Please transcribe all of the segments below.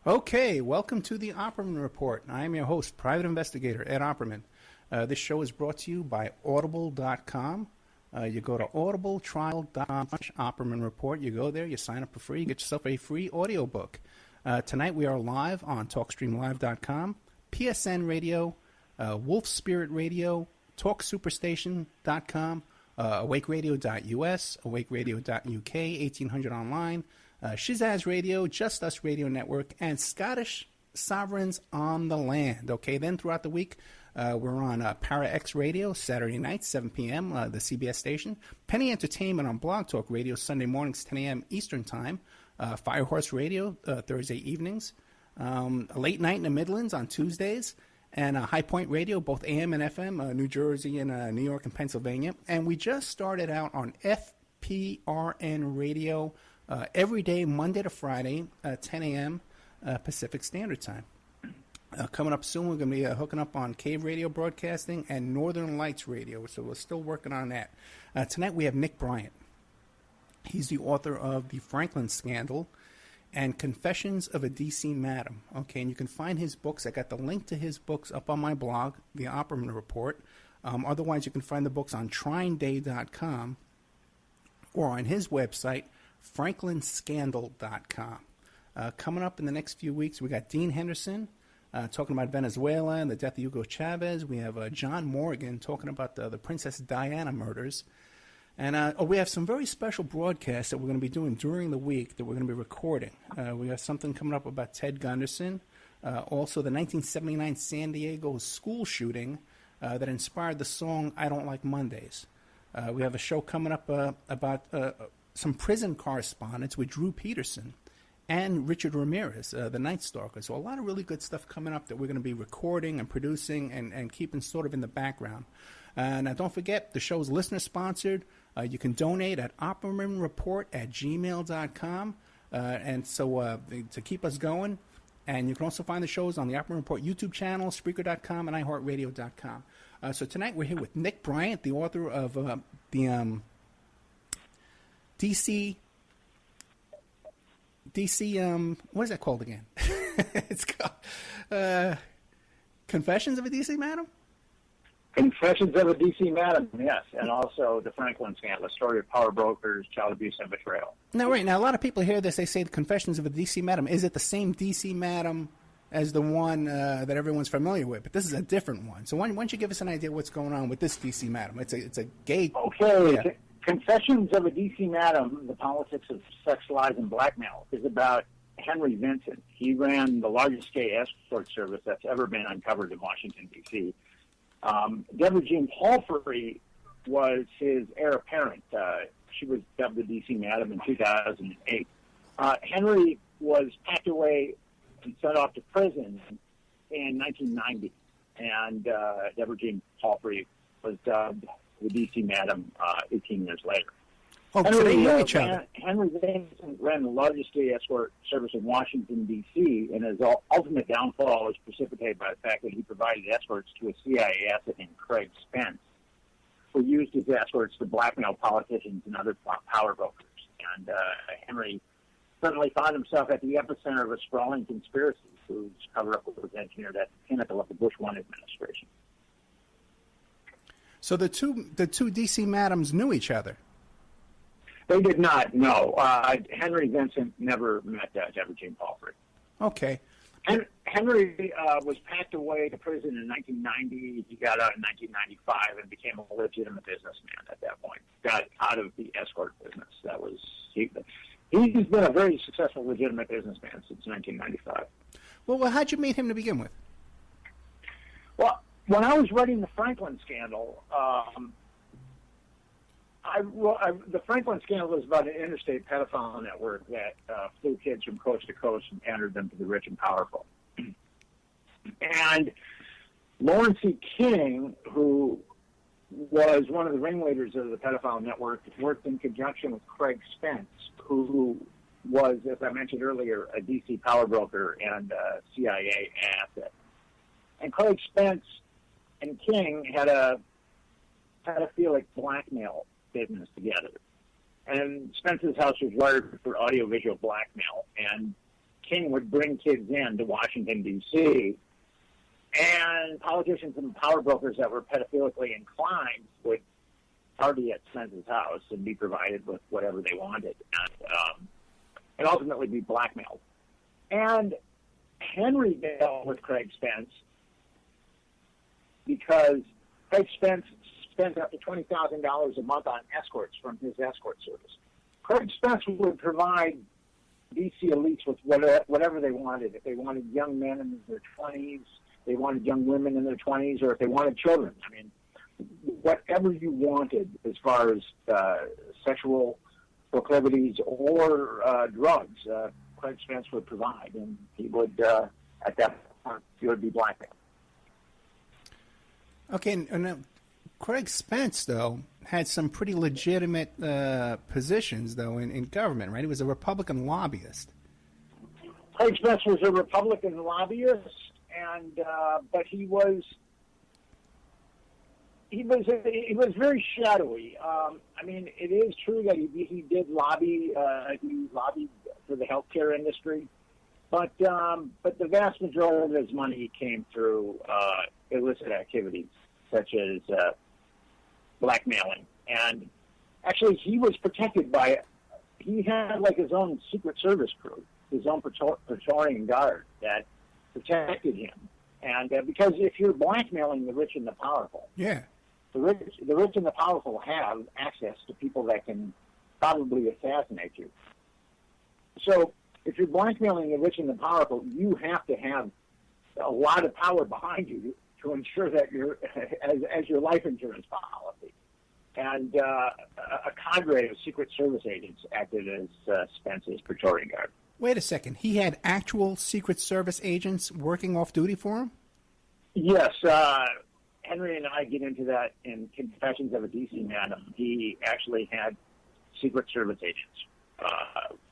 Okay, welcome to the Opperman Report. I am your host, Private Investigator Ed Opperman. This show is brought to you by Audible.com. You go to audibletrial.com/Opperman Report. You go there, you sign up for free, you get yourself a free audiobook. Tonight we are live on TalkStreamLive.com, PSN Radio, Wolf Spirit Radio, TalkSuperstation.com, AwakeRadio.us, AwakeRadio.uk, 1800 online, Shizaz Radio, Just Us Radio Network, and Scottish Sovereigns on the Land. Okay, then throughout the week, we're on Para X Radio, Saturday nights, 7 p.m., the CBS station. Penny Entertainment on Blog Talk Radio, Sunday mornings, 10 a.m. Eastern Time. Firehorse Radio, Thursday evenings. Late Night in the Midlands on Tuesdays. And High Point Radio, both AM and FM, New Jersey and New York and Pennsylvania. And we just started out on FPRN Radio every day, Monday to Friday, 10 a.m. Pacific Standard Time. Coming up soon, we're going to be hooking up on Cave Radio Broadcasting and Northern Lights Radio, so we're still working on that. Tonight we have Nick Brynat. He's the author of The Franklin Scandal and Confessions of a D.C. Madam. Okay, and you can find his books. I got the link to his books up on my blog, The Opperman Report. Otherwise, you can find the books on TrineDay.com or on his website, FranklinScandal.com. Coming up in the next few weeks, we got Dean Henderson talking about Venezuela and the death of Hugo Chavez. We have John Morgan talking about the Princess Diana murders. And we have some very special broadcasts that we're going to be doing during the week that we're going to be recording. We have something coming up about Ted Gunderson. Also, the 1979 San Diego school shooting that inspired the song I Don't Like Mondays. We have a show coming up about some prison correspondence with Drew Peterson and Richard Ramirez, the Night Stalker. So a lot of really good stuff coming up that we're going to be recording and producing and keeping sort of in the background. Now, don't forget, the show's listener-sponsored. You can donate at oppermanreport@gmail.com. And so to keep us going. And you can also find the shows on the Opperman Report YouTube channel, Spreaker.com, and iHeartRadio.com. So tonight we're here with Nick Brynat, the author of the DC, what is that called again? It's called Confessions of a DC Madam? Confessions of a D.C. Madam, yes, and also the Franklin Scandal, a story of power brokers, child abuse, and betrayal. Now, right, now a lot of people hear this, they say the Confessions of a D.C. Madam. Is it the same D.C. Madam as the one that everyone's familiar with? But this is a different one. So why don't you give us an idea what's going on with this D.C. Madam? It's a gay... Okay, yeah. Confessions of a D.C. Madam, the politics of sex, lies, and blackmail, is about Henry Vincent. He ran the largest gay escort service that's ever been uncovered in Washington, D.C. Deborah Jean Palfrey was his heir apparent. She was dubbed the D.C. Madam in 2008. Henry was packed away and sent off to prison in 1990, and Deborah Jean Palfrey was dubbed the D.C. Madam 18 years later. Oh, so they knew each other. Henry Vincent ran the largest gay escort service in Washington, D.C., and his ultimate downfall was precipitated by the fact that he provided escorts to a CIA asset named Craig Spence, who used his escorts to blackmail politicians and other power brokers. And Henry suddenly found himself at the epicenter of a sprawling conspiracy whose cover-up was engineered at the pinnacle of the Bush 1 administration. So the two D.C. Madams knew each other. They did not, no. Henry Vincent never met Deborah Jean Palfrey. Okay. Henry was packed away to prison in 1990. He got out in 1995 and became a legitimate businessman at that point. Got out of the escort business. He's been a very successful, legitimate businessman since 1995. Well, how'd you meet him to begin with? Well, when I was writing the Franklin Scandal, the Franklin Scandal was about an interstate pedophile network that flew kids from coast to coast and pandered them to the rich and powerful. And Lawrence C. King, who was one of the ringleaders of the pedophile network, worked in conjunction with Craig Spence, who was, as I mentioned earlier, a D.C. power broker and a CIA asset. And Craig Spence and King had a pedophilic blackmail business together. And Spence's house was wired for audiovisual blackmail. And King would bring kids in to Washington, D.C., and politicians and power brokers that were pedophilically inclined would party at Spence's house and be provided with whatever they wanted, and ultimately be blackmailed. And Henry dealt with Craig Spence because Craig Spence spent up to $20,000 a month on escorts from his escort service. Craig Spence would provide DC elites with whatever they wanted. If they wanted young men in their 20s, they wanted young women in their 20s, or if they wanted children. I mean, whatever you wanted as far as sexual proclivities or drugs, Craig Spence would provide, and he would, at that point, he would be blackmailed. Okay, and Craig Spence, though, had some pretty legitimate positions, though, in government, right? He was a Republican lobbyist. Craig Spence was a Republican lobbyist, and but he was very shadowy. I mean, it is true that he did lobby. He lobbied for the healthcare industry, but the vast majority of his money came through illicit activities such as blackmailing. And actually, he was protected by. He had like his own Secret Service crew, his own Praetorian Guard that protected him. And because if you're blackmailing the rich and the powerful, yeah. The rich and the powerful have access to people that can probably assassinate you. So if you're blackmailing the rich and the powerful, you have to have a lot of power behind you to ensure that you're as your life insurance policy. And a cadre of Secret Service agents acted as Spence's Praetorian Guard. Wait a second. He had actual Secret Service agents working off duty for him? Yes. Henry and I get into that in Confessions of a D.C. Madam. He actually had Secret Service agents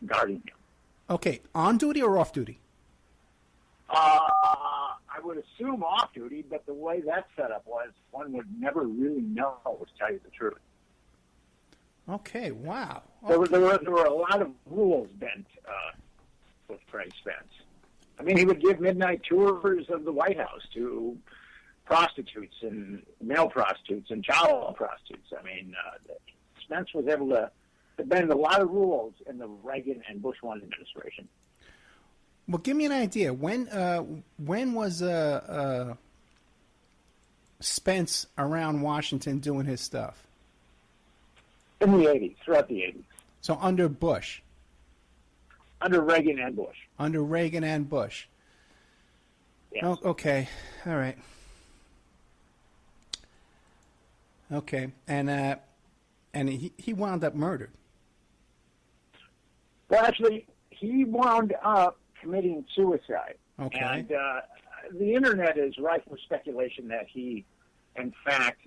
guarding him. Okay, on duty or off duty? I would assume off duty, but the way that set up was, one would never really know, to tell you the truth. Okay, wow. Okay. There were a lot of rules bent with Craig Spence. I mean, he would give midnight tours of the White House to prostitutes and male prostitutes and child prostitutes. I mean, Spence was able to bend a lot of rules in the Reagan and Bush 1 administration. Well, give me an idea. When was Spence around Washington doing his stuff? In the 80s, throughout the 80s. So under Bush? Under Reagan and Bush. Under Reagan and Bush. Yes. Oh, okay. All right. Okay. And he wound up murdered. Well, actually, he wound up committing suicide. Okay. And the internet is rife with speculation that he, in fact,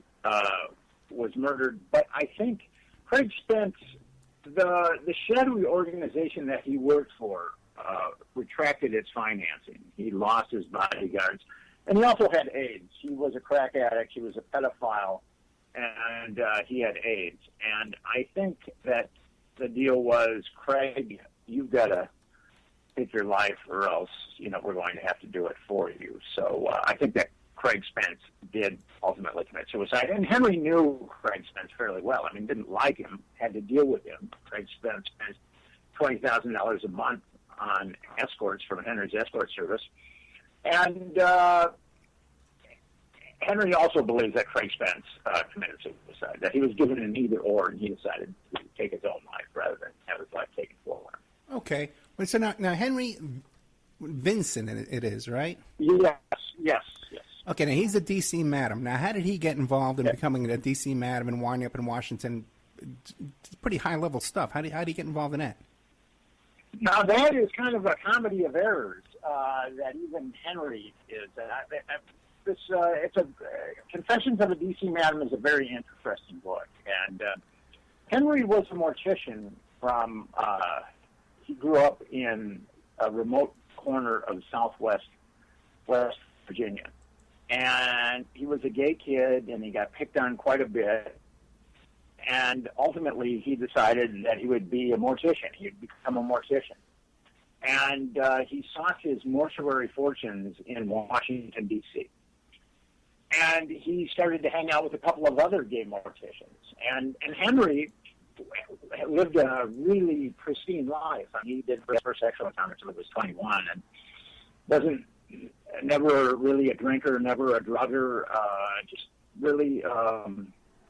was murdered. But I think Craig Spence, the shadowy organization that he worked for, retracted its financing. He lost his bodyguards. And he also had AIDS. He was a crack addict. He was a pedophile. And he had AIDS. And I think that the deal was, Craig, you've got to take your life or else, we're going to have to do it for you. So I think that Craig Spence did ultimately commit suicide. And Henry knew Craig Spence fairly well. I mean, didn't like him, had to deal with him. Craig Spence spent $20,000 a month on escorts from Henry's escort service. And Henry also believes that Craig Spence committed suicide, that he was given an either-or, and he decided to take his own life rather than have his life taken for him. Okay. Well, so now Henry Vincent, it is, right? Yes. Okay, now he's a D.C. madam. Now, how did he get involved in becoming a D.C. madam and winding up in Washington? It's pretty high-level stuff. How did he get involved in that? Now, that is kind of a comedy of errors that even Henry is. Confessions of a D.C. Madam is a very interesting book. And Henry was a mortician from, he grew up in a remote corner of West Virginia. And he was a gay kid, and he got picked on quite a bit. And ultimately, he decided that he would be a mortician. He'd become a mortician. and he sought his mortuary fortunes in Washington, D.C. And he started to hang out with a couple of other gay morticians. And Henry lived a really pristine life. I mean, he did his first sexual encounter until he was 21, and never really a drinker, never a drugger, just really,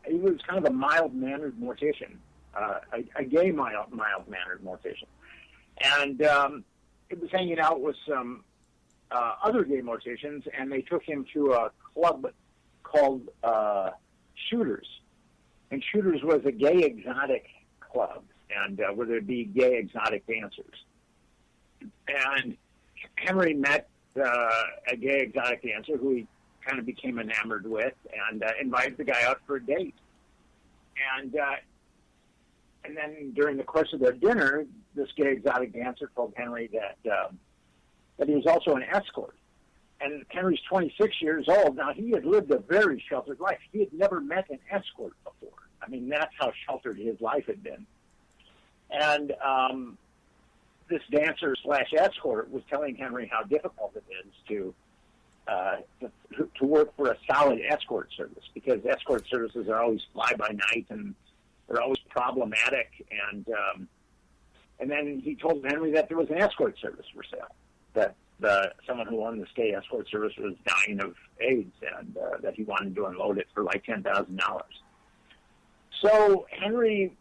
he was kind of a mild-mannered mortician, a gay mild-mannered mortician. And he was hanging out with some other gay morticians, and they took him to a club called Shooters. And Shooters was a gay exotic club, and where there'd be gay exotic dancers. And Henry met a gay exotic dancer who he kind of became enamored with, and invited the guy out for a date. And then during the course of their dinner, this gay exotic dancer told Henry that he was also an escort. And Henry's 26 years old. Now, he had lived a very sheltered life. He had never met an escort before. I mean, that's how sheltered his life had been. And this dancer / escort was telling Henry how difficult it is to work for a solid escort service, because escort services are always fly by night and they're always problematic. And then he told Henry that there was an escort service for sale, that someone who owned this gay escort service was dying of AIDS, and that he wanted to unload it for like $10,000. So Henry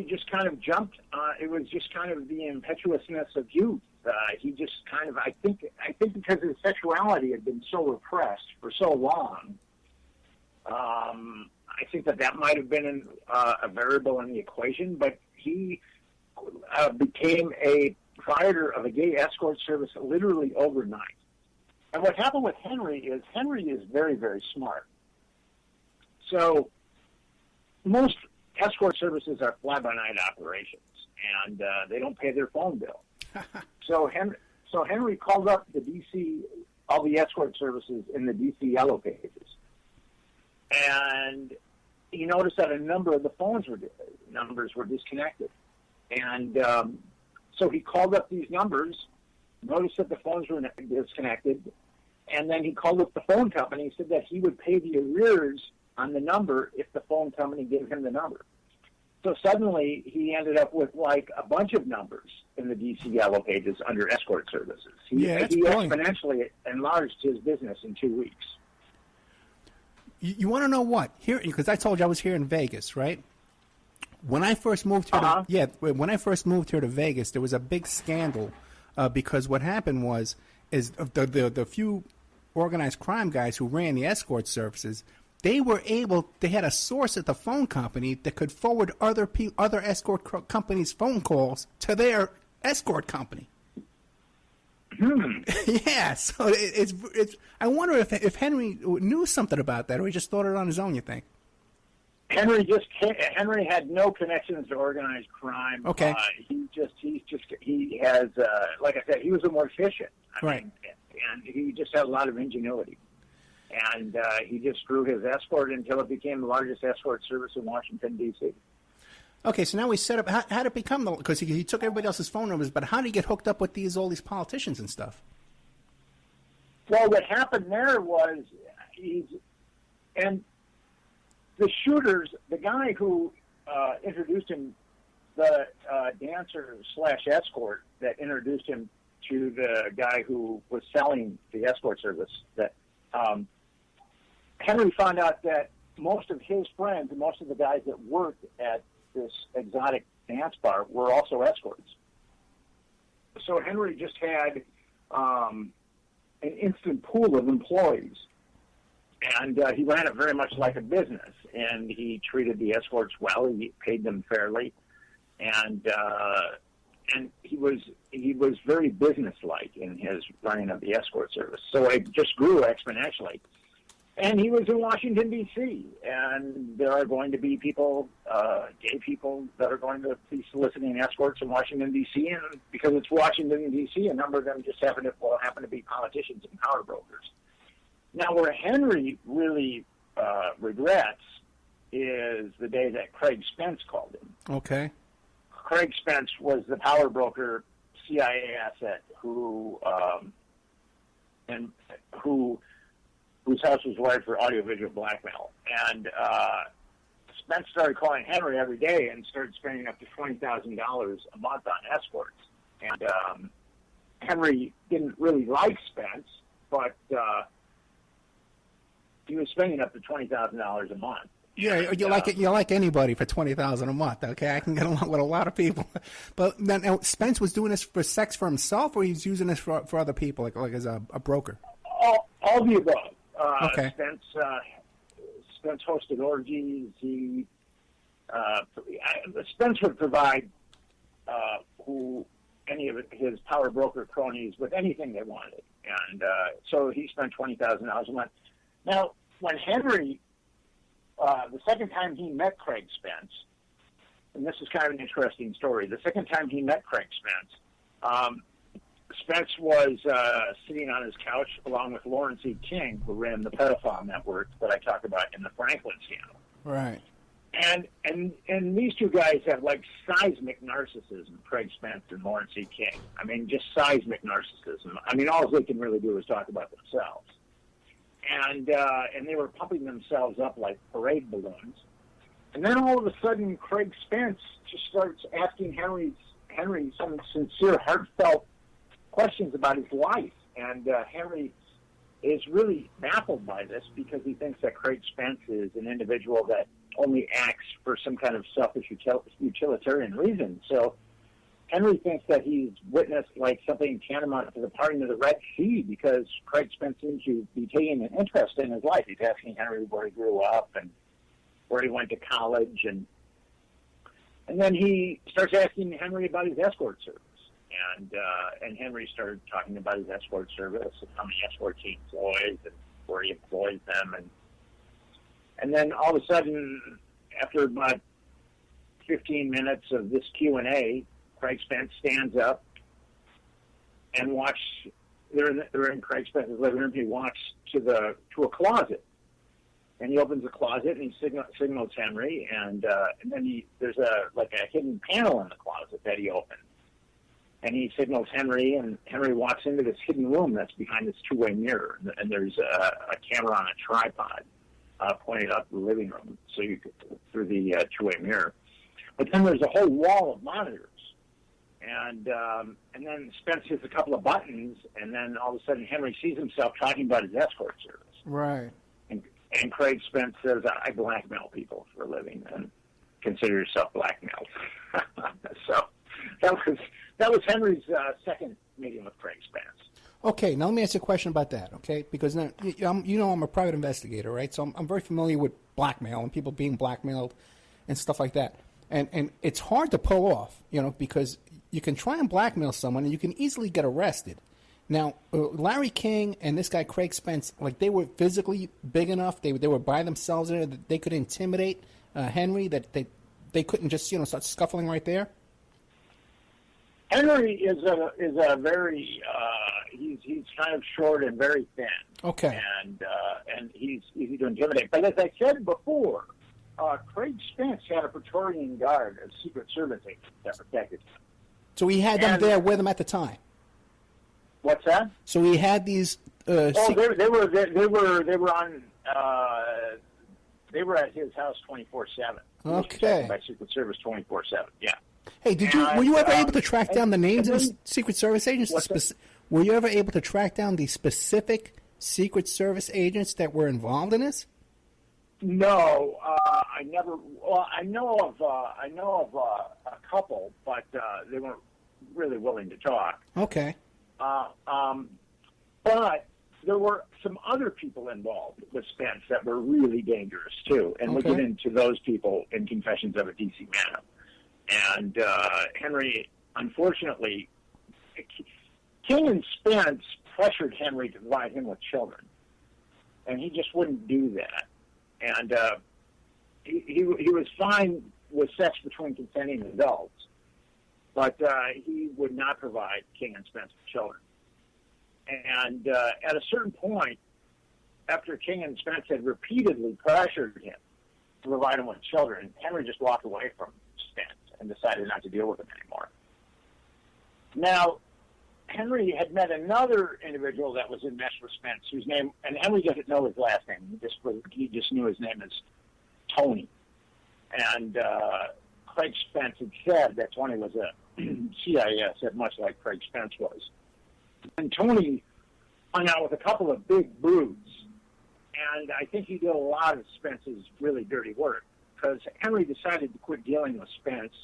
just kind of jumped. It was just kind of the impetuousness of youth. He just kind of, I think because his sexuality had been so repressed for so long, I think that might have been a variable in the equation. But he became a proprietor of a gay escort service literally overnight. And what happened with Henry is very, very smart. So most escort services are fly-by-night operations, and they don't pay their phone bill. So Henry called up the DC, all the escort services in the DC Yellow Pages, and he noticed that a number of the numbers were disconnected. And so he called up these numbers, noticed that the phones were disconnected, and then he called up the phone company and said that he would pay the arrears on the number if the phone company gave him the number. So suddenly he ended up with like a bunch of numbers in the DC Yellow Pages under escort services. He exponentially enlarged his business in 2 weeks. You want to know what? Here, because I told you I was here in Vegas, right? When I first moved here, when I first moved here to Vegas, there was a big scandal because what happened is the few organized crime guys who ran the escort services, they had a source at the phone company that could forward other escort companies' phone calls to their escort company. Yeah, so it's. I wonder if Henry knew something about that, or he just thought it on his own. You think? Henry had no connections to organized crime. Okay. He has, like I said, he was a mortician. Right. And he just had a lot of ingenuity. And he just grew his escort until it became the largest escort service in Washington, D.C. Okay, so now we set up, how did it become, because he took everybody else's phone numbers, but how did he get hooked up with all these politicians and stuff? Well, what happened there was, and the Shooters, the guy who introduced him, the dancer / escort that introduced him to the guy who was selling the escort service, that Henry found out that most of his friends and most of the guys that worked at this exotic dance bar were also escorts. So Henry just had an instant pool of employees. And he ran it very much like a business, and he treated the escorts well. He paid them fairly, and he was very businesslike in his running of the escort service. So it just grew exponentially. And he was in Washington, D.C., and there are going to be people, gay people, that are going to be soliciting escorts in Washington, D.C., and because it's Washington, D.C., a number of them just happen to be politicians and power brokers. Now, where Henry really regrets is the day that Craig Spence called him. Okay. Craig Spence was the power broker CIA asset whose house was wired for audiovisual blackmail. And Spence started calling Henry every day and started spending up to $20,000 a month on escorts. And Henry didn't really like Spence, but he was spending up to $20,000 a month. Yeah, you like anybody for $20,000 a month. Okay, I can get along with a lot of people. But then Spence was doing this for sex for himself, or he's using this for other people, like as a broker. All the above. Okay. Spence hosted orgies. Spence would provide any of his power broker cronies with anything they wanted, and so he spent $20,000 a month. Now, when Henry, the second time he met Craig Spence, and this is kind of an interesting story. The second time he met Craig Spence, Spence was sitting on his couch along with Lawrence E. King, who ran the pedophile network that I talked about in the Franklin scandal. Right. And these two guys have like seismic narcissism, Craig Spence and Lawrence E. King. I mean, just seismic narcissism. I mean, all they can really do is talk about themselves. And they were pumping themselves up like parade balloons. And then all of a sudden, Craig Spence just starts asking Henry some sincere, heartfelt questions about his life. And Henry is really baffled by this because he thinks that Craig Spence is an individual that only acts for some kind of selfish utilitarian reason. So Henry thinks that he's witnessed like something tantamount to the parting of the Red Sea because Craig Spence seems to be taking an interest in his life. He's asking Henry where he grew up and where he went to college, and then he starts asking Henry about his escort service. And Henry started talking about his escort service and how many escorts he employs and where he employs them, and then all of a sudden, after about 15 minutes of this Q&A, Craig Spence stands up and walks. They're in Craig Spence's living room. He walks to a closet, and he opens the closet and he signals Henry, and then there's a hidden panel in the closet that he opens. And he signals Henry, and Henry walks into this hidden room that's behind this two-way mirror. And there's a camera on a tripod pointed out the living room, so you could through the two-way mirror. But then there's a whole wall of monitors, and then Spence hits a couple of buttons, and then all of a sudden Henry sees himself talking about his escort service. Right. And Craig Spence says, "I blackmail people for a living, and consider yourself blackmailed." So that was Henry's second meeting with Craig Spence. Okay, now let me ask you a question about that, okay? Because now, I'm a private investigator, right? So I'm very familiar with blackmail and people being blackmailed and stuff like that. And it's hard to pull off, because you can try and blackmail someone and you can easily get arrested. Now, Larry King and this guy Craig Spence, like they were physically big enough, they were by themselves, that they could intimidate Henry, that they couldn't just, start scuffling right there? Henry is a very he's kind of short and very thin. Okay. And he's easy to intimidate. But as I said before, Craig Spence had a Praetorian Guard of Secret Service agents that protected him. So he had them there with him at the time. What's that? So he had these. They were at his house 24/7. Okay. By Secret Service 24/7. Yeah. Hey, were you ever able to track down the names of the Secret Service agents? Were you ever able to track down the specific Secret Service agents that were involved in this? No, I never. Well, I know of a couple, but they weren't really willing to talk. Okay. But there were some other people involved with Spence that were really dangerous too, and we'll get into those people in Confessions of a DC Madam. And Henry, unfortunately, King and Spence pressured Henry to provide him with children, and he just wouldn't do that. And he was fine with sex between consenting adults, but he would not provide King and Spence with children. And at a certain point, after King and Spence had repeatedly pressured him to provide him with children, Henry just walked away from Spence and decided not to deal with him anymore. Now, Henry had met another individual that was enmeshed with Spence, whose name, and Henry doesn't know his last name. He just knew his name as Tony. And Craig Spence had said that Tony was a CIA asset, much like Craig Spence was. And Tony hung out with a couple of big brutes, and I think he did a lot of Spence's really dirty work, because Henry decided to quit dealing with Spence,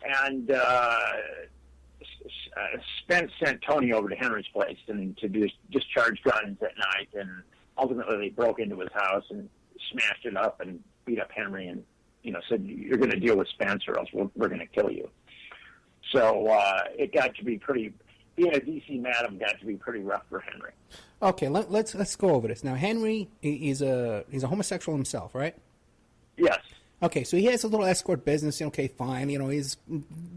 and Spence sent Tony over to Henry's place and to discharge guns at night, and ultimately they broke into his house and smashed it up and beat up Henry and, said, you're going to deal with Spence or else we're going to kill you. So it got to be being a DC madam got to be pretty rough for Henry. Okay, let's go over this. Now, Henry he's a homosexual himself, right? Yes. Okay, so he has a little escort business. Okay, fine. He's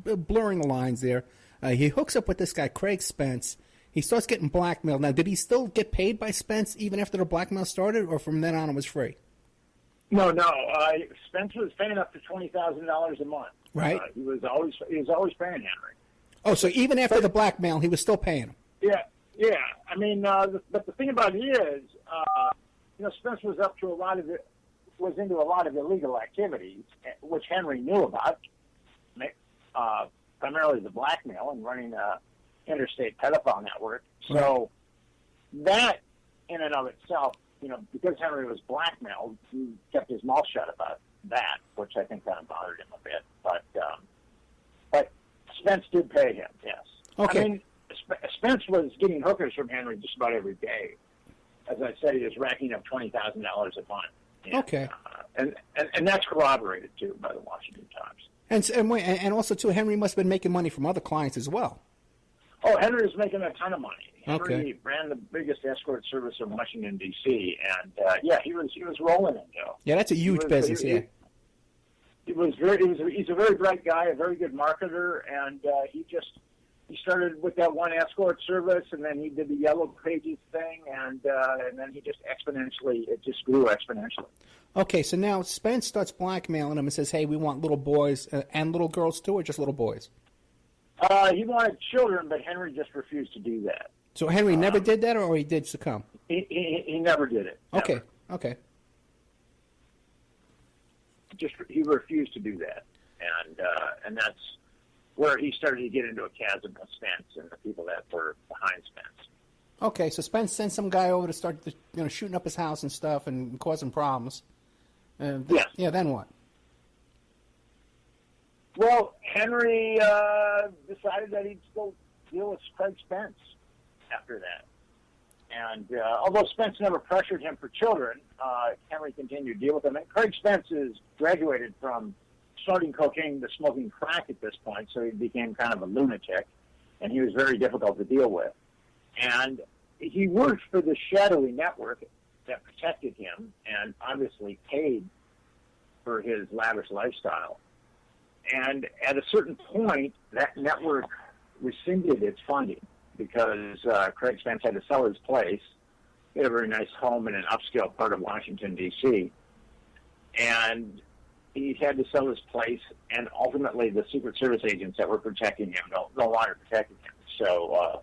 blurring the lines there. He hooks up with this guy, Craig Spence. He starts getting blackmailed. Now, did he still get paid by Spence even after the blackmail started, or from then on it was free? No. Spence was paying up to $20,000 a month. Right. He was always paying Henry. Oh, in after after the blackmail, he was still paying him. Yeah. I mean, but the thing about it is, Spence was into a lot of illegal activities, which Henry knew about, primarily the blackmail and running a interstate pedophile network. So that, in and of itself, because Henry was blackmailed, he kept his mouth shut about that, which I think kind of bothered him a bit. But Spence did pay him, yes. Okay. I mean, Spence was getting hookers from Henry just about every day. As I said, he was racking up $20,000 a month. And, okay. And that's corroborated, too, by the Washington Times. And also, too, Henry must have been making money from other clients as well. Oh, Henry was making a ton of money. Henry Okay. ran the biggest escort service in Washington, D.C., and, he was rolling it, Joe. Yeah, that's a huge business, yeah. He's a very bright guy, a very good marketer, and he started with that one escort service, and then he did the Yellow Pages thing, and then it just grew exponentially. Okay, so now Spence starts blackmailing him and says, hey, we want little boys and little girls too, or just little boys? He wanted children, but Henry just refused to do that. So Henry never did that, or he did succumb? He never did it. Never. Okay. He refused to do that, and that's where he started to get into a chasm with Spence and the people that were behind Spence. Okay, so Spence sent some guy over to start shooting up his house and stuff and causing problems. Yes. Yeah, then what? Well, Henry decided that he'd still deal with Craig Spence after that. And although Spence never pressured him for children, Henry continued to deal with him. And Craig Spence is graduated from snorting cocaine to smoking crack at this point, so he became kind of a lunatic, and he was very difficult to deal with. And he worked for the shadowy network that protected him and obviously paid for his lavish lifestyle. And at a certain point, that network rescinded its funding because Craig Spence had to sell his place. He had a very nice home in an upscale part of Washington, D.C., and he had to sell his place, and ultimately the Secret Service agents that were protecting him no longer protected him. So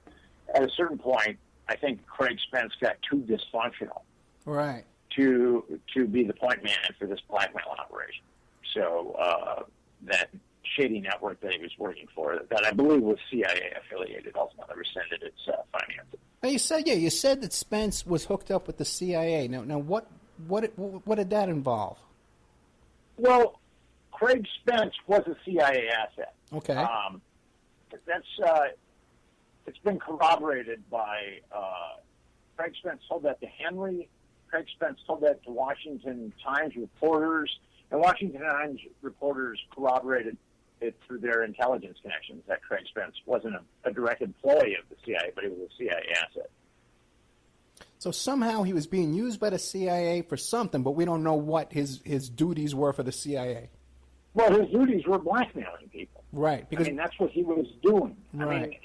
at a certain point, I think Craig Spence got too dysfunctional Right. to be the point man for this blackmail operation. So that shady network that he was working for, that I believe was CIA affiliated, ultimately rescinded its financing. Now you said that Spence was hooked up with the CIA. Now what did that involve? Well, Craig Spence was a CIA asset. Okay. It's been corroborated by Craig Spence told that to Henry. Craig Spence told that to Washington Times reporters, and Washington Times reporters corroborated it through their intelligence connections that Craig Spence wasn't a direct employee of the CIA, but he was a CIA asset. So somehow he was being used by the CIA for something, but we don't know what his duties were for the CIA. Well, his duties were blackmailing people. Right. Because that's what he was doing. Right.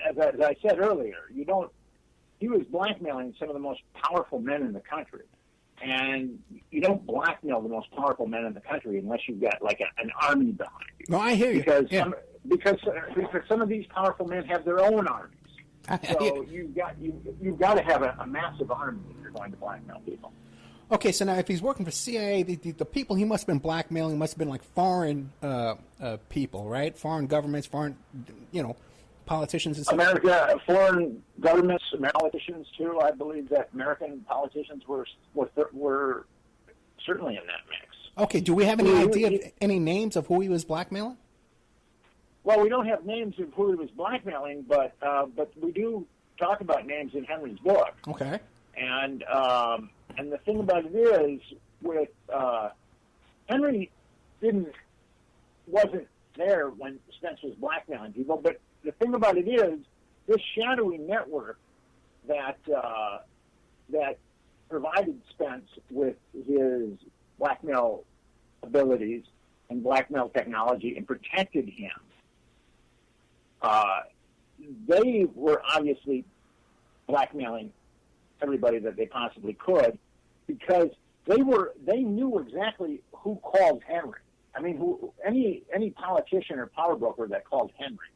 As I said earlier, he was blackmailing some of the most powerful men in the country. And you don't blackmail the most powerful men in the country unless you've got like an army behind you. No, I hear you. Because because some of these powerful men have their own armies. So you've got to have a massive army if you're going to blackmail people. Okay, so now if he's working for CIA, the people he must have been blackmailing must have been like foreign people, right? Foreign governments, foreign, politicians and stuff. America, foreign governments, politicians too. I believe that American politicians were certainly in that mix. Okay, do we have any idea of any names of who he was blackmailing? Well, we don't have names of who he was blackmailing, but we do talk about names in Henry's book. Okay. And the thing about it is, with Henry wasn't there when Spence was blackmailing people, but the thing about it is, this shadowy network that provided Spence with his blackmail abilities and blackmail technology and protected him, they were obviously blackmailing everybody that they possibly could, because they knew exactly who called Henry. I mean, any politician or power broker that called Henry,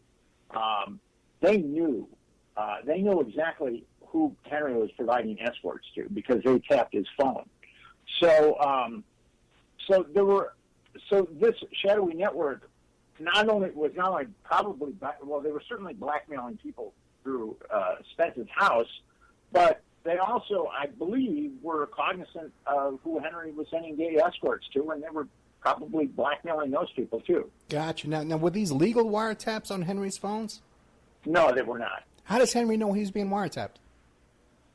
they knew exactly who Henry was providing escorts to, because they tapped his phone. So this shadowy network they were certainly blackmailing people through Spence's house, but they also, I believe, were cognizant of who Henry was sending gay escorts to, and they were probably blackmailing those people too. Gotcha. Now, were these legal wiretaps on Henry's phones? No, they were not. How does Henry know he was being wiretapped?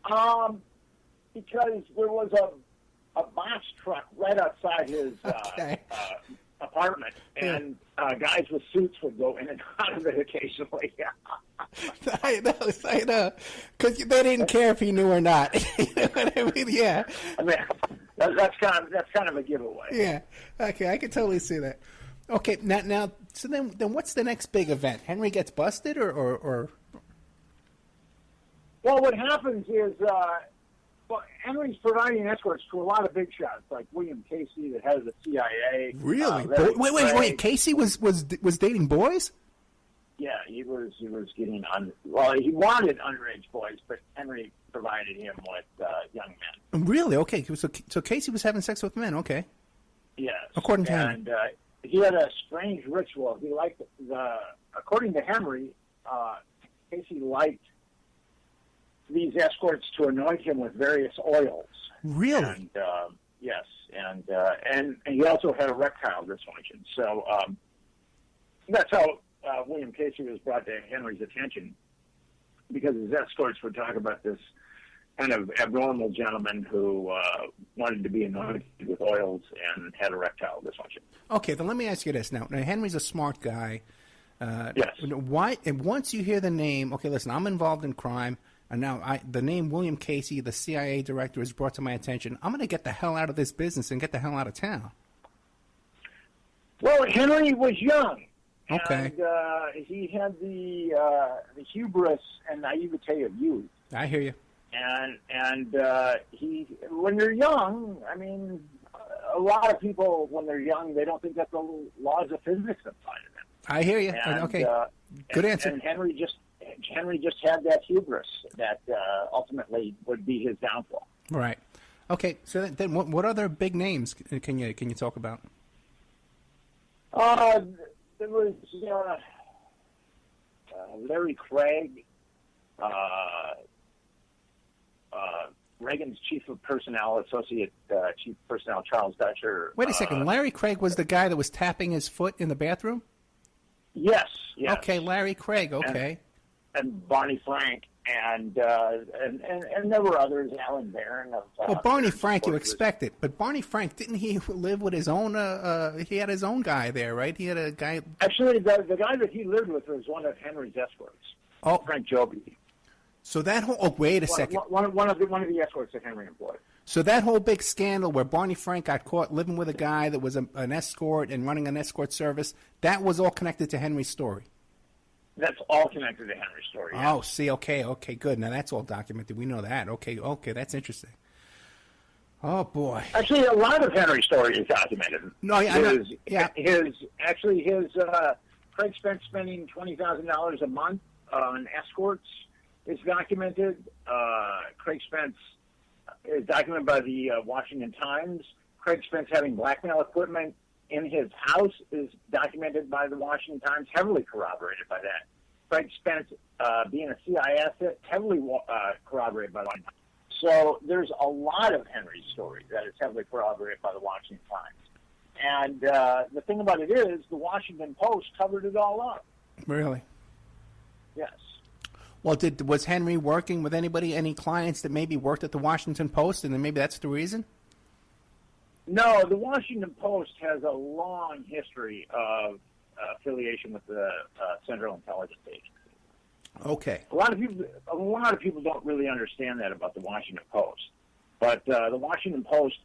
Because there was a box truck right outside his apartment, and guys with suits would go in and out of it occasionally. I know, because they didn't care if he knew or not. You know what I mean? Yeah. I mean, that's kind of a giveaway. Yeah. Okay, I can totally see that. Okay, now, so then what's the next big event? Henry gets busted, or? Well, what happens is, Henry's providing escorts to a lot of big shots, like William Casey, the head of the CIA. Really? Wait! Casey was dating boys? Yeah, he was getting he wanted underage boys, but Henry provided him with young men. Really? Okay. So Casey was having sex with men. Okay. Yes. According to him. And he had a strange ritual. He liked according to Henry, Casey liked these escorts to anoint him with various oils. Really? And yes, and he also had erectile dysfunction. So that's how William Casey was brought to Henry's attention, because his escorts would talk about this kind of abnormal gentleman who wanted to be anointed with oils and had erectile dysfunction. Okay, then let me ask you this. Now Henry's a smart guy. Yes. Why? And once you hear the name, okay, listen, I'm involved in crime, and now the name William Casey, the CIA director, is brought to my attention. I'm going to get the hell out of this business and get the hell out of town. Well, Henry was young. Okay. And he had the hubris and naivete of youth. I hear you. And when you're young, I mean, a lot of people, when they're young, they don't think that the laws of physics apply to them. I hear you. And, okay. Good answer. And Henry just had that hubris that ultimately would be his downfall. Right. Okay. So then, what other big names can you talk about? There was Larry Craig, Reagan's chief of personnel, associate chief of personnel, Charles Dutcher. Wait a second. Larry Craig was the guy that was tapping his foot in the bathroom? Yes. Okay, Larry Craig. Okay. And Barney Frank, and there were others, Alan Barron. Well, Barney Frank, you expect it, but Barney Frank, didn't he live with his own? He had his own guy there, right? He had a guy. Actually, the guy that he lived with was one of Henry's escorts. Oh, Frank Joby. So that whole wait a second. One of the escorts that Henry employed. So that whole big scandal where Barney Frank got caught living with a guy that was an escort and running an escort service, that was all connected to Henry's story. That's all connected to Henry's story. Yeah. Oh, see, okay, good. Now that's all documented. We know that. Okay, that's interesting. Oh boy. Actually, a lot of Henry's story is documented. No, yeah, his Craig Spence spending $20,000 a month on escorts is documented. Craig Spence is documented by the Washington Times. Craig Spence having blackmail equipment in his house is documented by the Washington Times, heavily corroborated by that. Craig Spence being a CIA asset, heavily corroborated by the Washington Times. So there's a lot of Henry's story that is heavily corroborated by the Washington Times. And the thing about it is the Washington Post covered it all up. Really? Yes. Well, was Henry working with any clients that maybe worked at the Washington Post, and then maybe that's the reason? No, the Washington Post has a long history of affiliation with the Central Intelligence Agency. Okay. A lot of people don't really understand that about the Washington Post, but the Washington Post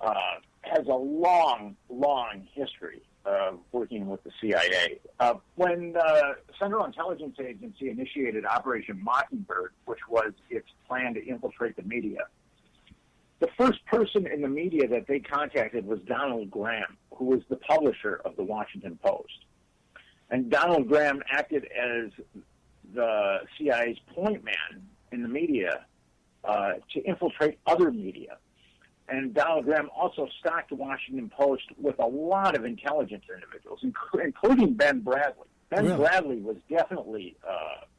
has a long history of working with the CIA. When the Central Intelligence Agency initiated Operation Mockingbird, which was its plan to infiltrate the media, the first person in the media that they contacted was Donald Graham, who was the publisher of the Washington Post. And Donald Graham acted as the CIA's point man in the media to infiltrate other media. And Donald Graham also stocked the Washington Post with a lot of intelligence individuals, including Ben Bradley. Ben Bradley was definitely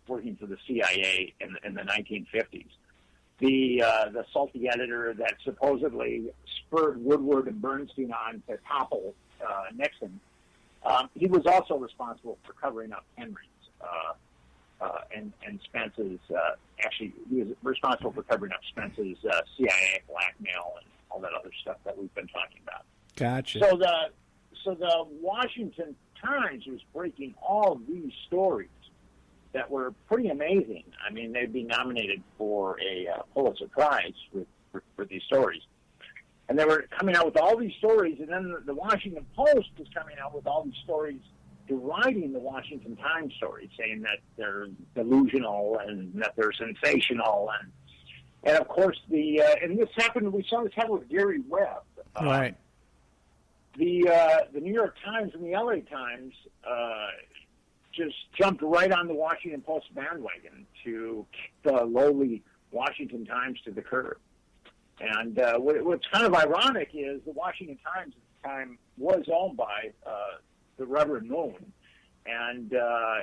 working for the CIA in the 1950s. The salty editor that supposedly spurred Woodward and Bernstein on to topple Nixon, he was also responsible for covering up Henry's and Spence's. Actually, he was responsible for covering up Spence's CIA blackmail and all that other stuff that we've been talking about. Gotcha. So the Washington Times was breaking all these stories that were pretty amazing. I mean, they'd be nominated for a Pulitzer Prize for these stories. And they were coming out with all these stories, and then the Washington Post was coming out with all these stories deriding the Washington Times stories, saying that they're delusional and that they're sensational. And of course, and this happened, we saw this happen with Gary Webb. Right. The New York Times and the LA Times just jumped right on the Washington Post bandwagon to kick the lowly Washington Times to the curb. And what's kind of ironic is the Washington Times at the time was owned by the Reverend Moon, and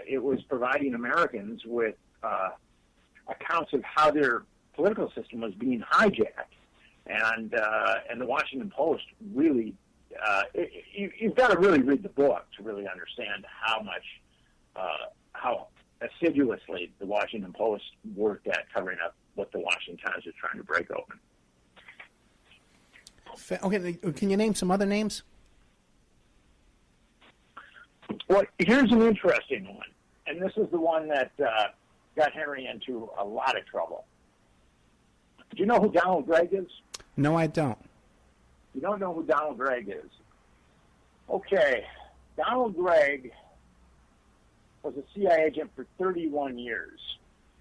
it was providing Americans with accounts of how their political system was being hijacked. And the Washington Post really, you've got to really read the book to really understand how assiduously the Washington Post worked at covering up what the Washington Times was trying to break open. Okay, can you name some other names? Well, here's an interesting one, and this is the one that got Henry into a lot of trouble. Do you know who Donald Gregg is? No, I don't. You don't know who Donald Gregg is? Okay, Donald Gregg was a CIA agent for 31 years,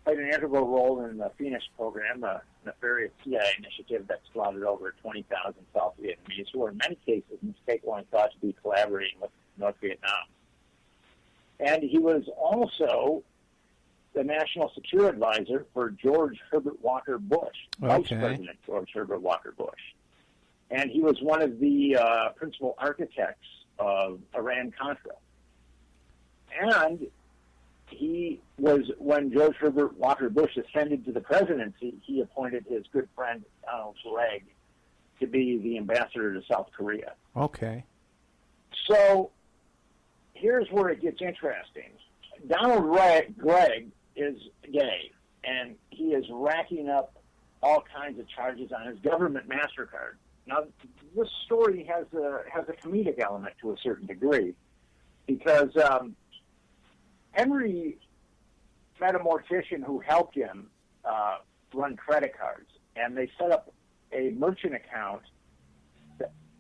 played an integral role in the Phoenix program, a nefarious CIA initiative that slaughtered over 20,000 South Vietnamese who were in many cases mistakenly thought to be collaborating with North Vietnam. And he was also the National Security Advisor for George Herbert Walker Bush, Vice President George Herbert Walker Bush. And he was one of the principal architects of Iran-Contra. And he was, when George Herbert Walker Bush ascended to the presidency, he appointed his good friend Donald Gregg to be the ambassador to South Korea. Okay. So here's where it gets interesting. Donald Gregg is gay, and he is racking up all kinds of charges on his government MasterCard. Now, this story has a comedic element to a certain degree, because Henry met a mortician who helped him run credit cards, and they set up a merchant account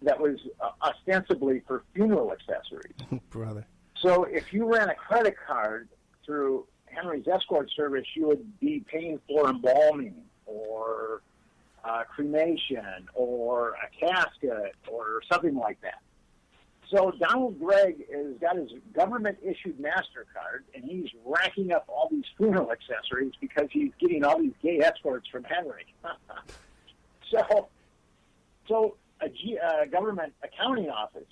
that was ostensibly for funeral accessories. Brother. So if you ran a credit card through Henry's escort service, you would be paying for embalming or cremation or a casket or something like that. So Donald Gregg has got his government-issued MasterCard, and he's racking up all these funeral accessories because he's getting all these gay escorts from Henry. So a government accounting office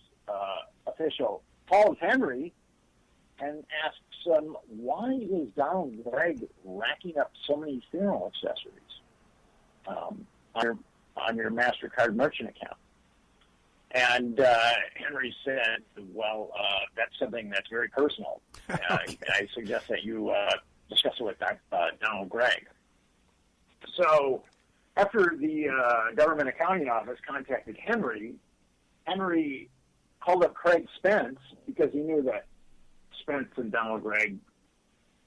official calls Henry and asks him, why is Donald Gregg racking up so many funeral accessories on your MasterCard merchant account? And Henry said, well, that's something that's very personal. I suggest that you discuss it with Donald Gregg. So after the government accounting office contacted Henry, Henry called up Craig Spence because he knew that Spence and Donald Gregg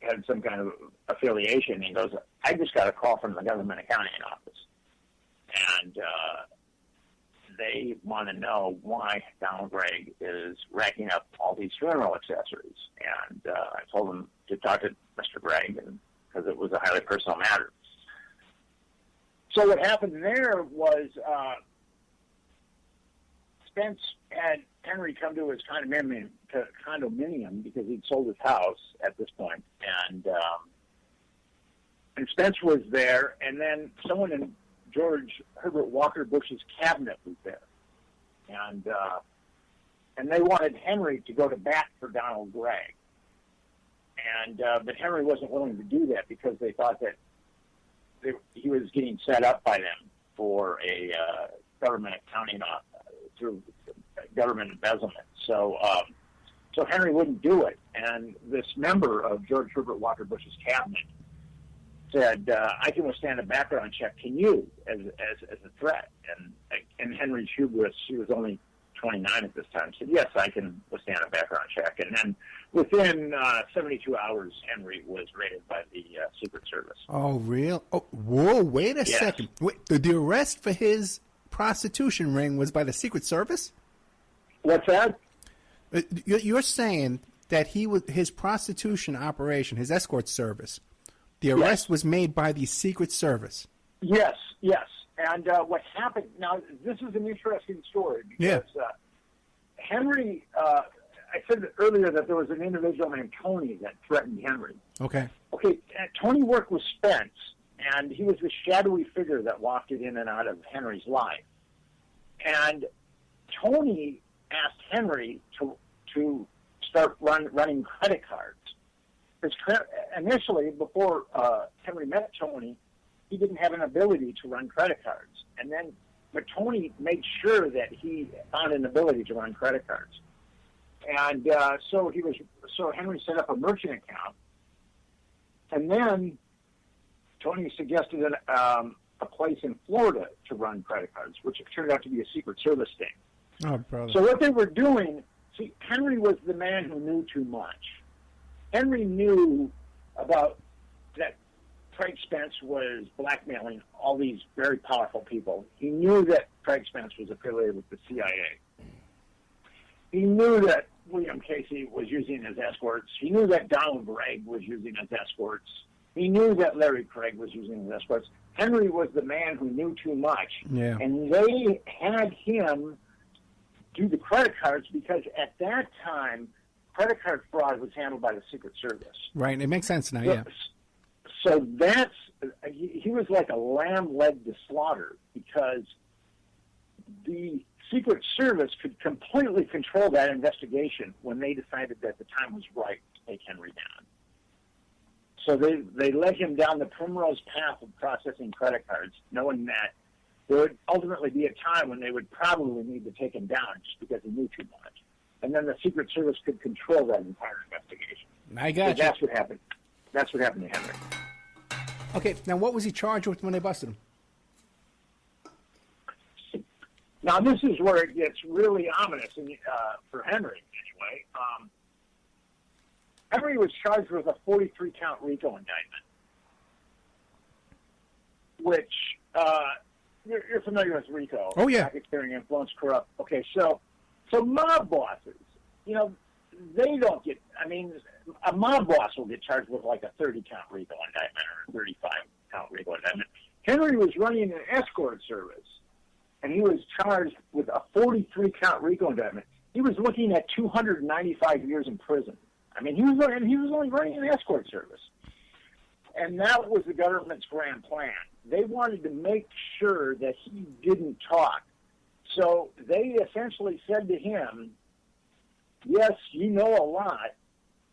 had some kind of affiliation. He goes, I just got a call from the government accounting office. And they want to know why Donald Gregg is racking up all these funeral accessories. And I told them to talk to Mr. Gregg because it was a highly personal matter. So what happened there was Spence had Henry come to his condominium because he'd sold his house at this point. And Spence was there, and then someone in George Herbert Walker Bush's cabinet was there. And they wanted Henry to go to bat for Donald Gregg. But Henry wasn't willing to do that because they thought that he was getting set up by them for a government accounting through government embezzlement. So Henry wouldn't do it. And this member of George Herbert Walker Bush's cabinet said, I can withstand a background check. Can you, as a threat? And Henry's hubris, he was only 29 at this time, said, yes, I can withstand a background check. And then within 72 hours, Henry was raided by the Secret Service. Oh, real? Oh, whoa, wait a second. Wait, the arrest for his prostitution ring was by the Secret Service? What's that? You're saying that his prostitution operation, his escort service, the arrest was made by the Secret Service? Yes. And what happened, now this is an interesting story because Henry, I said earlier that there was an individual named Tony that threatened Henry. Okay, Tony worked with Spence, and he was the shadowy figure that walked in and out of Henry's life. And Tony asked Henry to start running credit cards. Because initially, before Henry met Tony, he didn't have an ability to run credit cards. But Tony made sure that he found an ability to run credit cards. And so Henry set up a merchant account. And then Tony suggested a place in Florida to run credit cards, which turned out to be a Secret Service thing. Oh, brother. So what they were doing, Henry was the man who knew too much. Henry knew about that Craig Spence was blackmailing all these very powerful people. He knew that Craig Spence was affiliated with the CIA. He knew that William Casey was using as escorts. He knew that Donald Gregg was using as escorts. He knew that Larry Craig was using as escorts. Henry was the man who knew too much. Yeah. And they had him do the credit cards because at that time, credit card fraud was handled by the Secret Service. Right. It makes sense now, yeah. So he was like a lamb led to slaughter because the Secret Service could completely control that investigation when they decided that the time was right to take Henry down. So they led him down the primrose path of processing credit cards, knowing that there would ultimately be a time when they would probably need to take him down just because he knew too much. And then the Secret Service could control that entire investigation. I got you. That's what happened. That's what happened to Henry. Okay, now what was he charged with when they busted him? Now this is where it gets really ominous for Henry, anyway. Henry was charged with a 43-count RICO indictment, which you're familiar with RICO. Oh, yeah. Racketeering, influence, corrupt. Okay, so mob bosses, they don't get, a mob boss will get charged with like a 30-count RICO indictment or a 35-count RICO indictment. Henry was running an escort service, and he was charged with a 43-count RICO indictment. he was looking at 295 years in prison. I mean, he was only running an escort service. And that was the government's grand plan. They wanted to make sure that he didn't talk. So they essentially said to him, yes, you know a lot,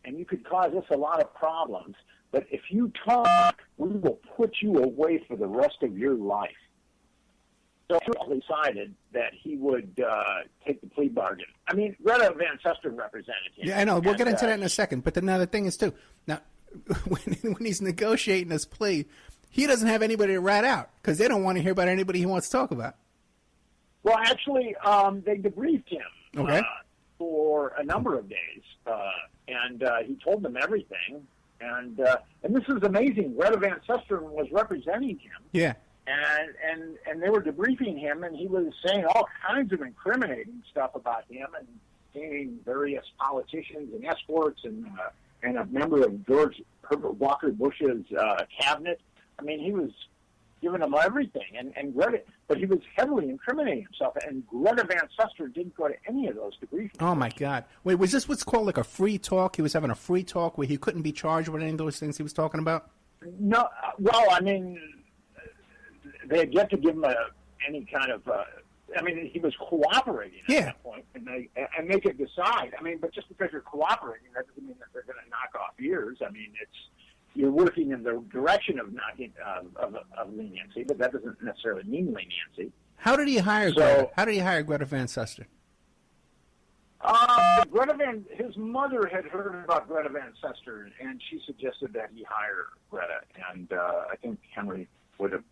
and you could cause us a lot of problems, but if you talk, we will put you away for the rest of your life. So he decided that he would take the plea bargain. I mean, Greta Van Susteren represented him. Yeah, I know. We'll get into that in a second. But another thing is, too, now, when he's negotiating this plea, he doesn't have anybody to rat out because they don't want to hear about anybody he wants to talk about. Well, actually, they debriefed him for a number of days, and he told them everything. And this is amazing. Greta Van Susteren was representing him. Yeah. And they were debriefing him, and he was saying all kinds of incriminating stuff about him, and naming various politicians and escorts, and a member of George Herbert Walker Bush's cabinet. I mean, he was giving them everything, and Greta, but he was heavily incriminating himself, and Greta Van Susteren didn't go to any of those debriefings. Oh my God! Wait, was this what's called like a free talk? He was having a free talk where he couldn't be charged with any of those things he was talking about? No, well, I mean, they had yet to give him any kind of. I mean, he was cooperating at that point, and they could decide. I mean, but just because you're cooperating, that doesn't mean that they're going to knock off years. I mean, you're working in the direction of knocking of leniency, but that doesn't necessarily mean leniency. How did he hire Greta? How did he hire Greta Van Susteren? His mother had heard about Greta Van Susteren, and she suggested that he hire Greta, and I think Henry would have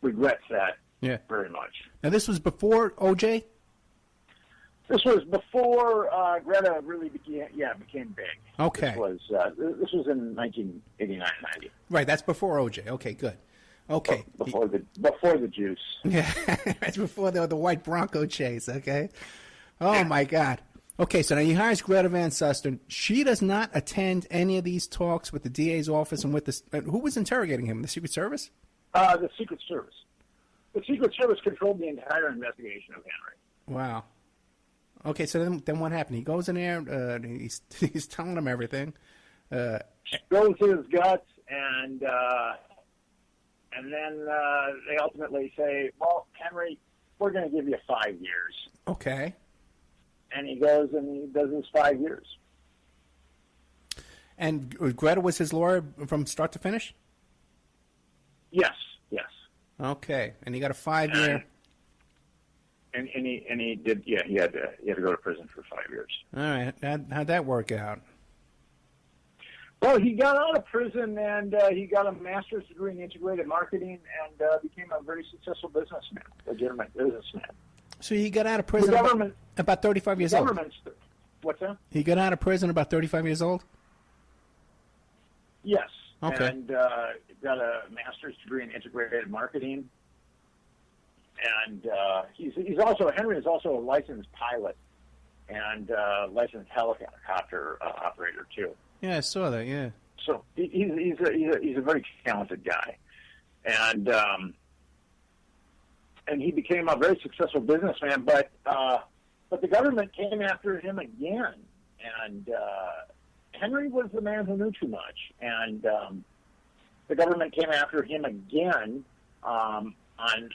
regrets that very much. Now, this was before O.J.? This was before Greta really became big. Okay. This was in 1989-90. Right, that's before O.J. Okay, good. Okay. Before the juice. Yeah, that's before the white Bronco chase, okay? Oh, my God. Okay, so now he hires Greta Van Susteren. She does not attend any of these talks with the DA's office and with the... who was interrogating him? The Secret Service? The Secret Service. The Secret Service controlled the entire investigation of Henry. Wow. Okay, so then what happened? He goes in there, he's telling them everything. Goes to his guts, and then they ultimately say, well, Henry, we're going to give you 5 years. Okay. And he goes and he does his 5 years. And Greta was his lawyer from start to finish? Yes. Okay, and he got a 5-year... And he did. Yeah, he had to go to prison for 5 years. All right, how'd that work out? Well, he got out of prison and he got a master's degree in integrated marketing and became a very successful businessman, legitimate businessman. So he got out of prison about 35 years old. What's that? He got out of prison about 35 years old. Yes. Okay. And got a master's degree in integrated marketing. And Henry is also a licensed pilot and licensed helicopter operator too. Yeah, I saw that. Yeah. So he's a very talented guy, and he became a very successful businessman. But the government came after him again, and Henry was the man who knew too much, and the government came after him again. On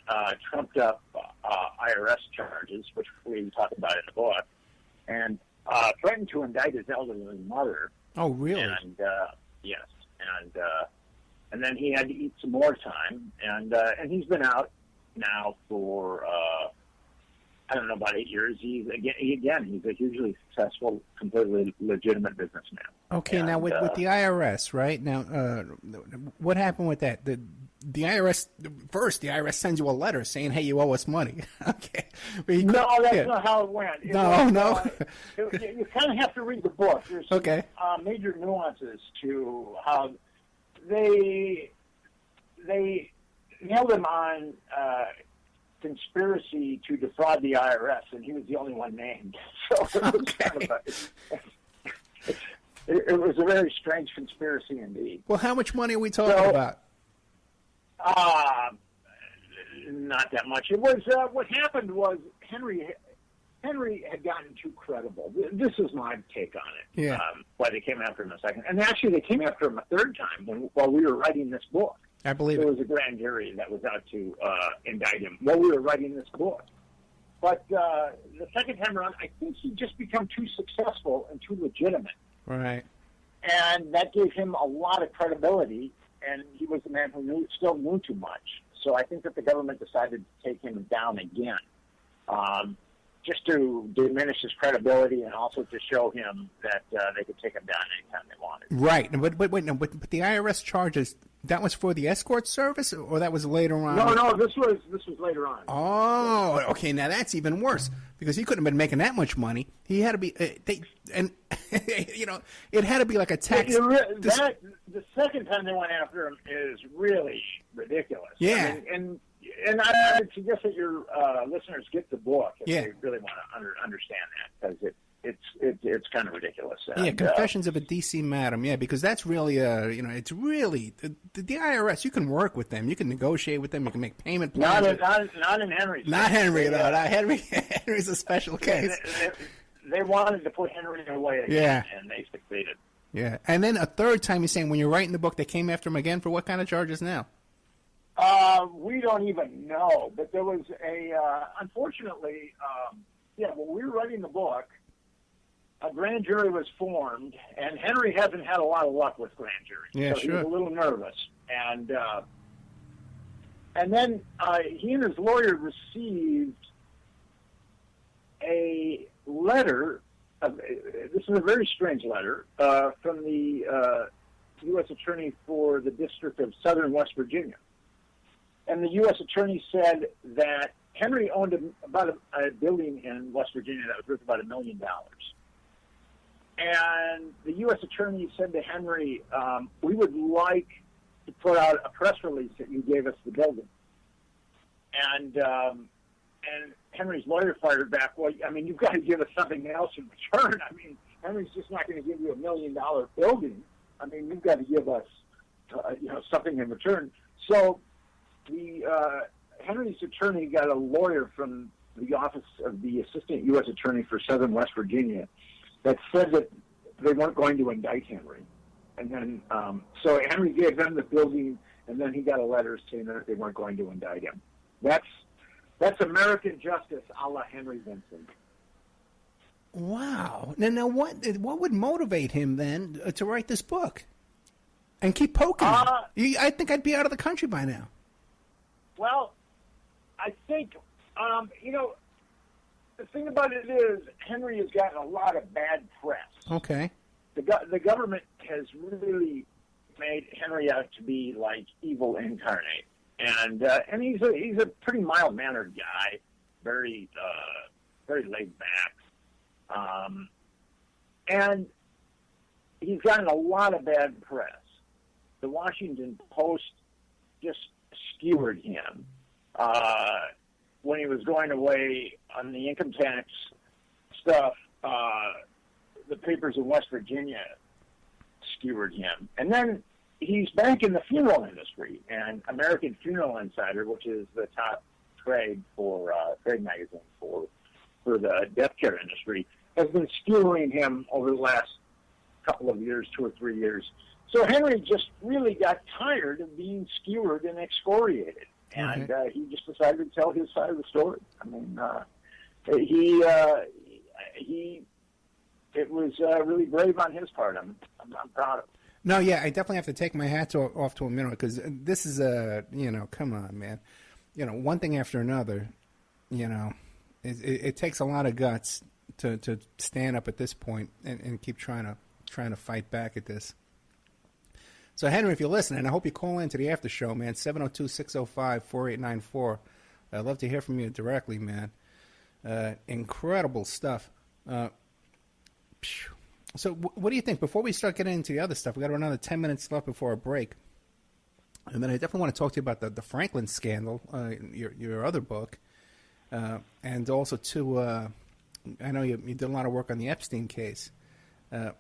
trumped-up IRS charges, which we talk about in the book, and threatened to indict his elderly mother. Oh, really? And yes, and then he had to eat some more time, and he's been out now for I don't know, about 8 years. He's a hugely successful, completely legitimate businessman. Okay, and, now with the IRS, right now, what happened with that? The IRS sends you a letter saying, "Hey, you owe us money." Okay. No, that's not how it went. You kind of have to read the book. There's some, major nuances to how they nailed him on conspiracy to defraud the IRS, and he was the only one named. So it was kind of it was a very strange conspiracy indeed. Well, how much money are we talking about? Not that much. It was what happened was Henry Henry had gotten too credible. This is my take on it. Yeah. Why they came after him a second. And actually, they came after him a third time while we were writing this book. I believe there it. was a grand jury that was out to indict him while we were writing this book. But the second time around, I think he just became too successful and too legitimate. Right. And that gave him a lot of credibility, and he was a man who still knew too much. So I think that the government decided to take him down again, just to diminish his credibility and also to show him that they could take him down anytime they wanted. Right. But the IRS charges, that was for the escort service, or that was later on? No, this was later on. Oh, okay. Now that's even worse because he couldn't have been making that much money. He had to be, it had to be like a tax. The second time they went after him is really ridiculous. Yeah. I mean, and I would suggest that your listeners get the book if they really want to understand that, because it's kind of ridiculous. And, Confessions of a DC Madam. Yeah, because that's really it's really the IRS. You can work with them, you can negotiate with them, you can make payment plans. Not in Henry's. Not Henry, though. Henry's a special case. They wanted to put Henry away again, and they succeeded. Yeah, and then a third time, you're saying when you're writing the book, they came after him again for what kind of charges now? We don't even know, but there was unfortunately, when we were writing the book, a grand jury was formed, and Henry hasn't had a lot of luck with grand juries. Yeah, so sure. He was a little nervous. And then he and his lawyer received a letter. This is a very strange letter from the U.S. Attorney for the District of Southern West Virginia. And the U.S. Attorney said that Henry owned about a building in West Virginia that was worth about $1 million. And the U.S. Attorney said to Henry, we would like to put out a press release that you gave us the building. And Henry's lawyer fired back, well, I mean, you've got to give us something else in return. I mean, Henry's just not going to give you $1 million building. I mean, you've got to give us, something in return. So Henry's attorney got a lawyer from the office of the Assistant U.S. Attorney for Southern West Virginia that said that they weren't going to indict Henry. And then, so Henry gave them the building, and then he got a letter saying that they weren't going to indict him. That's American justice a la Henry Vincent. Wow. Now what would motivate him then to write this book and keep poking? I think I'd be out of the country by now. Well, I think, the thing about it is Henry has gotten a lot of bad press. Okay. The government has really made Henry out to be like evil incarnate. And he's a pretty mild-mannered guy, very laid back, and he's gotten a lot of bad press. The Washington Post just skewered him when he was going away on the income tax stuff. The papers in West Virginia skewered him, and then he's back in the funeral industry, and American Funeral Insider, which is the top trade magazine for the death care industry, has been skewering him over the last couple of years, 2 or 3 years. So Henry just really got tired of being skewered and excoriated, and he just decided to tell his side of the story. I mean, it was really brave on his part. I'm proud of him. No, yeah, I definitely have to take my hat off to him, because this is come on, man. One thing after another, it takes a lot of guts to stand up at this point and keep trying to fight back at this. So, Henry, if you're listening, I hope you call in to the after show, man, 702-605-4894. I'd love to hear from you directly, man. Incredible stuff. So what do you think? Before we start getting into the other stuff, we got another 10 minutes left before our break. And then I definitely want to talk to you about the Franklin scandal, your other book. And also, too, I know you did a lot of work on the Epstein case. Let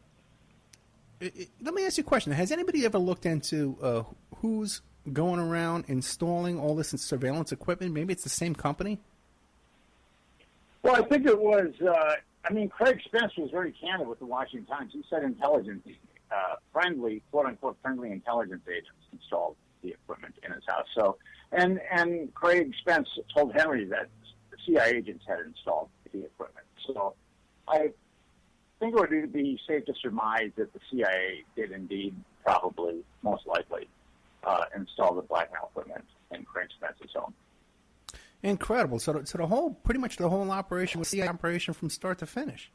me ask you a question. Has anybody ever looked into who's going around installing all this surveillance equipment? Maybe it's the same company? Well, I think it was. Craig Spence was very candid with the Washington Times. He said intelligence, friendly, quote unquote, friendly intelligence agents installed the equipment in his house. So, and Craig Spence told Henry that CIA agents had installed the equipment. So, I think it would be safe to surmise that the CIA did indeed, probably, most likely, install the blackmail equipment in Craig Spence's home. Incredible. So pretty much the whole operation was CIA operation from start to finish.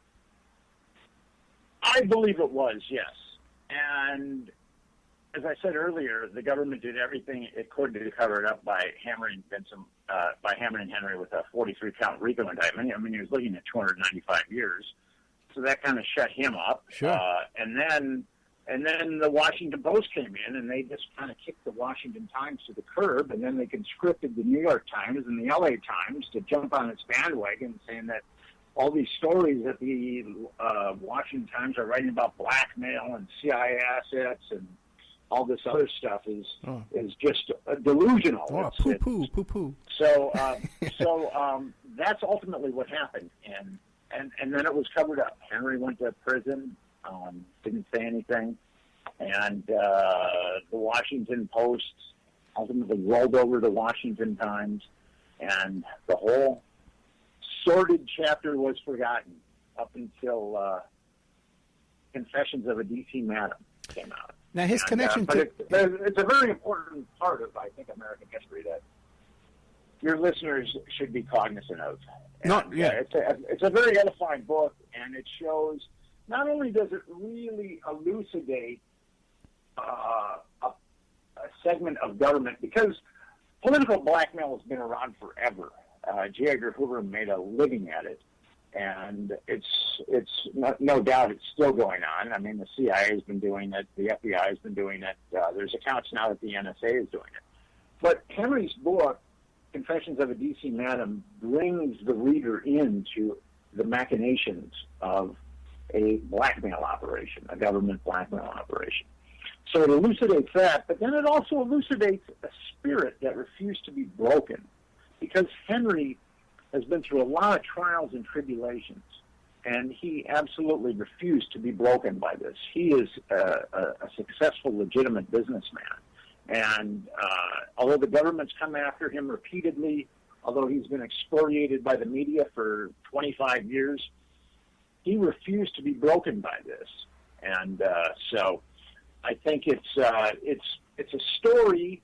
I believe it was, yes. And as I said earlier, the government did everything it could to cover it up by hammering Henry with a 43-count RICO indictment. I mean, he was looking at 295 years, so that kind of shut him up. Sure. And then the Washington Post came in, and they just kind of kicked the Washington Times to the curb, and then they conscripted the New York Times and the LA Times to jump on its bandwagon, saying that all these stories that the Washington Times are writing about blackmail and CIA assets and all this other stuff is just delusional. Oh, poo-poo. So that's ultimately what happened, and then it was covered up. Henry went to prison. Didn't say anything, and the Washington Post ultimately rolled over the Washington Times, and the whole sordid chapter was forgotten up until Confessions of a D.C. Madam came out. Now his connection to... It's a very important part of, I think, American history that your listeners should be cognizant of. It's a very edifying book, and it shows... Not only does it really elucidate a segment of government, because political blackmail has been around forever. J. Edgar Hoover made a living at it, and it's no doubt it's still going on. I mean, the CIA has been doing it, the FBI has been doing it. There's accounts now that the NSA is doing it. But Henry's book, Confessions of a D.C. Madam, brings the reader into the machinations of a blackmail operation, a government blackmail operation. So it elucidates that, but then it also elucidates a spirit that refused to be broken, because Henry has been through a lot of trials and tribulations, and he absolutely refused to be broken by this. He is a successful, legitimate businessman, and although the government's come after him repeatedly, although he's been excoriated by the media for 25 years, he refused to be broken by this, and so I think it's a story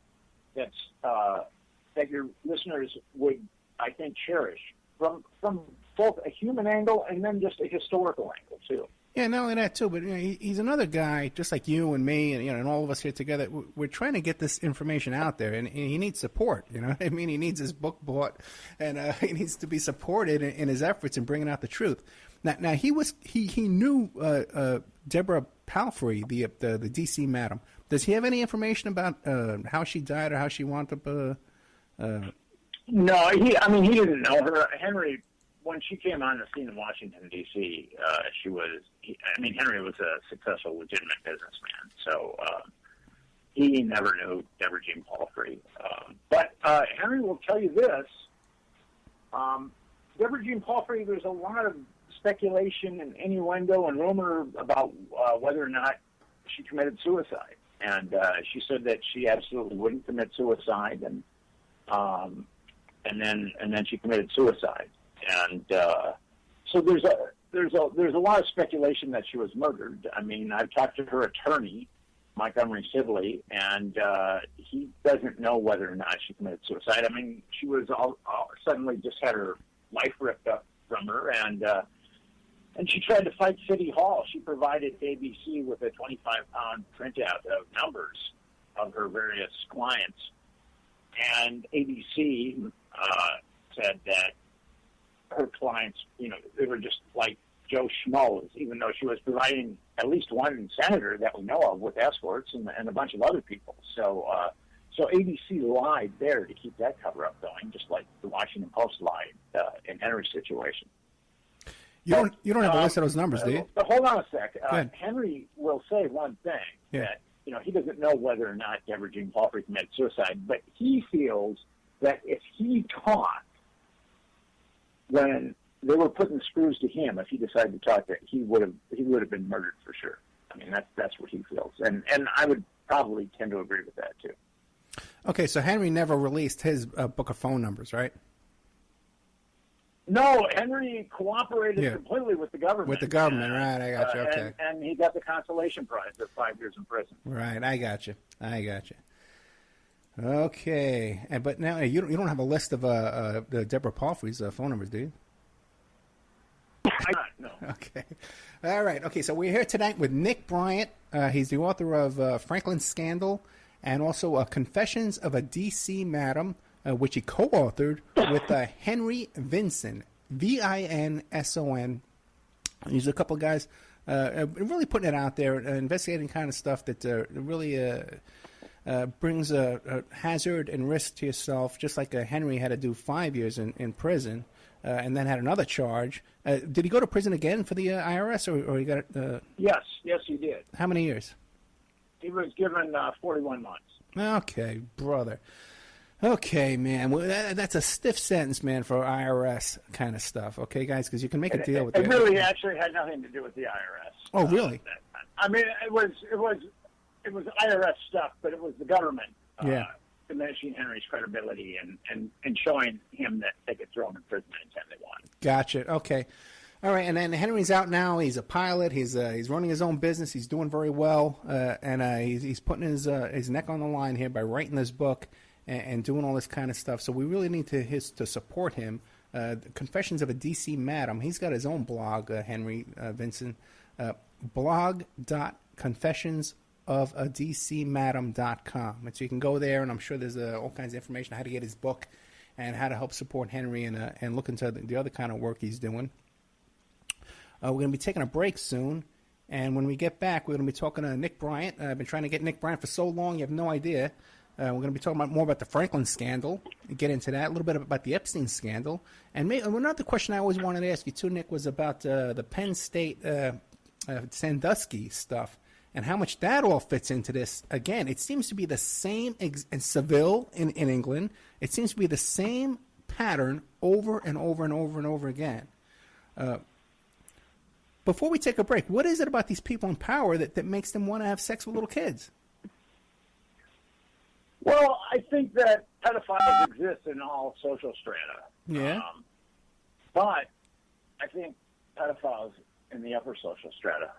that's that your listeners would, I think, cherish from both a human angle and then just a historical angle too. Yeah, not only that too, but he's another guy just like you and me, and and all of us here together. We're trying to get this information out there, and he needs support. You know what I mean? He needs his book bought, and he needs to be supported in his efforts in bringing out the truth. Now he knew Deborah Palfrey, the D.C. Madam. Does he have any information about how she died or how she wound up? No, he didn't know her. Henry, when she came on the scene in Washington D.C., Henry was a successful, legitimate businessman, so he never knew Deborah Jean Palfrey. But Henry will tell you this: Deborah Jean Palfrey. There's a lot of speculation and innuendo and rumor about whether or not she committed suicide, and she said that she absolutely wouldn't commit suicide, and then she committed suicide, and so there's a lot of speculation that she was murdered. I mean, I've talked to her attorney, Montgomery Sibley, and he doesn't know whether or not she committed suicide. I mean, she was all suddenly just had her life ripped up from her, and she tried to fight City Hall. She provided ABC with a 25-pound printout of numbers of her various clients. And ABC said that her clients, they were just like Joe Schmoes, even though she was providing at least one senator that we know of with escorts and a bunch of other people. So ABC lied there to keep that cover-up going, just like the Washington Post lied in Henry's situation. You don't have a list of those numbers, do you? But hold on a sec. Henry will say one thing, that he doesn't know whether or not Deborah Jean Palfrey committed suicide, but he feels that if he taught when they were putting screws to him. If he decided to talk, that he would have been murdered for sure. I mean, that's what he feels, and I would probably tend to agree with that too. Okay, so Henry never released his book of phone numbers, right? No, Henry cooperated completely with the government. With the government, right? I got you. Okay, and he got the consolation prize of 5 years in prison. Right, I got you. Okay, but now you don't have a list of Deborah Palfrey's phone numbers, do you? No. Okay. All right. Okay, so we're here tonight with Nick Brynat. He's the author of Franklin's Scandal and also Confessions of a D.C. Madam, which he co-authored with Henry Vinson, Vinson. He's a couple of guys really putting it out there, investigating kind of stuff that really brings a hazard and risk to yourself, just like Henry had to do 5 years in prison. And then had another charge. Did he go to prison again for the IRS, or he got? Yes, he did. How many years? He was given 41 months. Okay, brother. Okay, man. Well, that's a stiff sentence, man, for IRS kind of stuff. Okay, guys, because you can make a deal with it. It really actually had nothing to do with the IRS. Oh, really? I mean, it was IRS stuff, but it was the government. Diminishing Henry's credibility and showing him that they could throw him in prison anytime they wanted. Gotcha. Okay. All right. And then Henry's out now. He's a pilot. He's running his own business. He's doing very well. And he's putting his neck on the line here by writing this book and doing all this kind of stuff. So we really need to support him. Confessions of a D.C. Madam. He's got his own blog, Henry Vinson. blog.confessionsofadcmadam.com. And so you can go there, and I'm sure there's all kinds of information on how to get his book and how to help support Henry and look into the other kind of work he's doing. We're going to be taking a break soon, and when we get back, we're going to be talking to Nick Brynat. I've been trying to get Nick Brynat for so long, you have no idea. We're going to be talking more about the Franklin scandal, get into that, a little bit about the Epstein scandal. And another question I always wanted to ask you, too, Nick, was about the Penn State Sandusky stuff. And how much that all fits into this. Again, it seems to be the same in Seville in England. It seems to be the same pattern over and over and over and over again. Before we take a break, what is it about these people in power that makes them want to have sex with little kids? Well, I think that pedophiles exist in all social strata. Yeah. But I think pedophiles in the upper social strata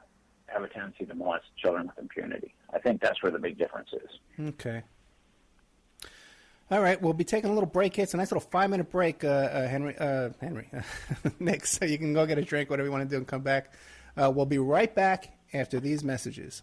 have a tendency to molest children with impunity. I think that's where the big difference is. Okay. All right, we'll be taking a little break here. It's a nice little 5-minute break, Henry, Nick, so you can go get a drink, whatever you want to do, and come back. We'll be right back after these messages.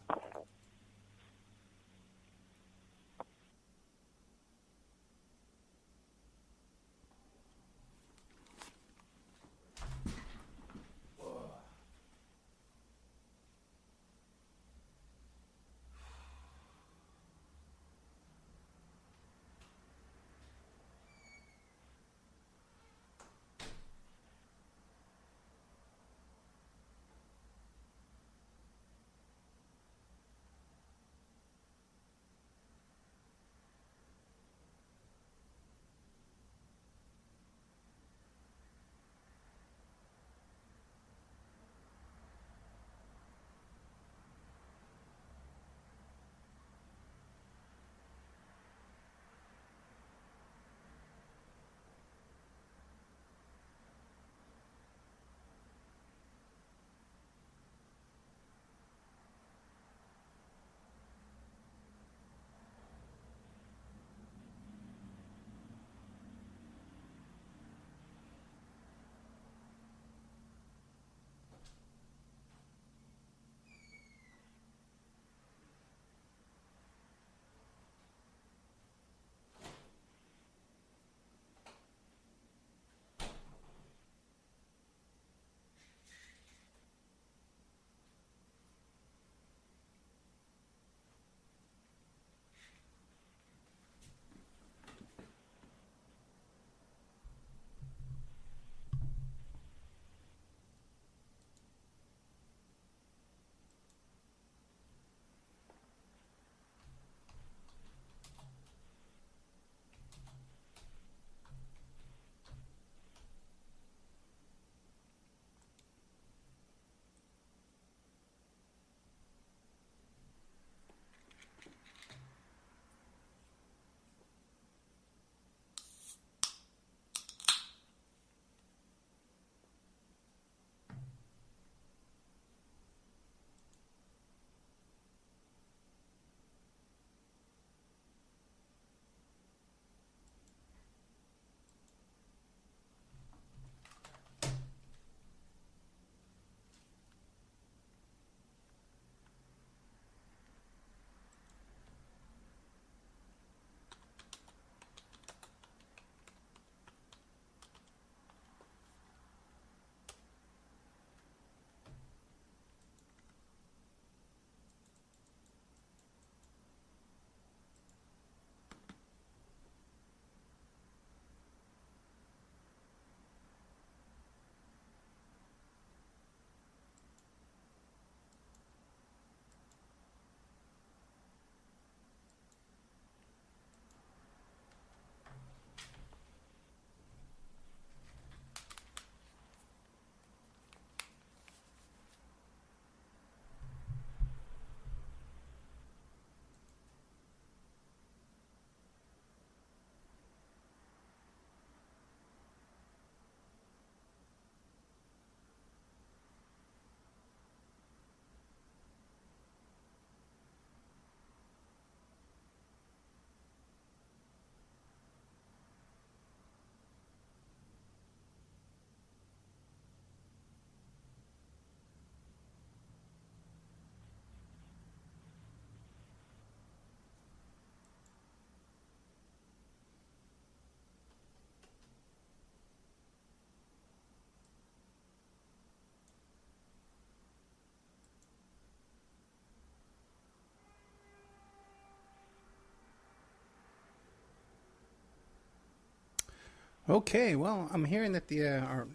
Okay, well, I'm hearing that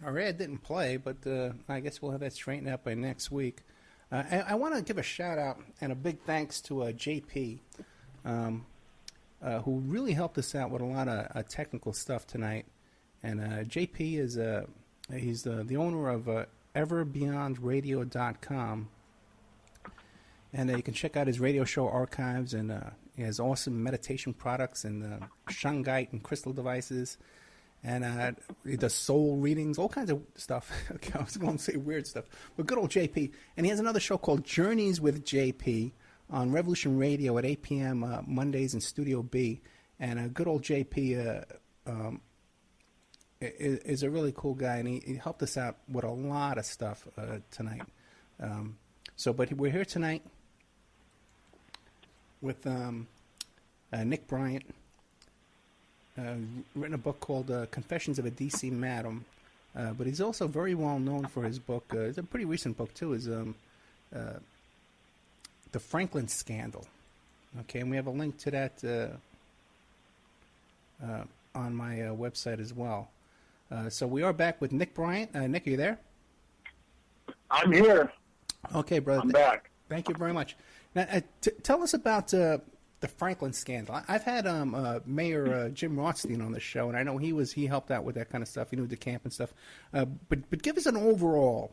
our ad didn't play, but I guess we'll have that straightened out by next week. I want to give a shout out and a big thanks to JP, who really helped us out with a lot of technical stuff tonight. And JP is he's the owner of everbeyondradio.com, and you can check out his radio show archives, and he has awesome meditation products and shungite and crystal devices. And he does soul readings, all kinds of stuff. Okay, I was going to say weird stuff, but good old JP. And he has another show called Journeys with JP on Revolution Radio at 8 p.m. Mondays in Studio B. And good old JP is a really cool guy, and he helped us out with a lot of stuff tonight. But we're here tonight with Nick Bryant. Written a book called Confessions of a D.C. Madam, but he's also very well known for his book. It's a pretty recent book too. Is The Franklin Scandal. Okay, and we have a link to that on my website as well. So we are back with Nick Bryant. Nick, are you there? I'm here. Okay, brother. I'm back. Thank you very much. Now, tell us about the Franklin scandal. I've had Mayor Jim Rothstein on the show, and I know he helped out with that kind of stuff. He knew the camp and stuff. But give us an overall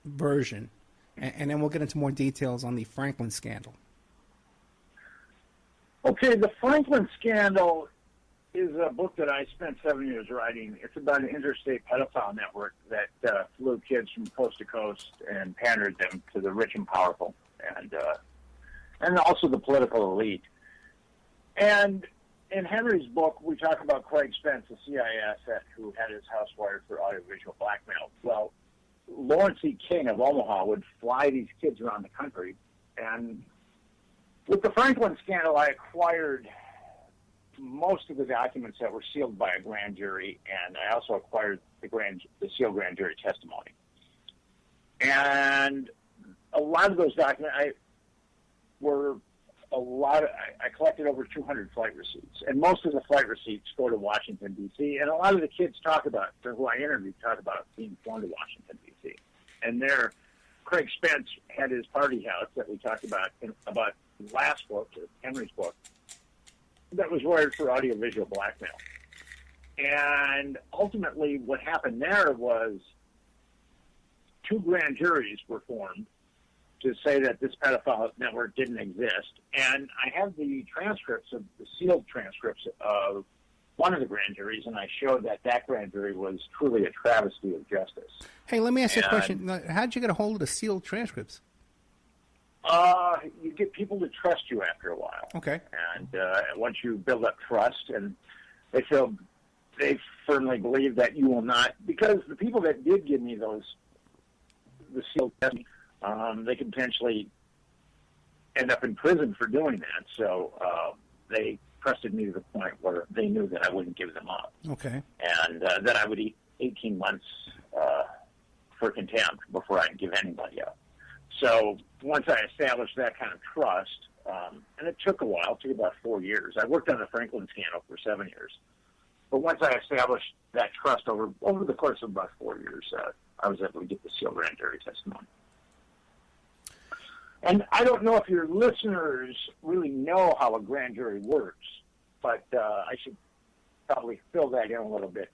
version, and then we'll get into more details on the Franklin scandal. Okay, the Franklin scandal is a book that I spent 7 years writing. It's about an interstate pedophile network that flew kids from coast to coast and pandered them to the rich and powerful, and also the political elite. And in Henry's book, we talk about Craig Spence, a CIA asset who had his house wired for audiovisual blackmail. Well, Lawrence E. King of Omaha would fly these kids around the country. And with the Franklin scandal, I acquired most of the documents that were sealed by a grand jury, and I also acquired the sealed grand jury testimony. And a lot of those documents, I collected over 200 flight receipts, and most of the flight receipts go to Washington, D.C., and a lot of the kids who I interviewed talk about being flown to Washington, D.C. And there, Craig Spence had his party house that we talked about about last book, Henry's book, that was wired for audiovisual blackmail. And ultimately what happened there was 2 grand juries were formed to say that this pedophile network didn't exist. And I have the sealed transcripts of one of the grand juries, and I showed that grand jury was truly a travesty of justice. Hey, let me ask you a question. How did you get a hold of the sealed transcripts? You get people to trust you after a while. Okay. And once you build up trust, and they firmly believe that you will not, because the people that did give me the sealed testimony, they could potentially end up in prison for doing that. So they trusted me to the point where they knew that I wouldn't give them up. Okay. And that I would eat 18 months for contempt before I'd give anybody up. So once I established that kind of trust, and it took a while, it took about 4 years. I worked on the Franklin scandal for 7 years. But once I established that trust over the course of about 4 years, I was able to get the sealed grand jury testimony. And I don't know if your listeners really know how a grand jury works, but I should probably fill that in a little bit.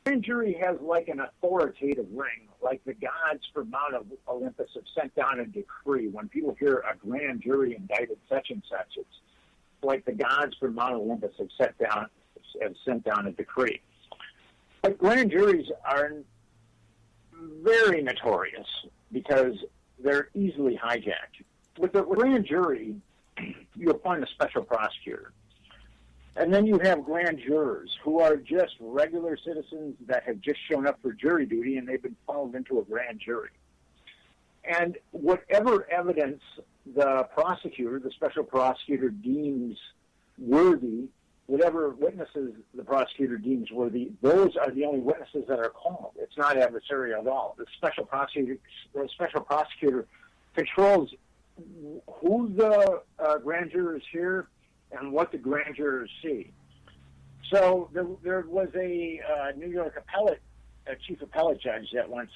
A grand jury has like an authoritative ring, like the gods from Mount Olympus have sent down a decree. When people hear a grand jury indicted such and such, it's like the gods from Mount Olympus have sent down a decree. But grand juries are very notorious because they're easily hijacked. With the grand jury, you appoint a special prosecutor. And then you have grand jurors who are just regular citizens that have just shown up for jury duty, and they've been funneled into a grand jury. And whatever evidence the special prosecutor deems worthy, whatever witnesses the prosecutor deems worthy, those are the only witnesses that are called. It's not adversarial at all. The special prosecutor controls who the grand jurors hear and what the grand jurors see. So there was a New York chief appellate judge that once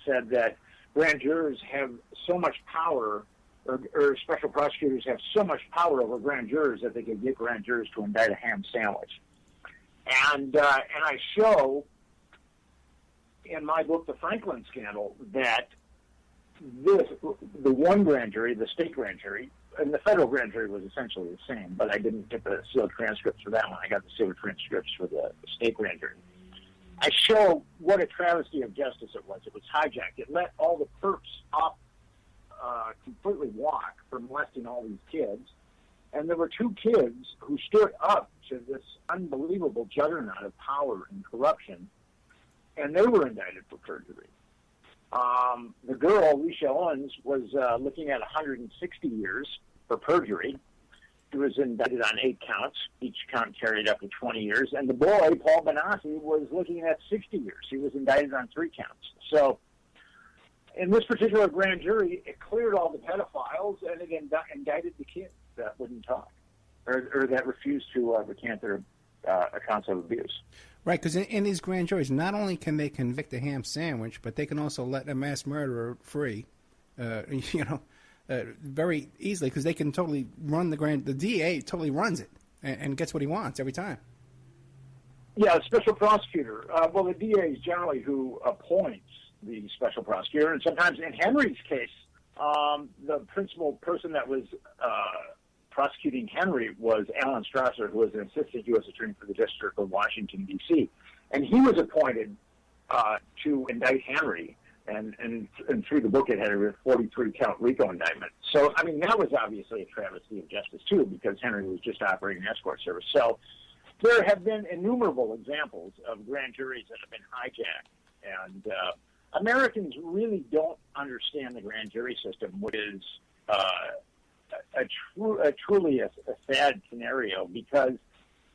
said that grand jurors have so much power, or special prosecutors have so much power over grand jurors that they could get grand jurors to indict a ham sandwich. And I show in my book, The Franklin Scandal, that the one grand jury, the state grand jury, and the federal grand jury was essentially the same, but I didn't get the sealed transcripts for that one. I got the sealed transcripts for the state grand jury. I show what a travesty of justice it was. It was hijacked. It let all the perps off completely walk for molesting all these kids. And there were two kids who stood up to this unbelievable juggernaut of power and corruption, and they were indicted for perjury. The girl, Alicia Owens, was looking at 160 years for perjury. She was indicted on 8 counts. Each count carried up to 20 years. And the boy, Paul Benassi, was looking at 60 years. He was indicted on 3 counts. So in this particular grand jury, it cleared all the pedophiles, and it indicted the kids that wouldn't talk or that refused to recant their accounts of abuse. Right, because in these grand juries, not only can they convict a ham sandwich, but they can also let a mass murderer free, very easily, because they can totally run the DA totally runs it and gets what he wants every time. Yeah, special prosecutor. Well, the DA is generally who appoints the special prosecutor, and sometimes in Henry's case, the principal person that was prosecuting Henry was Alan Strasser, who was an assistant U.S. attorney for the District of Washington, D.C., and he was appointed to indict Henry, and through the book it had a 43-count RICO indictment. So, I mean, that was obviously a travesty of justice, too, because Henry was just operating escort service. So there have been innumerable examples of grand juries that have been hijacked, and Americans really don't understand the grand jury system, which is truly a sad scenario, because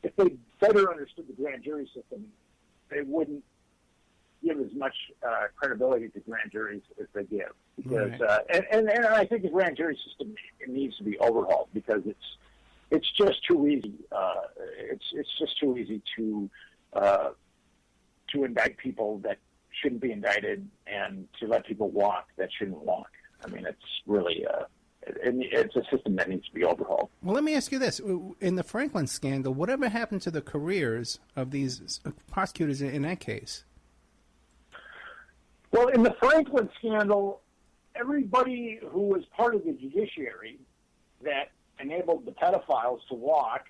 if they better understood the grand jury system, they wouldn't give as much credibility to grand juries as they give. Because and I think the grand jury system needs to be overhauled, because it's just too easy. It's just too easy to indict people that shouldn't be indicted, and to let people walk that shouldn't walk. I mean, it's really it's a system that needs to be overhauled. Well, let me ask you this. In the Franklin scandal, whatever happened to the careers of these prosecutors in that case? Well, in the Franklin scandal, everybody who was part of the judiciary that enabled the pedophiles to walk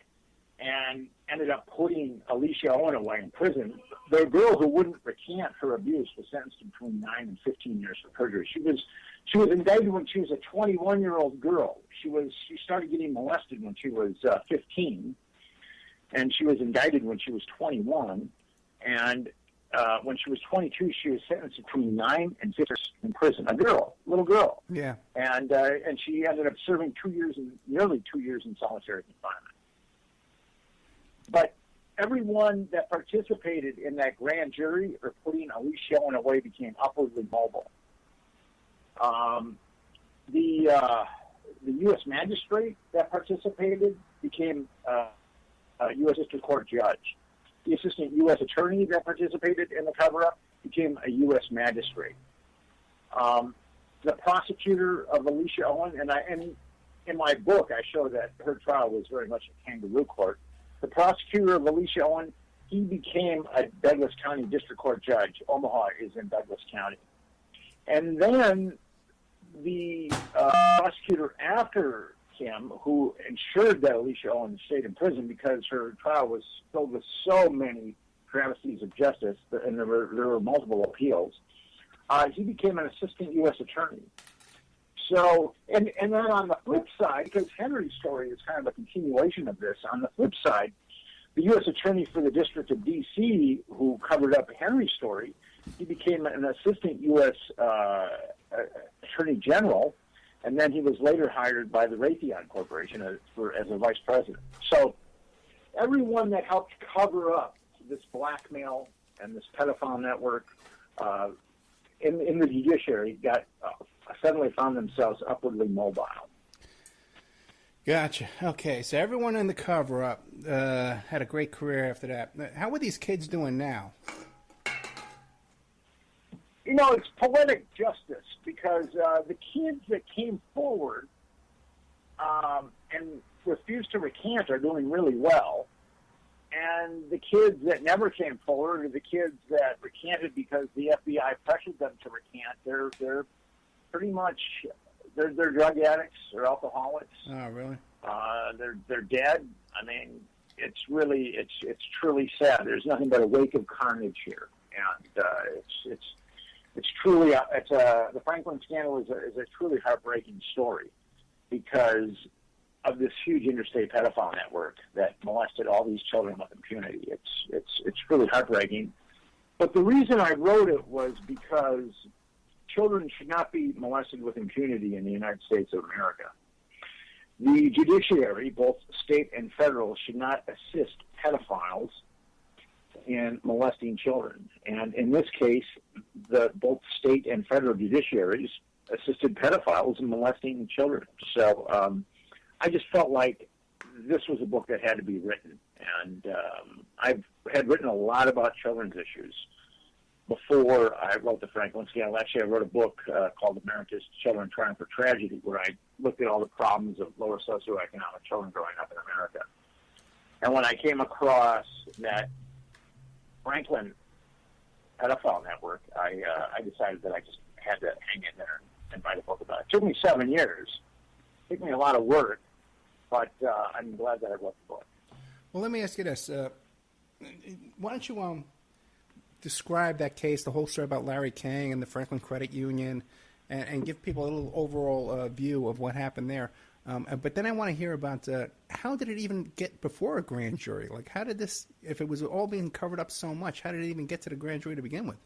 and ended up putting Alicia Owen away in prison, the girl who wouldn't recant her abuse was sentenced to between 9 and 15 years for perjury. She was indicted when she was a 21-year-old girl. She started getting molested when she was 15, and she was indicted when she was 21. And when she was 22, she was sentenced to between 9 and 15 years in prison. Little girl. Yeah. And she ended up serving nearly 2 years in solitary confinement. But everyone that participated in that grand jury or putting Alicia Owen away became upwardly mobile. The U.S. magistrate that participated became a U.S. District Court judge. The assistant U.S. attorney that participated in the cover-up became a U.S. magistrate. The prosecutor of Alicia Owen, and in my book I show that her trial was very much a kangaroo court. The prosecutor of Alicia Owen, he became a Douglas County District Court judge. Omaha is in Douglas County. And then the prosecutor after him, who ensured that Alicia Owen stayed in prison because her trial was filled with so many travesties of justice, and there were multiple appeals, he became an assistant U.S. attorney. So, and then on the flip side, because Henry's story is kind of a continuation of this, on the flip side, the U.S. attorney for the District of D.C., who covered up Henry's story, he became an assistant U.S. attorney general, and then he was later hired by the Raytheon Corporation as a vice president. So everyone that helped cover up this blackmail and this pedophile network in the judiciary got suddenly found themselves upwardly mobile. Gotcha. Okay, so everyone in the cover-up had a great career after that. How are these kids doing now? You know, it's poetic justice because the kids that came forward and refused to recant are doing really well. And the kids that never came forward, or the kids that recanted because the FBI pressured them to recant, they're pretty much they're drug addicts or alcoholics. Oh, really? They're dead. I mean, it's truly sad. There's nothing but a wake of carnage here, and it's truly the Franklin scandal is a truly heartbreaking story because of this huge interstate pedophile network that molested all these children with impunity. It's really heartbreaking. But the reason I wrote it was because children should not be molested with impunity in the United States of America. The judiciary, both state and federal, should not assist pedophiles in molesting children. And in this case, both state and federal judiciaries assisted pedophiles in molesting children. So I just felt like this was a book that had to be written. And I've had written a lot about children's issues before I wrote the Franklin scandal. Actually, I wrote a book called America's Children Triumph or Tragedy, where I looked at all the problems of lower socioeconomic children growing up in America. And when I came across that Franklin pedophile network, I decided that I just had to hang in there and write a book about it. It took me 7 years. It took me a lot of work, but I'm glad that I wrote the book. Well, let me ask you this. Why don't you describe that case, the whole story about Larry King and the Franklin Credit Union, and give people a little overall view of what happened there. But then I want to hear about how did it even get before a grand jury? Like, how did this, if it was all being covered up so much, how did it even get to the grand jury to begin with?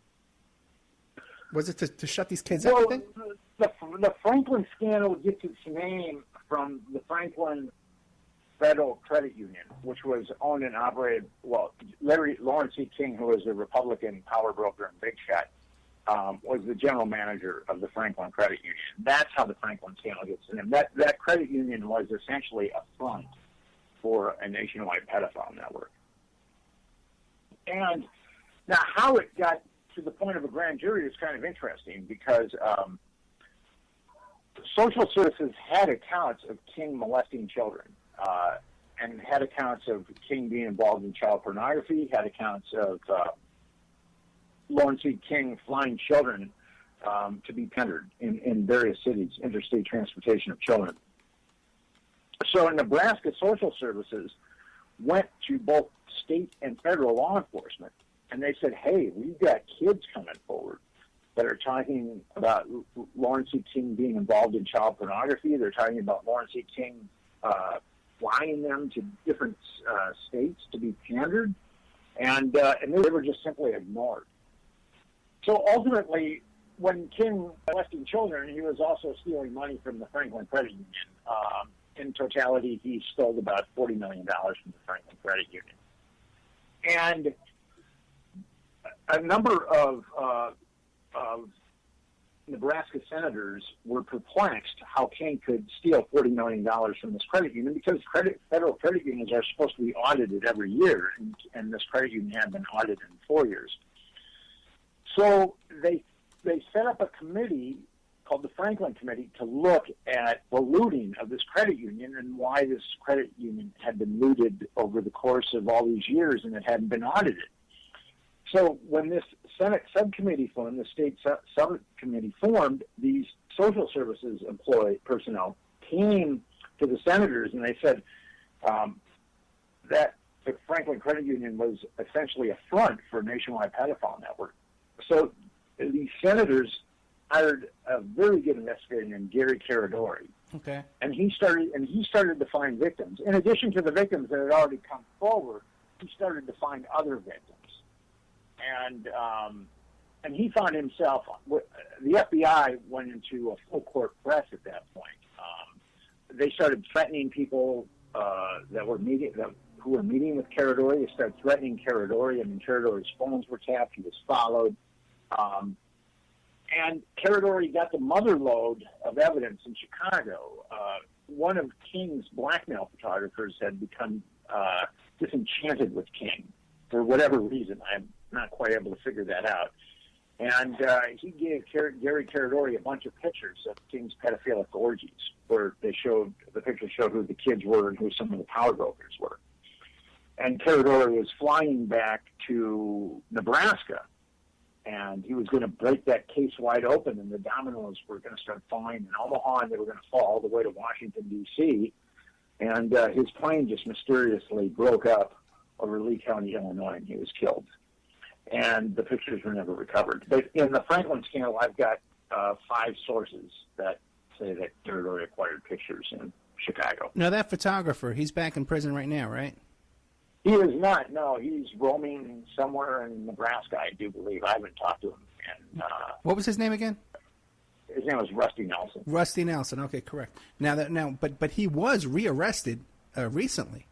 Was it to shut these kids up, I think? The Franklin scandal gets its name from the Franklin Federal Credit Union, which was owned and operated, Lawrence C. King, who was a Republican power broker and big shot, was the general manager of the Franklin Credit Union. That's how the Franklin scandal gets its name. That credit union was essentially a front for a nationwide pedophile network. And now how it got to the point of a grand jury is kind of interesting because social services had accounts of King molesting children. And had accounts of King being involved in child pornography, had accounts of Lawrence C. King flying children to be tendered in various cities, interstate transportation of children. So Nebraska Social Services went to both state and federal law enforcement, and they said, hey, we've got kids coming forward that are talking about Lawrence C. King being involved in child pornography. They're talking about Lawrence C. King flying them to different states to be pandered, and they were just simply ignored. So ultimately, when King was molesting children, he was also stealing money from the Franklin Credit Union. In totality, he stole about $40 million from the Franklin Credit Union. And a number of Nebraska senators were perplexed how King could steal $40 million from this credit union because federal credit unions are supposed to be audited every year, and this credit union had been audited in 4 years. So they set up a committee called the Franklin Committee to look at the looting of this credit union and why this credit union had been looted over the course of all these years and it hadn't been audited. So when this Senate subcommittee formed, the state subcommittee formed, these social services personnel came to the senators and they said that the Franklin Credit Union was essentially a front for a nationwide pedophile network. So these senators hired a very good investigator named Gary Caradori. Okay. And he started to find victims. In addition to the victims that had already come forward, he started to find other victims. And he found himself, the FBI went into a full court press at that point. They started threatening people who were meeting with Caradori. They started threatening Caradori. I mean, Caradori's phones were tapped. He was followed. And Caradori got the mother lode of evidence in Chicago, one of King's blackmail photographers had become disenchanted with King for whatever reason. I'm not quite able to figure that out. And he gave Gary Caradori a bunch of pictures of King's pedophilic orgies, where the pictures showed who the kids were and who some of the power brokers were. And Caradori was flying back to Nebraska, and he was going to break that case wide open, and the dominoes were going to start falling in Omaha, and they were going to fall all the way to Washington, D.C., and his plane just mysteriously broke up over Lee County, Illinois, and he was killed. And the pictures were never recovered. But in the Franklin scandal, I've got 5 sources that say that Caradori acquired pictures in Chicago. Now, that photographer, he's back in prison right now, right? He is not. No, he's roaming somewhere in Nebraska, I do believe. I haven't talked to him. And, what was his name again? His name was Rusty Nelson. Rusty Nelson. Okay, correct. But he was rearrested recently.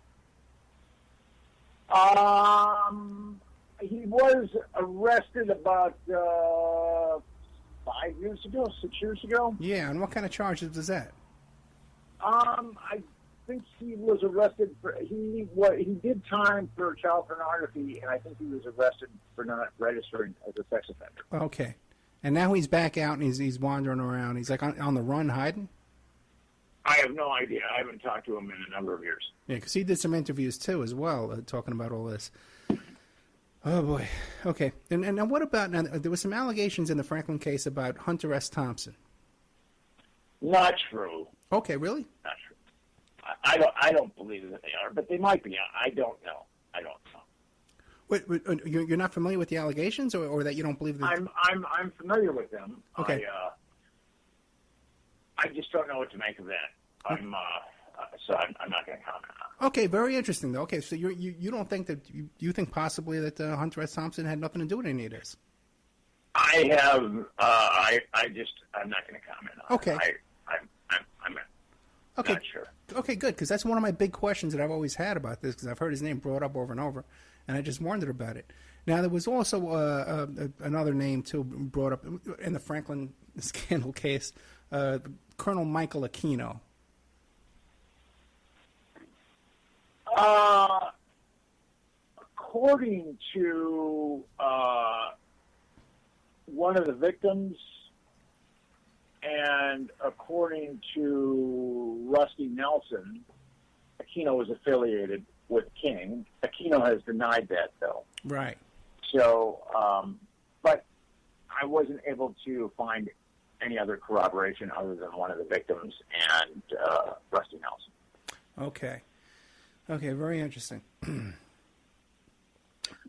He was arrested about 5 years ago, 6 years ago. Yeah, and what kind of charges was that? I think he was arrested for he did time for child pornography, and I think he was arrested for not registering as a sex offender. Okay, and now he's back out and he's wandering around. He's like on the run, hiding. I have no idea. I haven't talked to him in a number of years. Yeah, because he did some interviews too, as well, talking about all this. Oh boy. Okay, and what about now? There were some allegations in the Franklin case about Hunter S. Thompson. Not true. Okay, really? Not true. I don't believe that they are, but they might be. I don't know. Wait, you're not familiar with the allegations, or that you don't believe that? I'm familiar with them. Okay. I just don't know what to make of that. I'm not going to comment on it. Okay, very interesting though. Okay, so you don't think that you think possibly that Hunter S. Thompson had nothing to do with any of this? I have. I'm not going to comment on okay. it. I'm okay. not sure. Okay, good, because that's one of my big questions that I've always had about this, because I've heard his name brought up over and over, and I just wondered about it. Now, there was also another name, too, brought up in the Franklin scandal case, Colonel Michael Aquino. According to one of the victims, and according to Rusty Nelson, Aquino was affiliated with King. Aquino has denied that, though. Right. So, but I wasn't able to find any other corroboration other than one of the victims and Rusty Nelson. Okay. Okay, very interesting.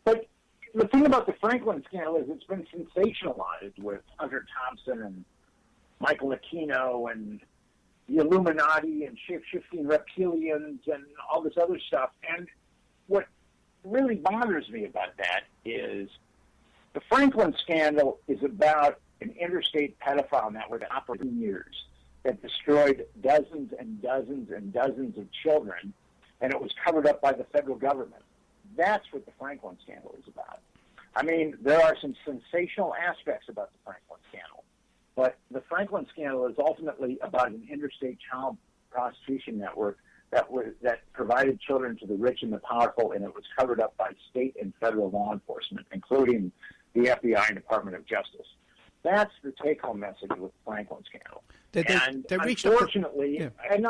But the thing about the Franklin scandal is it's been sensationalized with Hunter Thompson and Michael Aquino and the Illuminati and shape-shifting reptilians and all this other stuff. And what really bothers me about that is the Franklin scandal is about an interstate pedophile network that operated for years, that destroyed dozens and dozens and dozens of children, and it was covered up by the federal government. That's what the Franklin scandal is about. I mean, there are some sensational aspects about the Franklin scandal, but the Franklin scandal is ultimately about an interstate child prostitution network that provided children to the rich and the powerful, and it was covered up by state and federal law enforcement, including the FBI and Department of Justice. That's the take-home message with the Franklin scandal.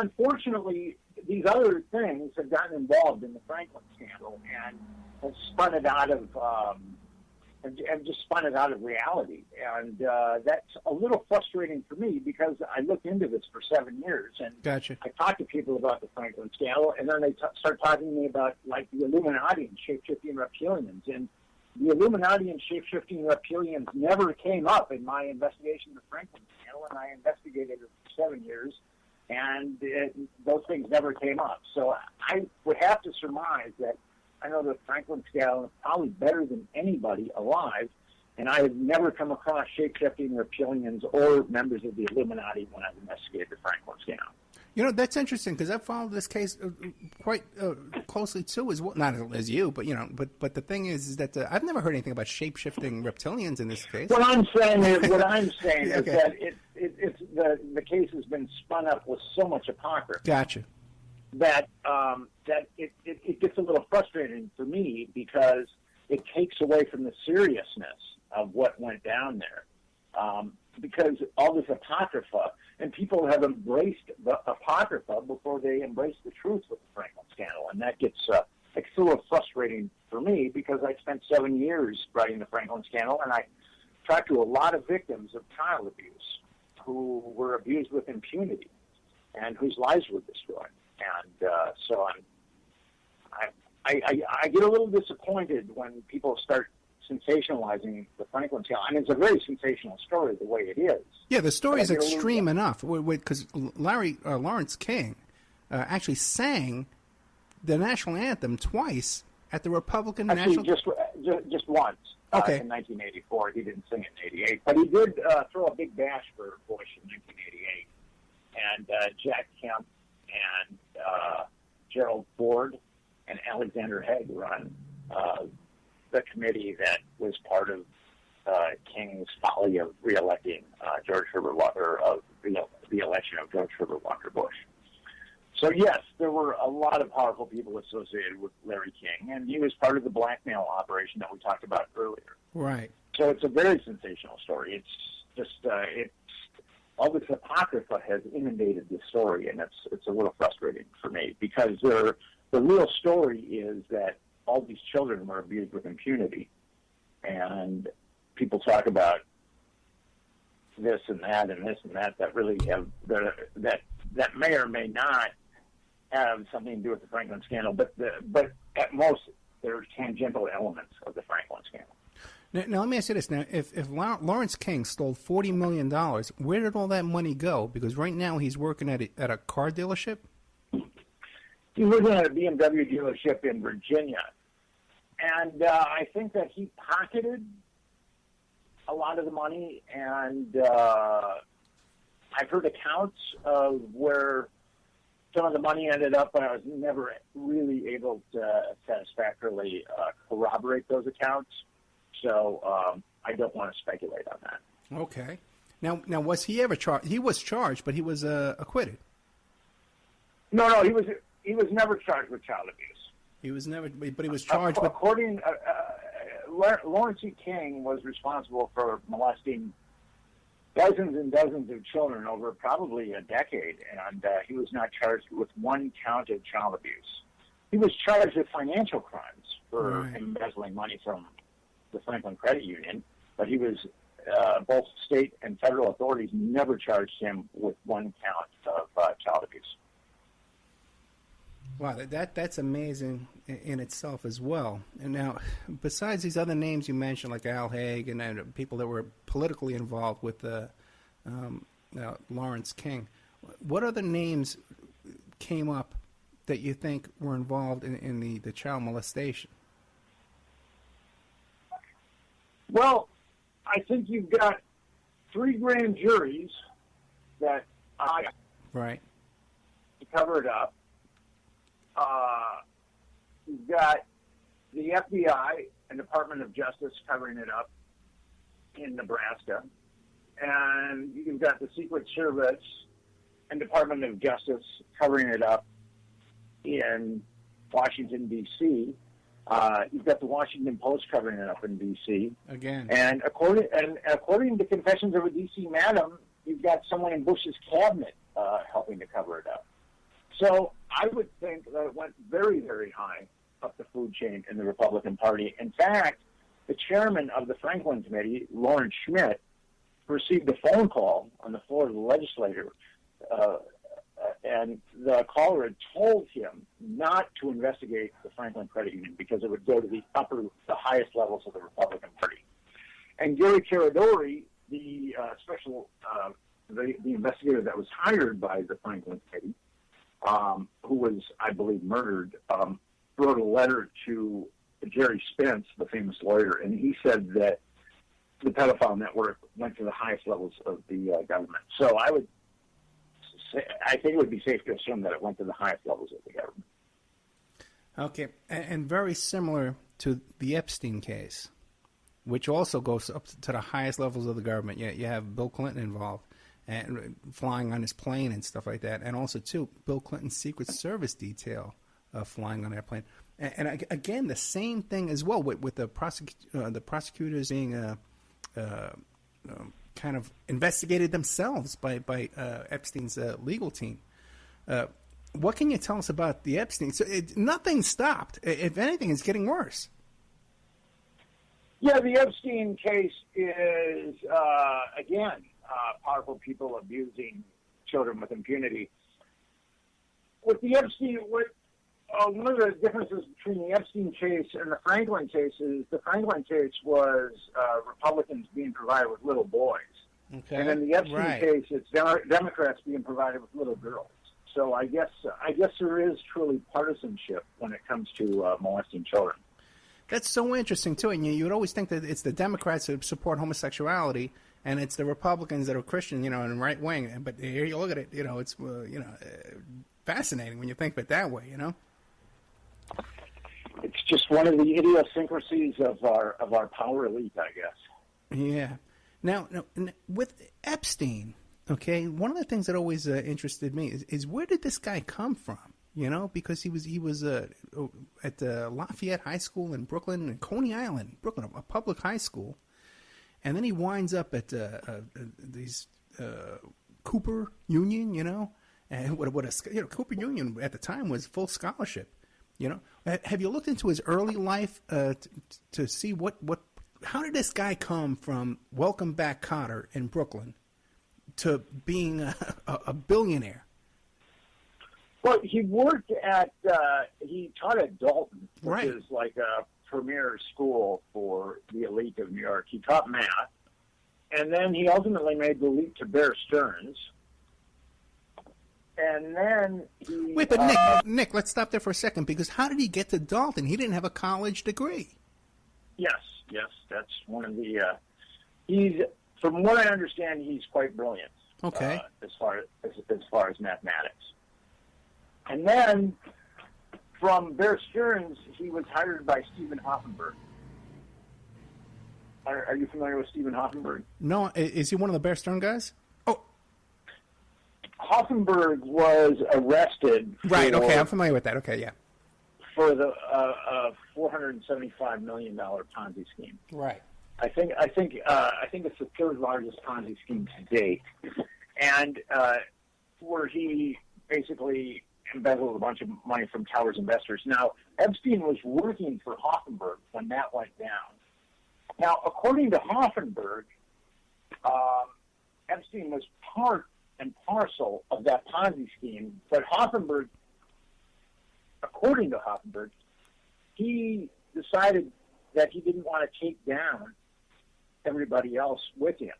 Unfortunately, these other things have gotten involved in the Franklin scandal and have spun it out of reality. And that's a little frustrating for me because I looked into this for 7 years and Gotcha. I talked to people about the Franklin scandal, and then they start talking to me about like the Illuminati and shape-shifting reptilians. And the Illuminati and shape-shifting reptilians never came up in my investigation of the Franklin scandal, and I investigated it for 7 years, and those things never came up. So I would have to surmise that I know the Franklin scandal is probably better than anybody alive, and I have never come across shape-shifting reptilians or members of the Illuminati when I've investigated the Franklin scandal. You know, that's interesting because I've followed this case quite closely too, as well. Not as you, but but the thing is that I've never heard anything about shape-shifting reptilians in this case. What I'm saying is okay. that the case has been spun up with so much apocrypha. Gotcha. That it gets a little frustrating for me because it takes away from the seriousness of what went down there. Because all this apocrypha, and people have embraced the apocrypha before they embrace the truth with the Franklin scandal, and that gets it's a little frustrating for me because I spent 7 years writing the Franklin scandal, and I talked to a lot of victims of child abuse who were abused with impunity and whose lives were destroyed. And so I get a little disappointed when people start sensationalizing the Franklin scandal. I mean, it's a very sensational story the way it is. Yeah, the story is extreme enough because Lawrence King actually sang the national anthem twice at the Republican National. Just once. Okay. In 1984, he didn't sing it in '88, but he did throw a big bash for Bush in 1988, and Jack Kemp and Gerald Ford and Alexander Haig run the committee that was part of King's folly of reelecting George Herbert Walker, of the election of George Herbert Walker Bush. So yes, there were a lot of powerful people associated with Larry King, and he was part of the blackmail operation that we talked about earlier. Right. So it's a very sensational story. It's just all this apocrypha has inundated this story, and it's a little frustrating for me because the real story is that all these children were abused with impunity, and people talk about this and that and this and that that really have that may or may not have something to do with the Franklin scandal, but at most there's tangential elements of the Franklin scandal. Now let me ask you this: now, if Lawrence King stole $40 million, where did all that money go? Because right now he's working at a car dealership. He's working at a BMW dealership in Virginia, and I think that he pocketed a lot of the money, and I've heard accounts of where some of the money ended up, but I was never really able to satisfactorily corroborate those accounts. So I don't want to speculate on that. Okay. Now was he ever charged? He was charged, but he was acquitted. No, he was never charged with child abuse. He was never, but he was charged with. According, Lawrence E. King was responsible for molesting dozens and dozens of children over probably a decade, and he was not charged with one count of child abuse. He was charged with financial crimes for embezzling money from the Franklin Credit Union, but he was both state and federal authorities never charged him with one count of child abuse. Wow, that's amazing in itself as well. And now, besides these other names you mentioned, like Al Haig and people that were politically involved with Lawrence King, what other names came up that you think were involved in the child molestation? Well, I think you've got 3 grand juries that right cover it up. You've got the FBI and Department of Justice covering it up in Nebraska, and you've got the Secret Service and Department of Justice covering it up in Washington, D.C. You've got the Washington Post covering it up in D.C. Again. And according to Confessions of a D.C. Madam, you've got someone in Bush's cabinet helping to cover it up. So I would think that it went very, very high up the food chain in the Republican Party. In fact, the chairman of the Franklin Committee, Lawrence Schmidt, received a phone call on the floor of the legislature, and the caller had told him not to investigate the Franklin Credit Union because it would go to the highest levels of the Republican Party. And Gary Caradori, the investigator that was hired by the Franklin Committee, who was, I believe, murdered, wrote a letter to Jerry Spence, the famous lawyer, and he said that the pedophile network went to the highest levels of the government. So I think it would be safe to assume that it went to the highest levels of the government. Okay, and very similar to the Epstein case, which also goes up to the highest levels of the government. You have Bill Clinton involved. and flying on his plane and stuff like that. And also, too, Bill Clinton's Secret Service detail flying on that plane. And again, the same thing as well with the prosecutors being kind of investigated themselves by Epstein's legal team. What can you tell us about the Epstein? So nothing stopped. If anything, it's getting worse. Yeah, the Epstein case is, again, powerful people abusing children with impunity. With the Epstein, one of the differences between the Epstein case and the Franklin case is the Franklin case was Republicans being provided with little boys. Okay. And in the Epstein case, it's Democrats being provided with little girls. So I guess there is truly partisanship when it comes to molesting children. That's so interesting, too. And you would always think that it's the Democrats that support homosexuality, and it's the Republicans that are Christian, and right wing. But here you look at it, it's fascinating when you think of it that way, It's just one of the idiosyncrasies of our power elite, I guess. Yeah. Now with Epstein, okay, one of the things that always interested me is where did this guy come from? Because he was at Lafayette High School in Brooklyn, and Coney Island, Brooklyn, a public high school, and then he winds up at these Cooper Union, and Cooper Union at the time was full scholarship. Have you looked into his early life to see how did this guy come from Welcome Back Kotter in Brooklyn to being a billionaire? Well, he taught at Dalton, which right. is like a premier school for the elite of New York. He taught math, and then he ultimately made the leap to Bear Stearns. And then he... Wait, but Nick, let's stop there for a second, because how did he get to Dalton? He didn't have a college degree. Yes, that's one of the... from what I understand, he's quite brilliant. Okay. As far as mathematics. And then, from Bear Stearns, he was hired by Stephen Hoffenberg. Are you familiar with Stephen Hoffenberg? No, is he one of the Bear Stearns guys? Oh, Hoffenberg was arrested. Right. Okay, I'm familiar with that. Okay, yeah. For the $475 million Ponzi scheme. Right. I think it's the third largest Ponzi scheme to date, and where he basically embezzled a bunch of money from Towers investors. Now, Epstein was working for Hoffenberg when that went down. Now, according to Hoffenberg, Epstein was part and parcel of that Ponzi scheme, but Hoffenberg, according to Hoffenberg, he decided that he didn't want to take down everybody else with him,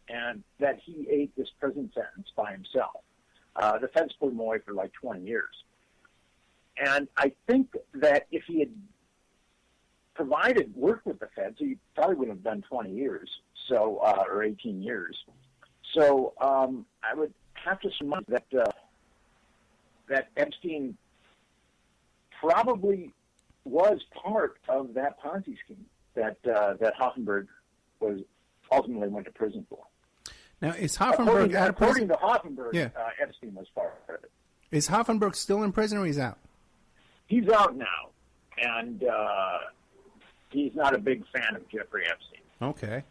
and that he ate this prison sentence by himself. The feds put him away for like 20 years. And I think that if he had provided work with the feds, he probably would have done 20 years, or 18 years. So I would have to surmise that Epstein probably was part of that Ponzi scheme that Hoffenberg ultimately went to prison for. Now, is Hoffenberg out of prison? According to Hoffenberg, yeah. Epstein was part of it. Is Hoffenberg still in prison, or he's out? He's out now, and he's not a big fan of Jeffrey Epstein. Okay.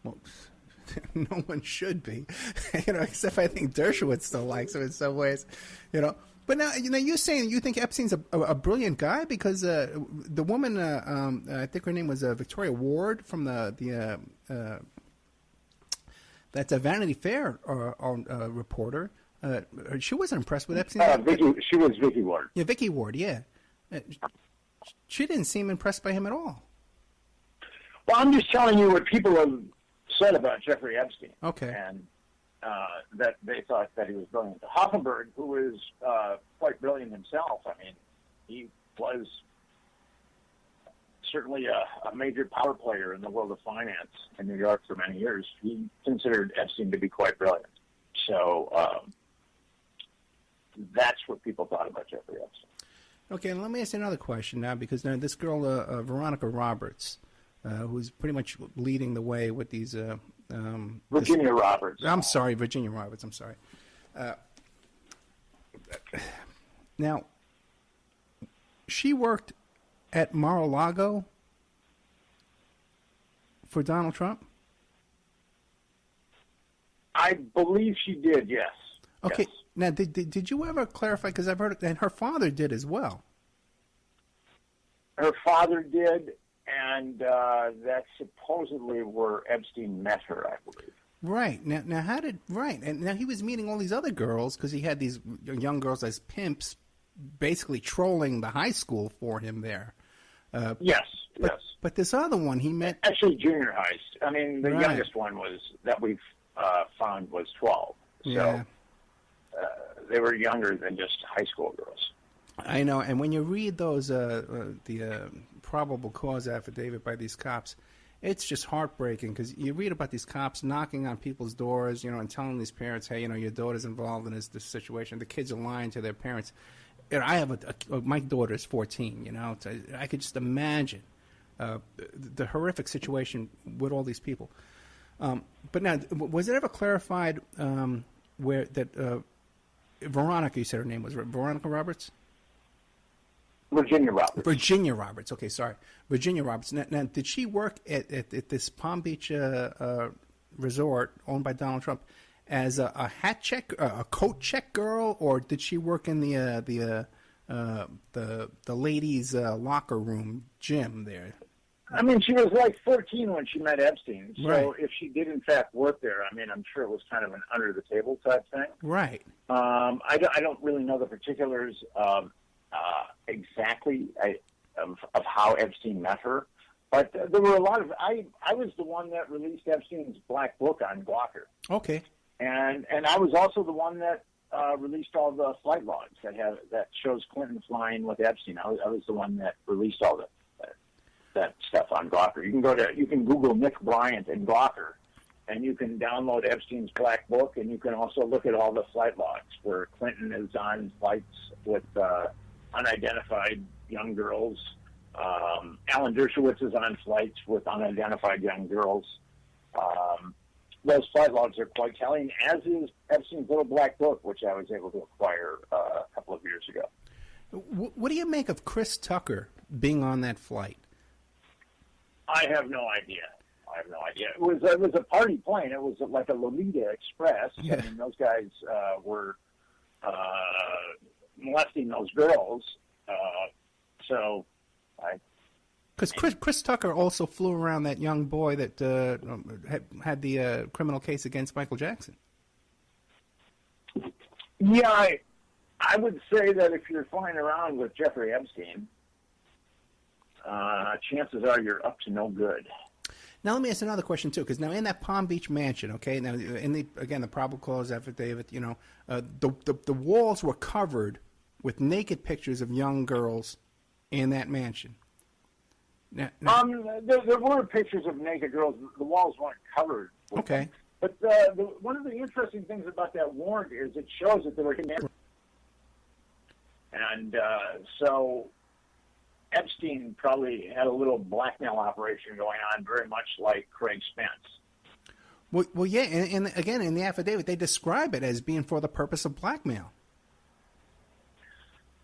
Well, no one should be, except I think Dershowitz still likes him in some ways, But now, you're saying you think Epstein's a brilliant guy because the woman, I think her name was Victoria Ward from that's a Vanity Fair reporter. She wasn't impressed with Epstein. She was Vicky Ward. Yeah, Vicky Ward. Yeah, she didn't seem impressed by him at all. Well, I'm just telling you what people have said about Jeffrey Epstein. Okay. And that they thought that he was brilliant. Hoffenberg, who was quite brilliant himself, I mean, he was certainly a major power player in the world of finance in New York for many years. He considered Epstein to be quite brilliant. So that's what people thought about Jeffrey Epstein. Okay, and let me ask you another question now, because now this girl, Veronica Roberts, who's pretty much leading the way with these. Virginia Roberts. I'm sorry, Virginia Roberts. I'm sorry. Now, she worked at Mar-a-Lago for Donald Trump? I believe she did, yes. Okay. Yes. Now, did you ever clarify, because I've heard, and her father did as well. Her father did, and that supposedly where Epstein met her, I believe. Right. Now how did, right, and now he was meeting all these other girls, because he had these young girls as pimps, basically trolling the high school for him there. Yes. But this other one he met... Actually, junior high. I mean, the Right. youngest one that we've found was 12. Yeah. So they were younger than just high school girls. I know, and when you read those the probable cause affidavit by these cops, it's just heartbreaking, because you read about these cops knocking on people's doors, and telling these parents, hey, your daughter's involved in this situation. The kids are lying to their parents. I have my daughter is 14. I could just imagine the horrific situation with all these people. But now, was it ever clarified where that Veronica, you said her name was Veronica Roberts? Virginia Roberts. Virginia Roberts. Okay, sorry. Virginia Roberts. Now did she work at this Palm Beach resort owned by Donald Trump as a hat check, a coat check girl, or did she work in the ladies' locker room gym there? I mean, she was like 14 when she met Epstein. So Right. if she did in fact work there, I mean, I'm sure it was kind of an under the table type thing. Right. I don't really know the particulars exactly of how Epstein met her, but there were a lot of. I was the one that released Epstein's black book on Gawker, Okay. and I was also the one that released all the flight logs that shows Clinton flying with Epstein. I was the one that released all that stuff on Gawker. You can Google Nick Bryant and Gawker, and you can download Epstein's black book, and you can also look at all the flight logs where Clinton is on flights with unidentified young girls. Alan Dershowitz is on flights with unidentified young girls. Those flight logs are quite telling, as is Epstein's little black book, which I was able to acquire a couple of years ago. What do you make of Chris Tucker being on that flight? I have no idea. It was a party plane. It was like a Lolita Express. Yeah. I mean, those guys were molesting those girls. Because Chris Tucker also flew around that young boy that had the criminal case against Michael Jackson. Yeah, I would say that if you're flying around with Jeffrey Epstein, chances are you're up to no good. Now let me ask another question too, because now in that Palm Beach mansion, okay, now in the probable cause affidavit, the walls were covered with naked pictures of young girls in that mansion. Now, there were pictures of naked girls. The walls weren't covered. Okay. But one of the interesting things about that warrant is it shows that there were hidden. And so Epstein probably had a little blackmail operation going on, very much like Craig Spence. Well, yeah, and again, in the affidavit, they describe it as being for the purpose of blackmail.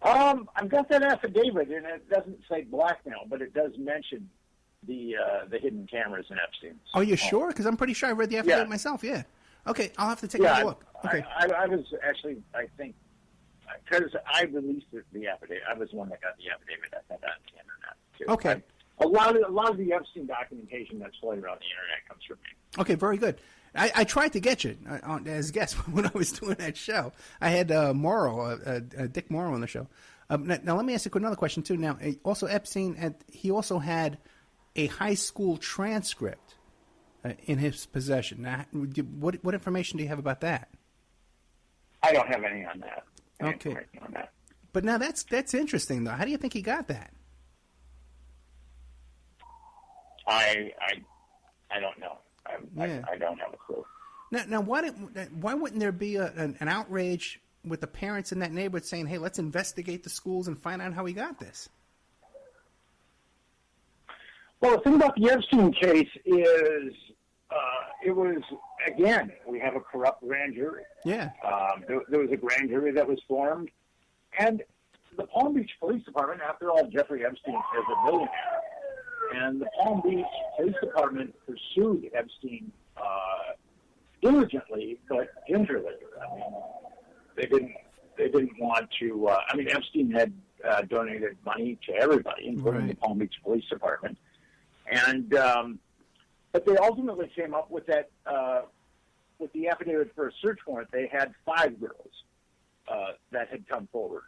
I've got that affidavit, and it doesn't say blackmail, but it does mention the hidden cameras in Epstein's. Are you sure? Because I'm pretty sure I read the affidavit Yeah. myself. Yeah. Okay, I'll have to take a look. Okay. I was actually, I think, because I released the affidavit. I was the one that got the affidavit. I got that on the internet too. Okay. A lot of the Epstein documentation that's floating around the internet comes from me. Okay, very good. I tried to get you as a guest when I was doing that show. I had Dick Morrow on the show. Now let me ask you another question too. Now, also Epstein, he also had a high school transcript in his possession. Now, what information do you have about that? I don't have any on that. Okay. But now that's interesting though. How do you think he got that? I don't know. I don't have a clue. Now why wouldn't there be an outrage with the parents in that neighborhood saying, "Hey, let's investigate the schools and find out how he got this"? Well, the thing about the Epstein case is it was, again, we have a corrupt grand jury. Yeah. There was a grand jury that was formed, and the Palm Beach Police Department, after all, Jeffrey Epstein is a billionaire, and the Palm Beach Police Department pursued Epstein diligently, but gingerly. I mean, they didn't want to. Epstein had donated money to everybody, including the Palm Beach Police Department, and but they ultimately came up with that with the affidavit for a search warrant. They had 5 girls that had come forward,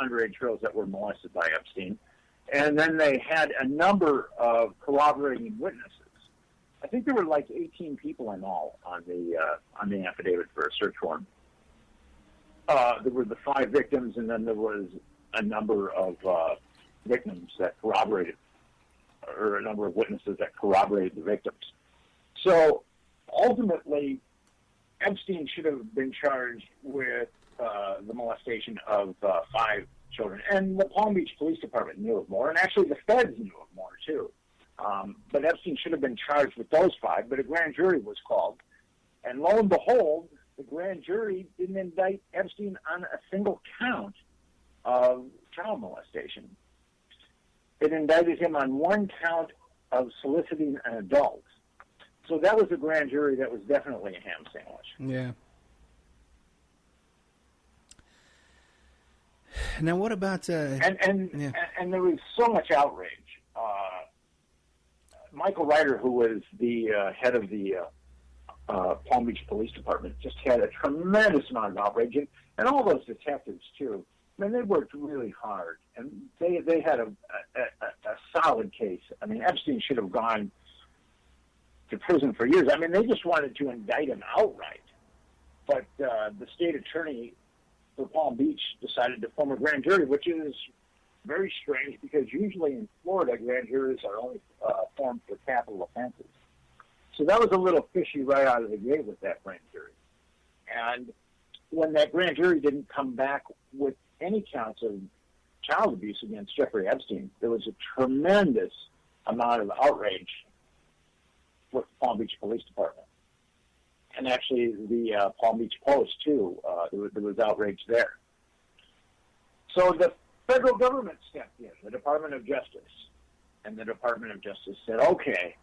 underage girls that were molested by Epstein, and then they had a number of corroborating witnesses. I think there were like 18 people in all on the affidavit for a search warrant. There were the 5 victims, and then there was a number of victims that corroborated, or a number of witnesses that corroborated the victims. So ultimately, Epstein should have been charged with the molestation of 5 children, and the Palm Beach Police Department knew of more, and actually the feds knew of more too. But Epstein should have been charged with those 5, but a grand jury was called. And lo and behold, the grand jury didn't indict Epstein on a single count of child molestation. It indicted him on 1 count of soliciting an adult. So that was a grand jury that was definitely a ham sandwich. Yeah. Now, what about... And there was so much outrage. Michael Ryder, who was the head of the Palm Beach Police Department, just had a tremendous amount of outrage, and all those detectives too. I mean, they worked really hard, and they had a solid case. I mean, Epstein should have gone to prison for years. I mean, they just wanted to indict him outright, but the state attorney for Palm Beach decided to form a grand jury, which is very strange because usually in Florida, grand juries are only formed for capital offenses. So that was a little fishy right out of the gate with that grand jury. And when that grand jury didn't come back with any counts of child abuse against Jeffrey Epstein, there was a tremendous amount of outrage with the Palm Beach Police Department. And actually the Palm Beach Post, too, there was outrage there. So the federal government stepped in, the Department of Justice. And the Department of Justice said, okay,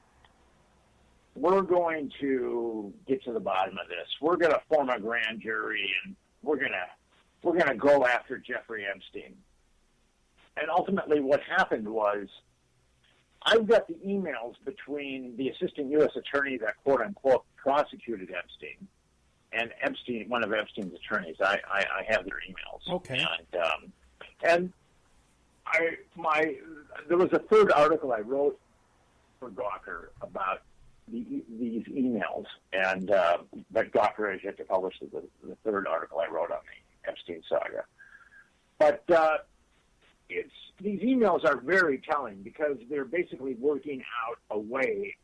we're going to get to the bottom of this. We're going to form a grand jury, and we're going to go after Jeffrey Epstein. And ultimately what happened was, I've got the emails between the assistant U.S. attorney that quote-unquote prosecuted Epstein and Epstein, one of Epstein's attorneys. I have their emails. Okay. And there was a third article I wrote for Gawker about these emails, and but Gawker has yet to publish the third article I wrote on the Epstein saga. But these emails are very telling because they're basically working out a way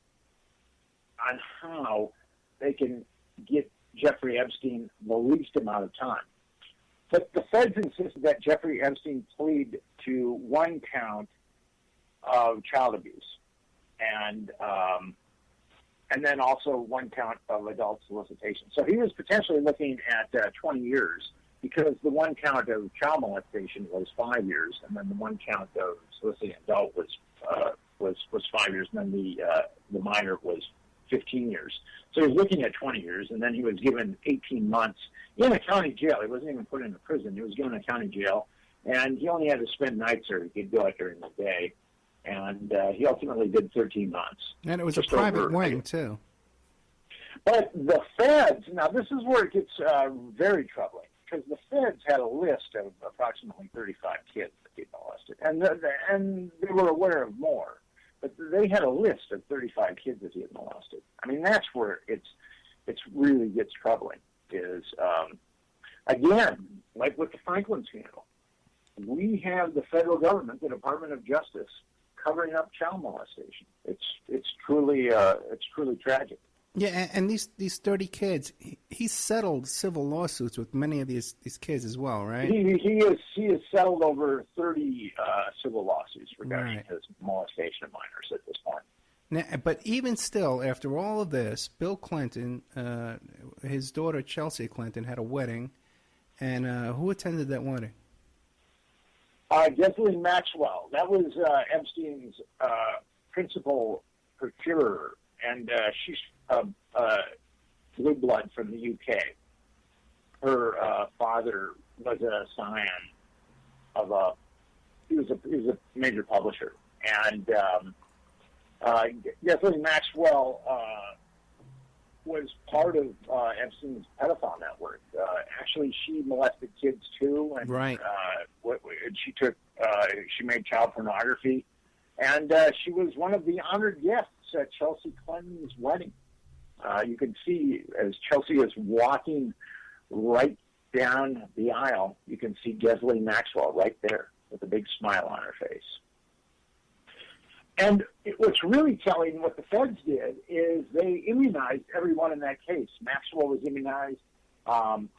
on how they can get Jeffrey Epstein the least amount of time. But the feds insisted that Jeffrey Epstein plead to 1 count of child abuse, and then also 1 count of adult solicitation. So he was potentially looking at 20 years because the 1 count of child molestation was 5 years, and then the 1 count of soliciting adult was 5 years, and then the minor was 15 years. So he was looking at 20 years, and then he was given 18 months in a county jail. He wasn't even put into prison. He was given a county jail, and he only had to spend nights there. He could go out during the day, and he ultimately did 13 months. And it was a private wing, too. But the feds, now this is where it gets very troubling, because the feds had a list of approximately 35 kids that they molested, and they were aware of more. But they had a list of 35 kids that he had molested. I mean, that's where it's really gets troubling. Is again, like with the Franklin scandal, we have the federal government, the Department of Justice, covering up child molestation. It's truly tragic. Yeah, and these 30 kids, he settled civil lawsuits with many of these kids as well, right? He has settled over 30 civil lawsuits regarding Right. his molestation of minors at this point. Now, but even still, after all of this, Bill Clinton, his daughter Chelsea Clinton, had a wedding, and who attended that wedding? Jefrey Maxwell. That was Epstein's principal procurer, and she's blue blood from the UK. Her father was a scion of he was a major publisher, and Jefrey Maxwell was part of Epstein's pedophile network. Actually, she molested kids too, and Right. she made child pornography, and she was one of the honored guests at Chelsea Clinton's wedding. You can see as Chelsea is walking right down the aisle, you can see Ghislaine Maxwell right there with a big smile on her face. And what's really telling, what the feds did, is they immunized everyone in that case. Maxwell was immunized, and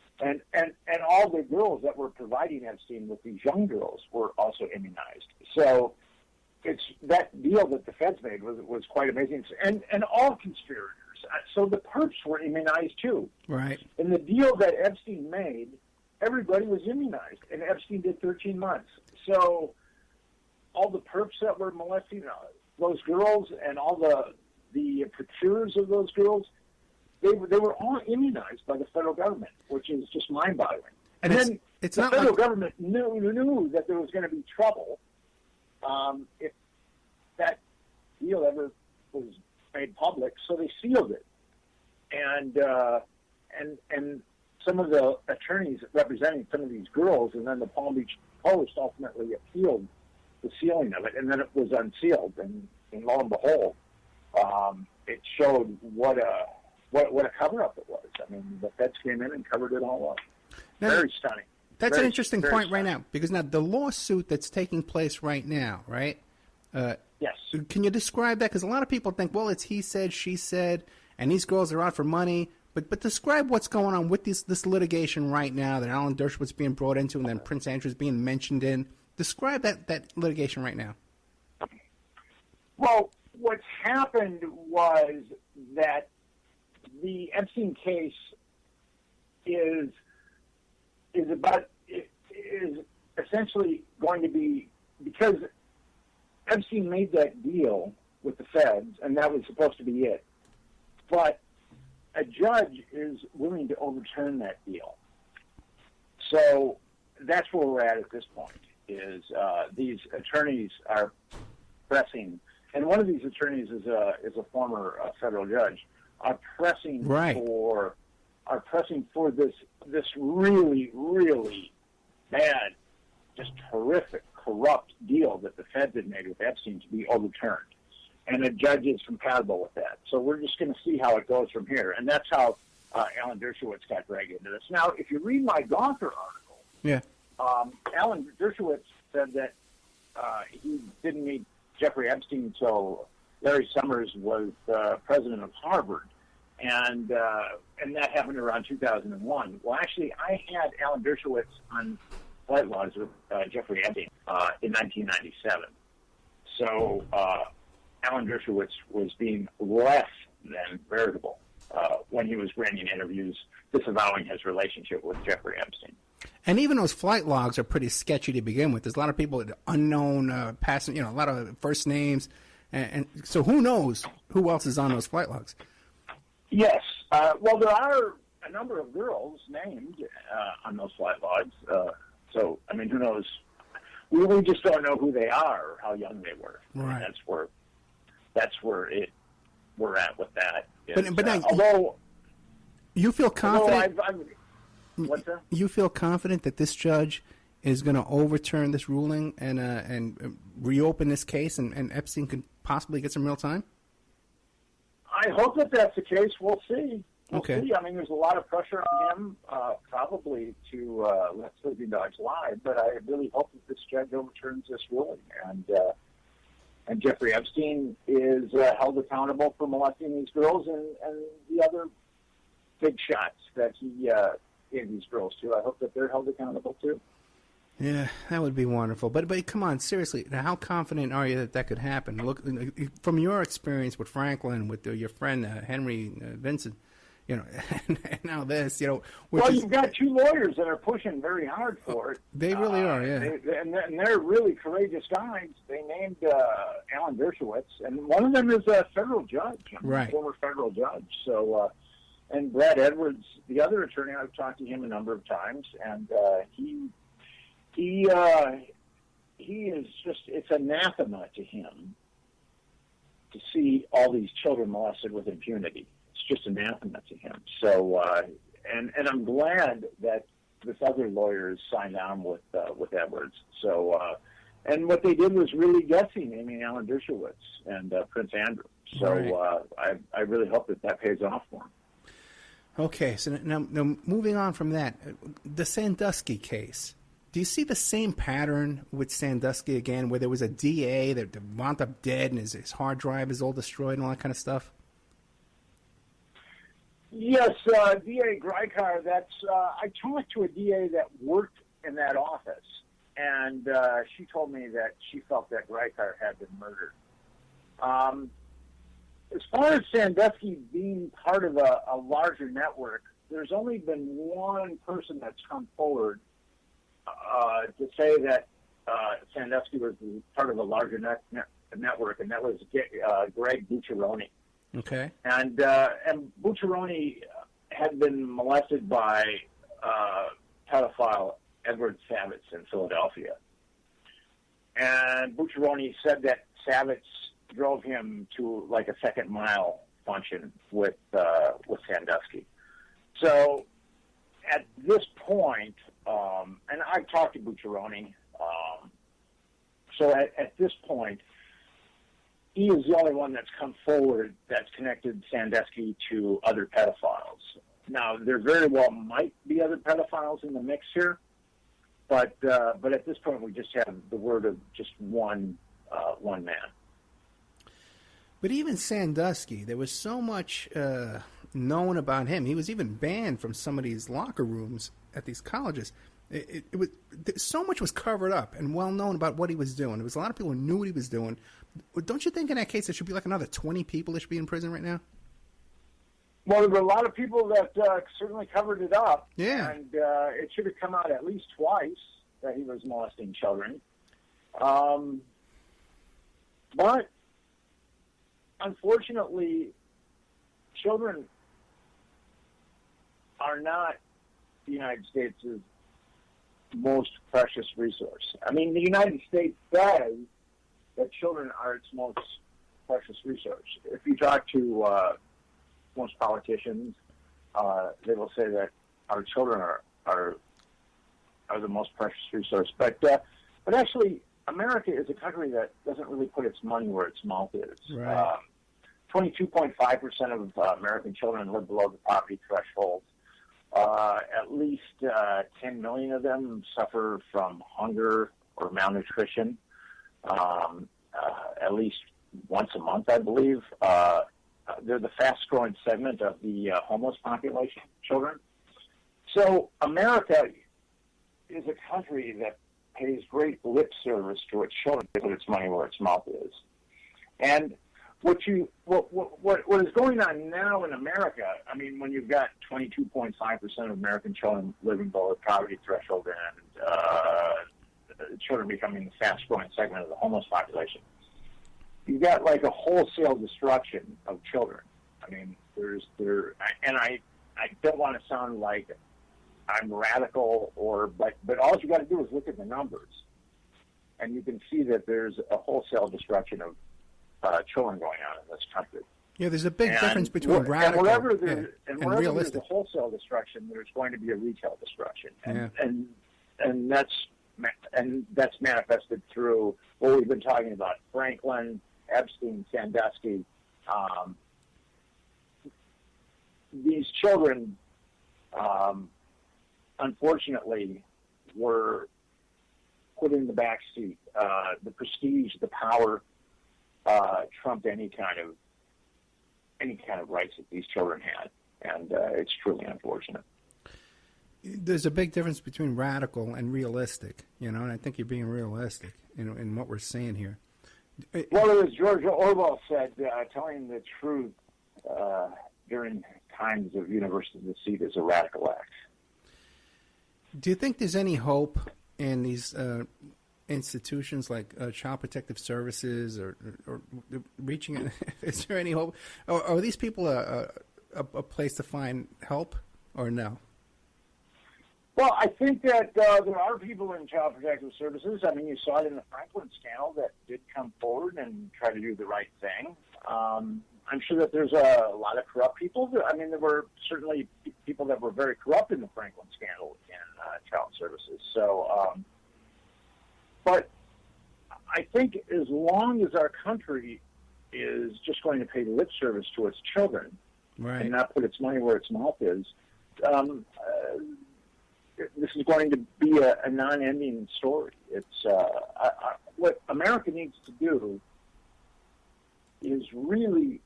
all the girls that were providing Epstein with these young girls were also immunized. So it's that deal that the feds made was quite amazing, and all conspirators. So the perps were immunized too. Right. In the deal that Epstein made, everybody was immunized, and Epstein did 13 months. So all the perps that were molesting those girls and all the procurers of those girls, they were all immunized by the federal government, which is just mind-boggling. And then it's the not federal like... government knew that there was going to be trouble if that deal ever was made public, so they sealed it. And some of the attorneys representing some of these girls, and then the Palm Beach Post ultimately appealed the sealing of it, and then it was unsealed, and lo and behold, it showed what a cover-up it was. I mean, the feds came in and covered it all up. Now, very stunning. That's very, an interesting very point stunning. right now, because now the lawsuit that's taking place right now, right? Yes. Can you describe that? Because a lot of people think, well, it's he said, she said, and these girls are out for money. But describe what's going on with this litigation right now that Alan Dershowitz's being brought into, and then Prince Andrew's being mentioned in. Describe that litigation right now. Well, what's happened was that the Epstein case is essentially going to be, because Epstein made that deal with the feds, and that was supposed to be it. But a judge is willing to overturn that deal. So that's where we're at this point, is these attorneys are pressing, and one of these attorneys is a former federal judge, are pressing Right. for this really, really bad, just horrific, corrupt deal that the feds had made with Epstein to be overturned. And the judge is compatible with that. So we're just going to see how it goes from here. And that's how Alan Dershowitz got dragged into this. Now, if you read my Gawker article, Yeah. Alan Dershowitz said that he didn't meet Jeffrey Epstein until Larry Summers was president of Harvard. And that happened around 2001. Well, actually, I had Alan Dershowitz on Flight Logs with Jeffrey Epstein in 1997. So Alan Dershowitz was being less than veritable when he was granting interviews disavowing his relationship with Jeffrey Epstein. And even those flight logs are pretty sketchy to begin with. There's a lot of people, unknown passing, a lot of first names. And so who knows who else is on those flight logs? Yes. Well, there are a number of girls named on those flight logs. So, I mean, who knows? We just don't know who they are or how young they were. Right. And that's where we're at with that. But now, although you feel confident. What's that? You feel confident that this judge is going to overturn this ruling and reopen this case, and Epstein could possibly get some real time? I hope that that's the case. We'll see. We'll Okay. see. I mean, there's a lot of pressure on him, probably to let sleeping dogs lie. But I really hope that this judge overturns this ruling, And Jeffrey Epstein is held accountable for molesting these girls and the other big shots that he gave these girls to. I hope that they're held accountable too. Yeah, that would be wonderful. But come on, seriously, now how confident are you that could happen? Look, from your experience with Franklin, with your friend Henry Vincent, and now this, Well, you've got two lawyers that are pushing very hard for it. They really are, yeah. And they're really courageous guys. They named Alan Dershowitz, and one of them is a federal judge, right? Former federal judge. So, and Brad Edwards, the other attorney, I've talked to him a number of times, and he is just—it's anathema to him to see all these children molested with impunity. Just anathema to him. So, and I'm glad that this other lawyer signed on with Edwards. So, and what they did was really guessing Alan Dershowitz and Prince Andrew. So, right. I really hope that pays off for him. Okay, so now moving on from that, the Sandusky case. Do you see the same pattern with Sandusky again, where there was a DA that wound up dead and his hard drive is all destroyed and all that kind of stuff? Yes, DA Greikar, I talked to a DA that worked in that office, and she told me that she felt that Greikar had been murdered. As far as Sandusky being part of a larger network, there's only been one person that's come forward to say that Sandusky was part of a larger network, and that was Greg Bucciaroni. Okay. And Bucciaroni had been molested by pedophile Edward Savitz in Philadelphia. And Bucciaroni said that Savitz drove him to like a second mile function with Sandusky. So at this point, and I've talked to Bucciaroni, so at this point, he is the only one that's come forward that's connected Sandusky to other pedophiles. Now, there very well might be other pedophiles in the mix here, but at this point, we just have the word of just one man. But even Sandusky, there was so much known about him. He was even banned from some of these locker rooms at these colleges. It was so much was covered up and well known about what he was doing. There was a lot of people who knew what he was doing. Don't you think in that case there should be like another 20 people that should be in prison right now? Well, there were a lot of people that certainly covered it up. Yeah. And it should have come out at least twice that he was molesting children. But unfortunately, children are not the United States' most precious resource. I mean, the United States says that children are its most precious resource. If you talk to most politicians, they will say that our children are the most precious resource. But actually, America is a country that doesn't really put its money where its mouth is. Right. 22.5% of American children live below the poverty threshold. At least 10 million of them suffer from hunger or malnutrition. At least once a month, I believe. They're the fast-growing segment of the homeless population, children. So America is a country that pays great lip service to its children to put its money where its mouth is. And what is going on now in America, I mean, when you've got 22.5% of American children living below the poverty threshold and children becoming the fast-growing segment of the homeless population, you've got like a wholesale destruction of children. I mean, I don't want to sound like I'm radical but all you got to do is look at the numbers, and you can see that there's a wholesale destruction of children going on in this country. Yeah, there's a big difference between radical and wherever and there's realistic. a wholesale destruction, there's going to be a retail destruction, and that's manifested through what we've been talking about: Franklin, Epstein, Sandusky. These children, unfortunately, were put in the back seat. The prestige, the power, trumped any kind of rights that these children had, and it's truly unfortunate. There's a big difference between radical and realistic, and I think you're being realistic in what we're saying here. Well, as George Orwell said, telling the truth during times of universal deceit is a radical act. Do you think there's any hope in these institutions like Child Protective Services or reaching? Is there any hope? Or are these people a place to find help, or no? Well, I think that there are people in Child Protective Services. I mean, you saw it in the Franklin scandal that did come forward and try to do the right thing. I'm sure that there's a lot of corrupt people. I mean, there were certainly people that were very corrupt in the Franklin scandal in Child Services. So, but I think as long as our country is just going to pay lip service to its children, right, and not put its money where its mouth is, this is going to be a non-ending story. It's what America needs to do is really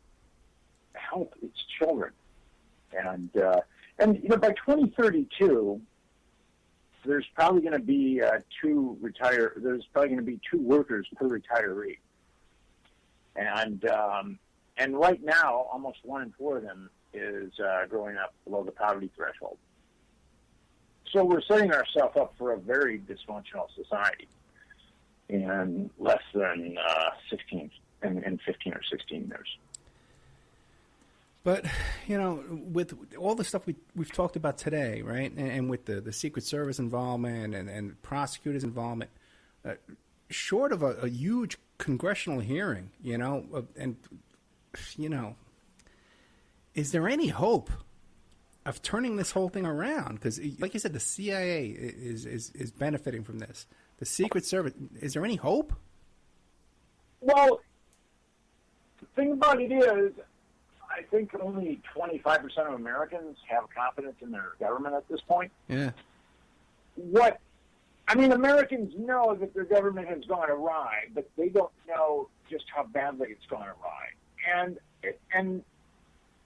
help its children, and by 2032, there's probably going to be two workers per retiree, and right now, almost 1 in 4 of them is growing up below the poverty threshold. So we're setting ourselves up for a very dysfunctional society in less than 15 or 16 years. But, with all the stuff we've talked about today, right, and with the Secret Service involvement and prosecutors' involvement, short of a huge congressional hearing, is there any hope of turning this whole thing around? Because, like you said, the CIA is benefiting from this. The Secret Service, is there any hope? Well, the thing about it is, I think only 25% of Americans have confidence in their government at this point. Yeah. Americans know that their government has gone awry, but they don't know just how badly it's gone awry. And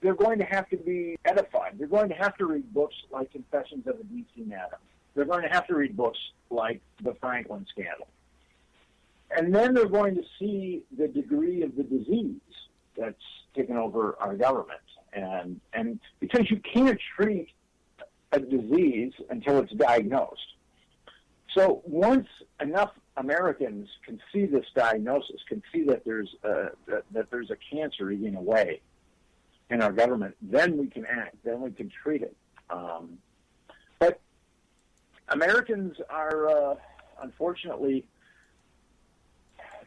they're going to have to be edified. They're going to have to read books like Confessions of a D.C. Madam. They're going to have to read books like the Franklin scandal. And then they're going to see the degree of the disease that's taken over our government. And because you can't treat a disease until it's diagnosed. So once enough Americans can see this diagnosis, can see that there's a cancer eating away in our government, then we can act, then we can treat it. But Americans are, unfortunately,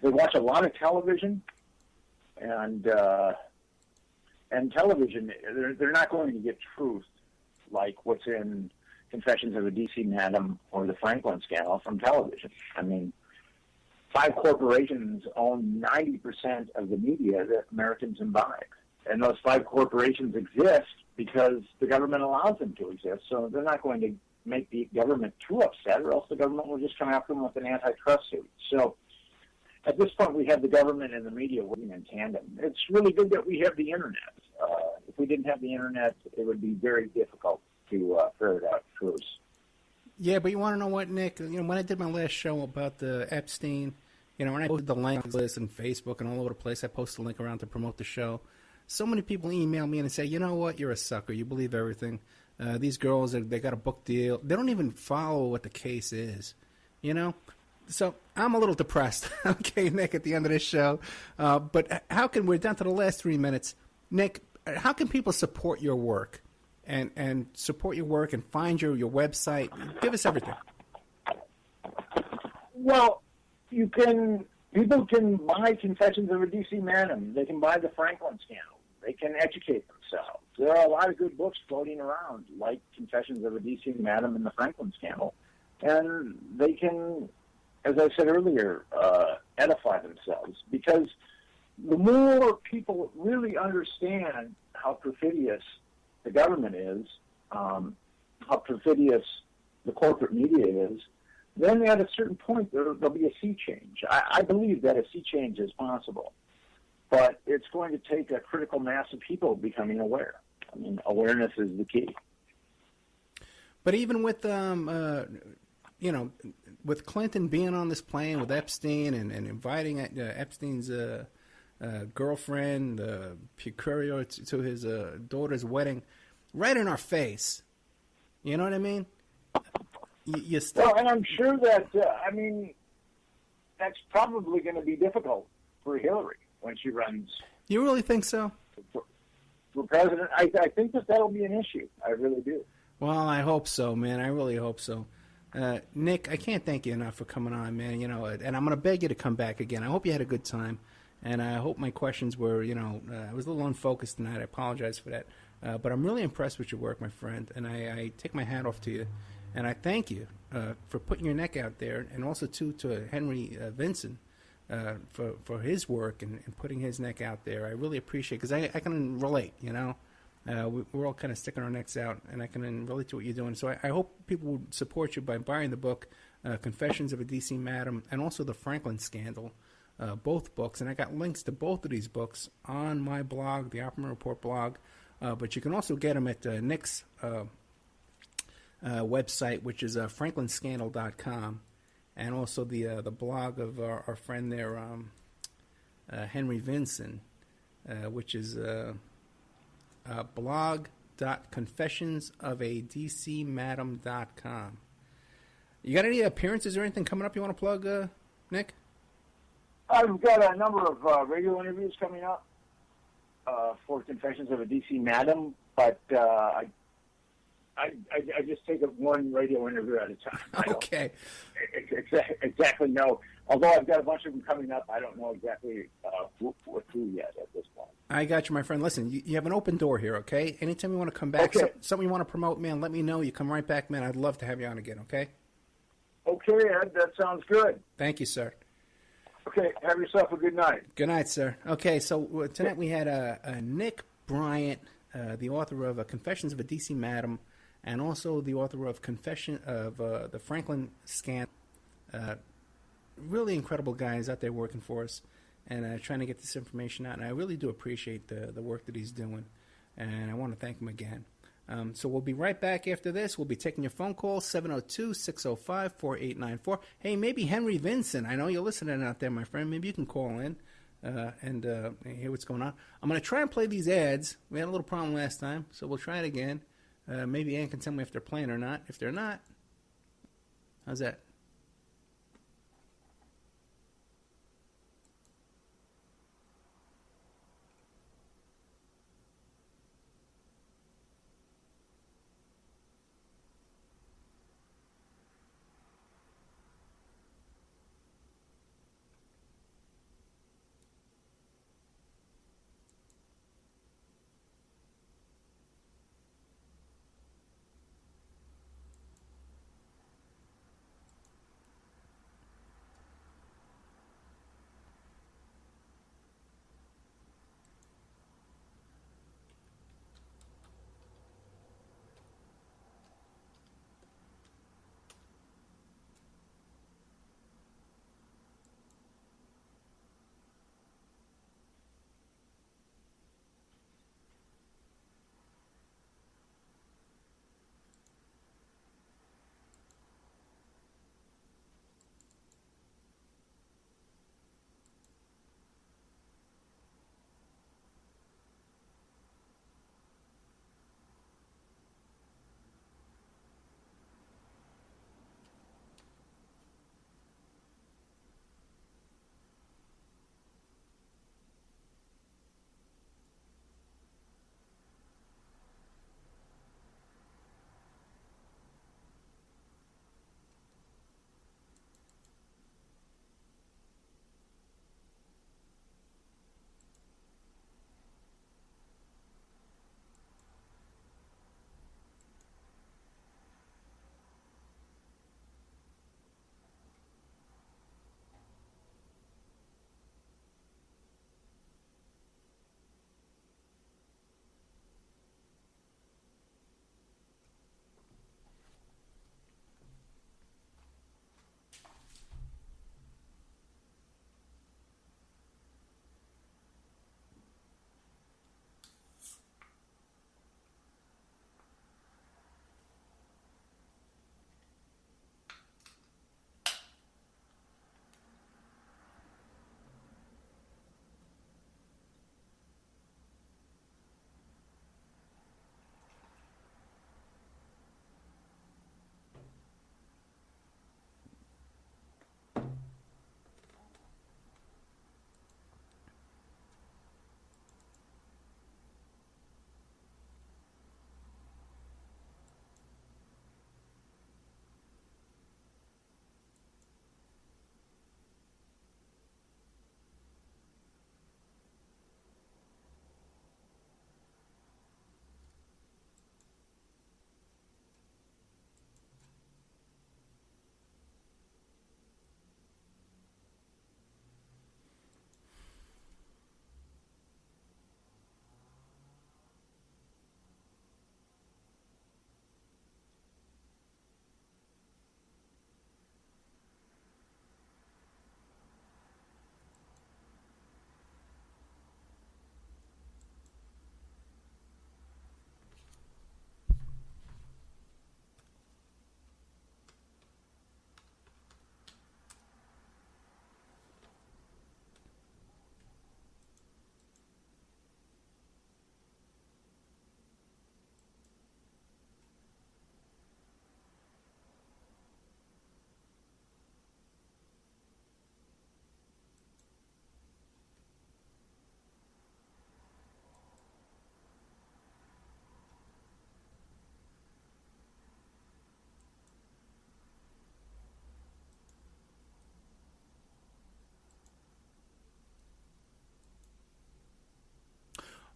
they watch a lot of television, and television, they're not going to get truth like what's in Confessions of a D.C. Madam or the Franklin scandal from television. I mean, 5 corporations own 90% of the media that Americans imbibe. And those 5 corporations exist because the government allows them to exist. So they're not going to make the government too upset, or else the government will just come after them with an antitrust suit. So at this point, we have the government and the media working in tandem. It's really good that we have the Internet. If we didn't have the Internet, it would be very difficult to ferret out truths. Yeah, but you want to know what, Nick? When I did my last show about the Epstein, when I posted the link list on Facebook and all over the place, I posted a link around to promote the show. So many people email me and say, you know what, you're a sucker. You believe everything. These girls, they got a book deal. They don't even follow what the case is, So I'm a little depressed, okay, Nick, at the end of this show. But how can, we're down to the last 3 minutes. Nick, how can people support your work and support your work and find your website? Give us everything. Well, people can buy Confessions of a D.C. Madam. They can buy the Franklin scandal. They can educate themselves. There are a lot of good books floating around, like Confessions of a D.C. Madam and the Franklin scandal. And they can, as I said earlier, edify themselves. Because the more people really understand how perfidious the government is, how perfidious the corporate media is, then at a certain point there'll be a sea change. I believe that a sea change is possible. but it's going to take a critical mass of people becoming aware. I mean, awareness is the key. But even with with Clinton being on this plane with Epstein and inviting Epstein's girlfriend, Picurio, to his daughter's wedding, right in our face. You know what I mean? You still... Well, and I'm sure that, that's probably going to be difficult for Hillary when she runs. You really think so? For president, I think that'll be an issue. I really do. Well, I hope so, man. I really hope so. Nick, I can't thank you enough for coming on, man. You know, and I'm going to beg you to come back again. I hope you had a good time, and I hope my questions were, I was a little unfocused tonight. I apologize for that. But I'm really impressed with your work, my friend, and I take my hat off to you. And I thank you for putting your neck out there, and also, to Henry Vincent for his work and putting his neck out there. I really appreciate it, because I can relate, we're all kind of sticking our necks out, and I can relate to what you're doing. So I hope people will support you by buying the book, Confessions of a D.C. Madam, and also The Franklin Scandal, both books. And I got links to both of these books on my blog, the Oppenheimer Report blog. But you can also get them at Nick's website, which is franklinscandal.com, and also the blog of our friend there, Henry Vincent, which is blog.confessionsofaDCmadam.com. You got any appearances or anything coming up you want to plug, Nick? I've got a number of radio interviews coming up for Confessions of a D.C. Madam, but I just take it one radio interview at a time. Okay. Exactly know. Although I've got a bunch of them coming up, I don't know exactly who yet at this point. I got you, my friend. Listen, you have an open door here, okay? Anytime you want to come back, something you want to promote, man, let me know. You come right back, man. I'd love to have you on again, okay? Okay, Ed, that sounds good. Thank you, sir. Okay, have yourself a good night. Good night, sir. Okay, so tonight we had Nick Brynat, the author of Confessions of a D.C. Madam, and also the author of Confession of the Franklin Scandal. Really incredible guys out there working for us and trying to get this information out. And I really do appreciate the work that he's doing. And I want to thank him again. So we'll be right back after this. We'll be taking your phone call, 702-605-4894. Hey, maybe Henry Vincent. I know you're listening out there, my friend. Maybe you can call in and hear what's going on. I'm going to try and play these ads. We had a little problem last time, so we'll try it again. Maybe Ann can tell me if they're playing or not. If they're not, how's that?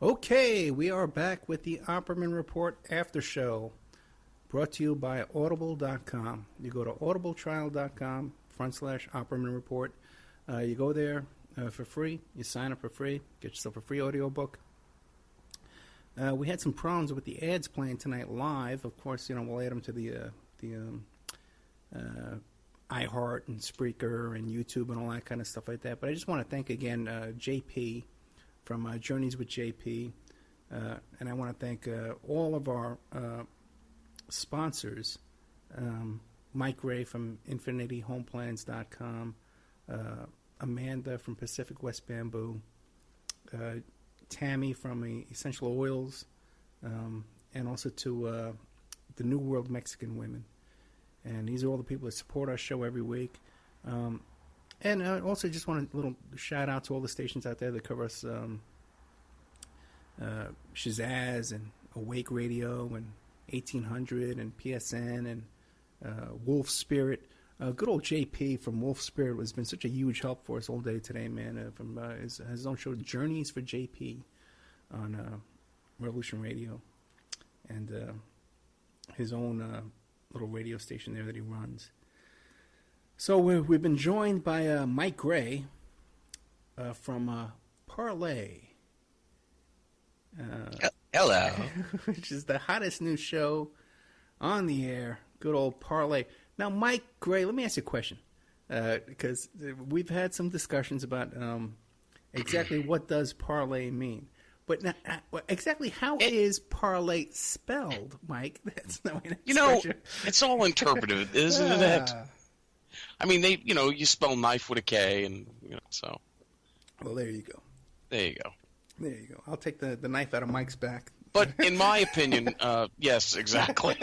Okay, we are back with the Opperman Report After Show, brought to you by Audible.com. You go to audibletrial.com/Opperman Report. You go there for free. You sign up for free. Get yourself a free audiobook. We had some problems with the ads playing tonight live. Of course, we'll add them to the iHeart and Spreaker and YouTube and all that kind of stuff like that. But I just want to thank again JP from Journeys with JP, and I want to thank all of our sponsors, Mike Ray from InfinityHomeplans.com, Amanda from Pacific West Bamboo, Tammy from Essential Oils, and also to the New World Mexican Women. And these are all the people that support our show every week. And I also just want a little shout out to all the stations out there that cover us, Shazaz and Awake Radio and 1800 and PSN and Wolf Spirit. Good old JP from Wolf Spirit has been such a huge help for us all day today, man. From his own show, Journeys for JP, on Revolution Radio, and his own little radio station there that he runs. So we've been joined by Mike Gray from Parlay. Hello. Which is the hottest new show on the air. Good old Parlay. Now, Mike Gray, let me ask you a question, because we've had some discussions about exactly what does parlay mean. But now, exactly how is parlay spelled, Mike? That's no it's all interpretive, isn't it? I mean, you spell knife with a K, and so. Well, there you go. There you go. There you go. I'll take the knife out of Mike's back. But in my opinion, yes, exactly.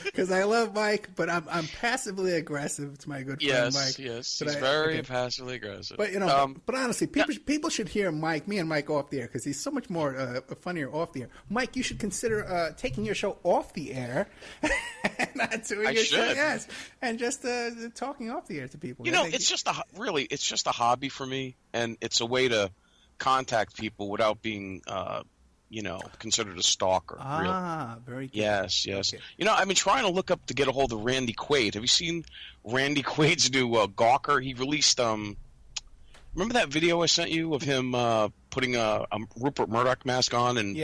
Because I love Mike, but I'm passively aggressive to my good friend Mike. Yes, he's very passively aggressive. But but honestly, people should hear me and Mike off the air, because he's so much more funnier off the air. Mike, you should consider taking your show off the air, and not doing your show, yes, and just talking off the air to people. It's just a hobby for me, and it's a way to contact people without being considered a stalker. Very good. Yes. Okay. I've been trying to look up to get a hold of Randy Quaid. Have you seen Randy Quaid's new Gawker? He released, remember that video I sent you of him putting a Rupert Murdoch mask on, and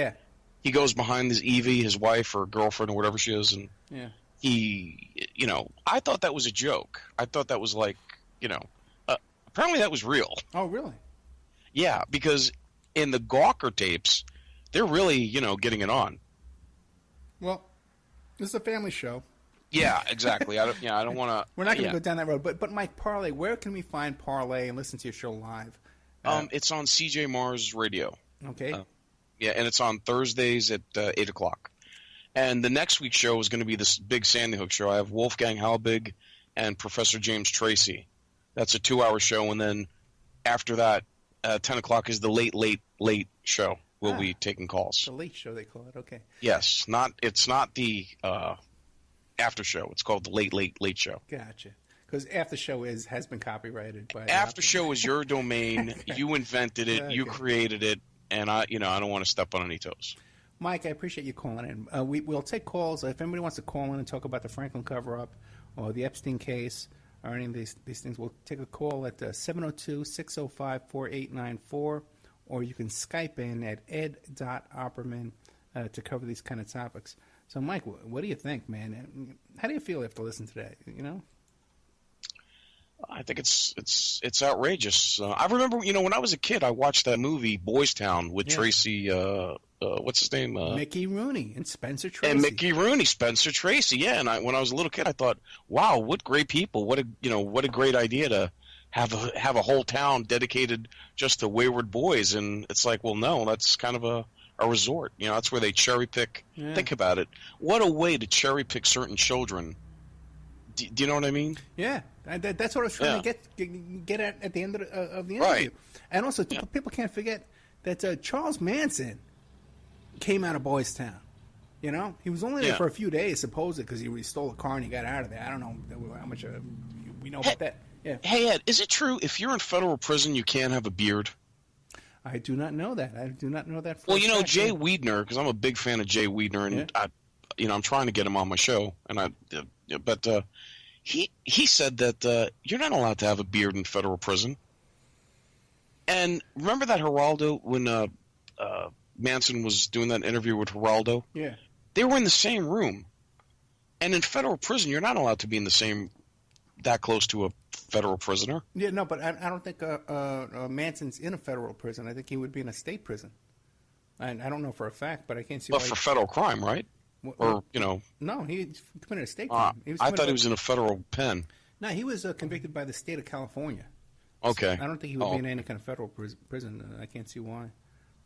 he goes behind his Evie, his wife or girlfriend or whatever she is, and he, I thought that was a joke. I thought that was like, apparently that was real. Oh, really? Yeah, because in the Gawker tapes, they're really, getting it on. Well, this is a family show. Yeah, exactly. I don't want to. We're not going to go down that road. But Mike, Parlay, where can we find Parlay and listen to your show live? It's on CJ Mars Radio. Okay. And it's on Thursdays at 8 o'clock. And the next week's show is going to be this big Sandy Hook show. I have Wolfgang Halbig and Professor James Tracy. That's a 2-hour show, and then after that, 10 o'clock is the late show. We'll be taking calls. The late show, they call it. Okay. Yes, it's not the after show. It's called the late show. Gotcha. Because after show has been copyrighted by. After show is your domain. You invented it. Okay. You created it, and I don't want to step on any toes. Mike, I appreciate you calling in. We'll take calls if anybody wants to call in and talk about the Franklin cover-up or the Epstein case or any of these things. We'll take a call at 702-605-4894. Or you can Skype in at ed.opperman to cover these kind of topics. So, Mike, what do you think, man? How do you feel after listening to that? I think it's outrageous. I remember, when I was a kid, I watched that movie Boys Town with Tracy. What's his name? Mickey Rooney and Spencer Tracy. And Mickey Rooney, Spencer Tracy. Yeah, and when I was a little kid, I thought, wow, what great people! What a great idea to have a whole town dedicated just to wayward boys. And it's like, well, no, that's kind of a resort. That's where they cherry pick. Yeah. Think about it. What a way to cherry pick certain children. Do you know what I mean? Yeah, that's what I was trying to get at the end of the interview. Right. And also, people can't forget that Charles Manson came out of Boys Town. He was only there for a few days, supposedly, because he stole a car and he got out of there. I don't know how much we know about that. Yeah. Hey, Ed, is it true if you're in federal prison you can't have a beard? I do not know that. I do not know that. For Well, a you know, fact. Jay Weidner, because I'm a big fan of Jay Weidner, and I'm trying to get him on my show, but he said that you're not allowed to have a beard in federal prison. And remember that Geraldo when Manson was doing that interview with Geraldo? Yeah. They were in the same room, and in federal prison, you're not allowed to be in the same that close to a federal prisoner. Yeah, no, but I don't think Manson's in a federal prison. I think he would be in a state prison. I don't know for a fact, but I can't see But why. for federal crime, right? Or, you know. No, he committed a state crime. I thought he was in a federal pen. No, he was convicted by the state of California. Okay. So I don't think he would be in any kind of federal prison. I can't see why.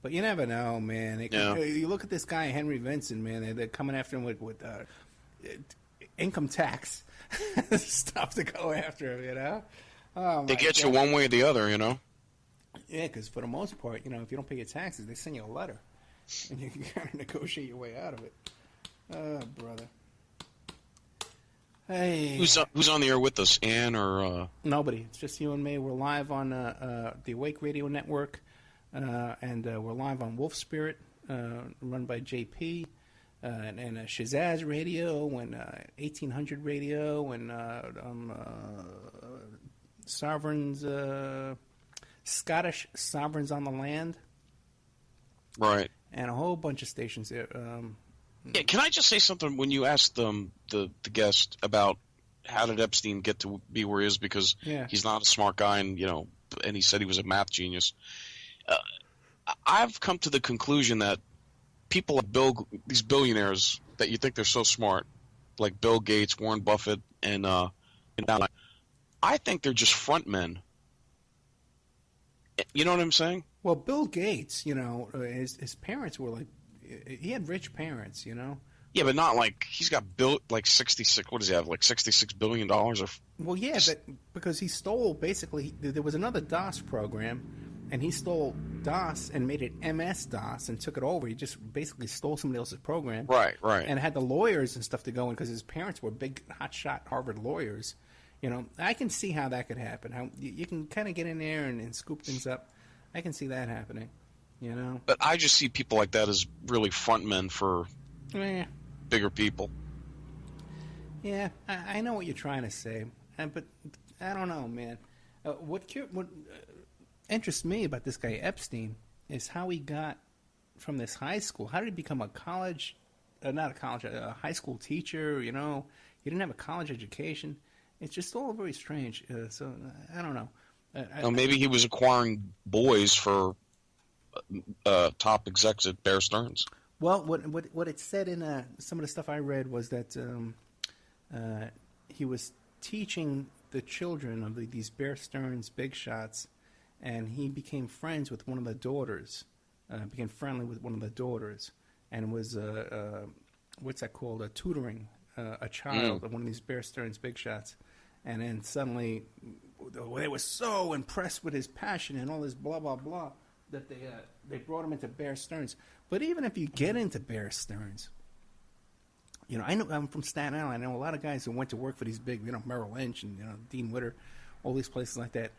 But you never know, man. You look at this guy, Henry Vincent, man. They're coming after him with income tax stuff to go after him, you know? Oh, they get you one way or the other, you know? Yeah, because for the most part, you know, if you don't pay your taxes, they send you a letter. And you can kind of negotiate your way out of it. Oh, brother. Hey. Who's on the air with us, Ann or... Nobody. It's just you and me. We're live on the Awake Radio Network, and we're live on Wolf Spirit, run by JP, and Shazaz Radio, and 1800 Radio, and Sovereigns, Scottish Sovereigns on the Land. Right. And a whole bunch of stations there. Yeah, can I just say something? When you asked the guest about how did Epstein get to be where he is, because he's not a smart guy, and and he said he was a math genius. I've come to the conclusion that people like these billionaires that you think they're so smart, like Bill Gates, Warren Buffett, and I think they're just front men. You know what I'm saying? Well, Bill Gates, his parents were like, he had rich parents, Yeah, but not like he's got like 66. What does he have? Like $66 billion? Well, yeah, but because he stole basically. There was another DOS program, and he stole DOS and made it MS DOS and took it over. He just basically stole somebody else's program. Right. And had the lawyers and stuff to go in because his parents were big hotshot Harvard lawyers. I can see how that could happen. How you can kind of get in there and scoop things up. I can see that happening. But I just see people like that as really front men for bigger people. Yeah, I know what you're trying to say, but I don't know, man. What interests me about this guy Epstein is how he got from this high school. How did he become a high school teacher? He didn't have a college education. It's just all very strange. So I don't know. Maybe he was acquiring boys for top execs at Bear Stearns. Well, what it said in some of the stuff I read was that he was teaching the children of these Bear Stearns big shots, and he became friends with one of the daughters. Became friendly with one of the daughters, and was what's that called? Tutoring a child of one of these Bear Stearns big shots, and then suddenly they were so impressed with his passion and all this blah blah blah that they brought him into Bear Stearns. But even if you get into Bear Stearns, I know I'm from Staten Island. I know a lot of guys who went to work for these big, Merrill Lynch and Dean Witter, all these places like that.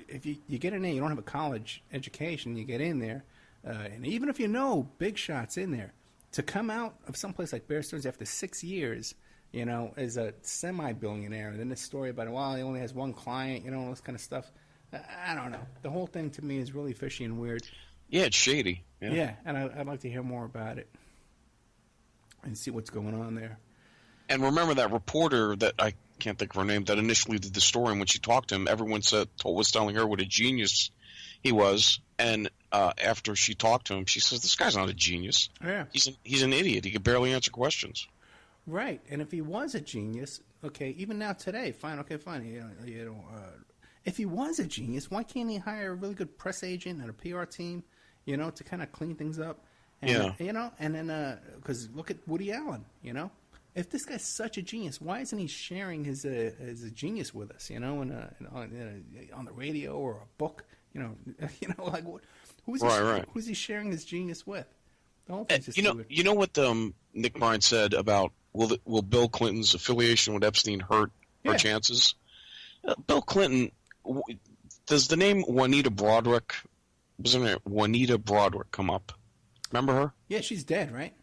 If you get in there, you don't have a college education. You get in there, and even if you know big shots in there, to come out of some place like Bear Stearns after 6 years, as a semi-billionaire, and then this story about he only has one client, all this kind of stuff. I don't know. The whole thing to me is really fishy and weird. Yeah, it's shady. Yeah, and I'd like to hear more about it and see what's going on there. And remember that reporter that I can't think of her name that initially did the story, and when she talked to him, everyone was telling her what a genius he was. And after she talked to him, she says, "This guy's not a genius. Yeah, he's an idiot. He could barely answer questions." Right, and if he was a genius, okay, even now today, fine. If he was a genius, why can't he hire a really good press agent and a PR team, to kind of clean things up? And, and then, because look at Woody Allen, If this guy's such a genius, why isn't he sharing his genius with us, on the radio or a book, like what? Who's he sharing his genius with? The whole thing's just you know what Nick Bryan said about will Bill Clinton's affiliation with Epstein hurt her chances? Bill Clinton, does the name Juanita Broderick, wasn't it Juanita Broderick, come up? Remember her? Yeah, she's dead, right?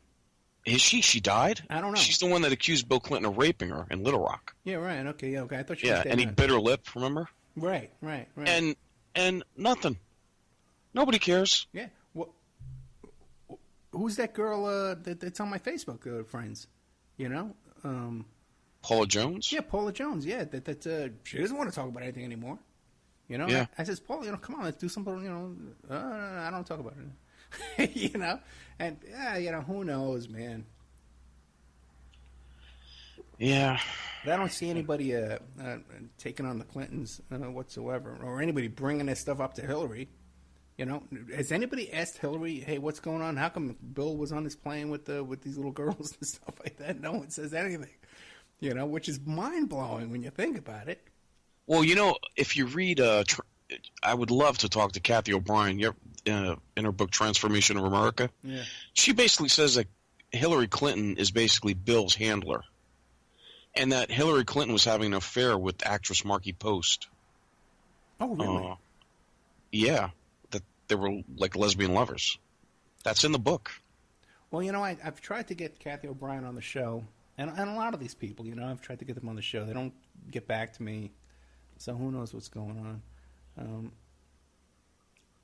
Is she? She died? I don't know. She's the one that accused Bill Clinton of raping her in Little Rock. Yeah, right. Okay, yeah, okay. I thought she was Yeah, dead. and he bit her lip, remember? Right. And nothing. Nobody cares. Yeah. Well, who's that girl that's on my Facebook friends? You know? Paula Jones? Yeah, Paula Jones. Yeah, she doesn't want to talk about anything anymore. You know? Yeah. I says, Paula, come on, let's do something, I don't talk about it. You know? And, who knows, man. Yeah. But I don't see anybody taking on the Clintons whatsoever, or anybody bringing this stuff up to Hillary. You know, has anybody asked Hillary, "Hey, what's going on? How come Bill was on this plane with these little girls and stuff like that?" No one says anything. You know, which is mind blowing when you think about it. Well, if you read, I would love to talk to Kathy O'Brien in her book Transformation of America. Yeah. She basically says that Hillary Clinton is basically Bill's handler, and that Hillary Clinton was having an affair with actress Markie Post. Oh, really? Yeah, that they were like lesbian lovers. That's in the book. Well, I've tried to get Kathy O'Brien on the show, and a lot of these people, I've tried to get them on the show. They don't get back to me, so who knows what's going on.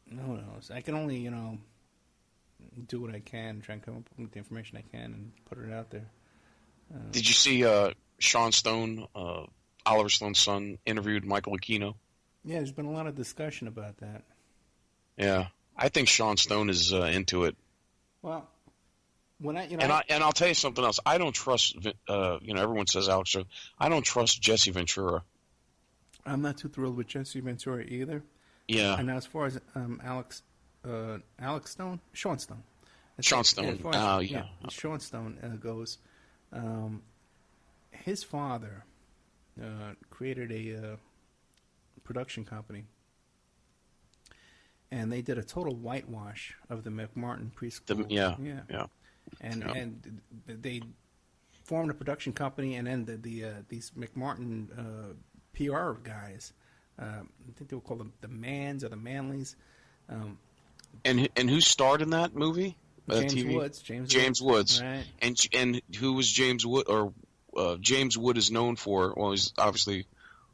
Who knows? I can only, do what I can, try and come up with the information I can and put it out there. Did you see Sean Stone, Oliver Stone's son, interviewed Michael Aquino? Yeah, there's been a lot of discussion about that. Yeah, I think Sean Stone is into it. Well, when I, and I'll tell you something else. I don't trust. Everyone says Alex. I don't trust Jesse Ventura. I'm not too thrilled with Jesse Ventura either. Yeah. And as far as Alex Stone, Sean Stone. Sean Stone. Yeah. Sean Stone goes. His father created a production company, and they did a total whitewash of the McMartin preschool. Yeah. And they formed a production company, and then these McMartin PR guys, I think they were called the Mans or the Manleys. And who starred in that movie? James TV? Woods. James Woods. Right. And who was James Wood? Or James Wood is known for. Well, he's obviously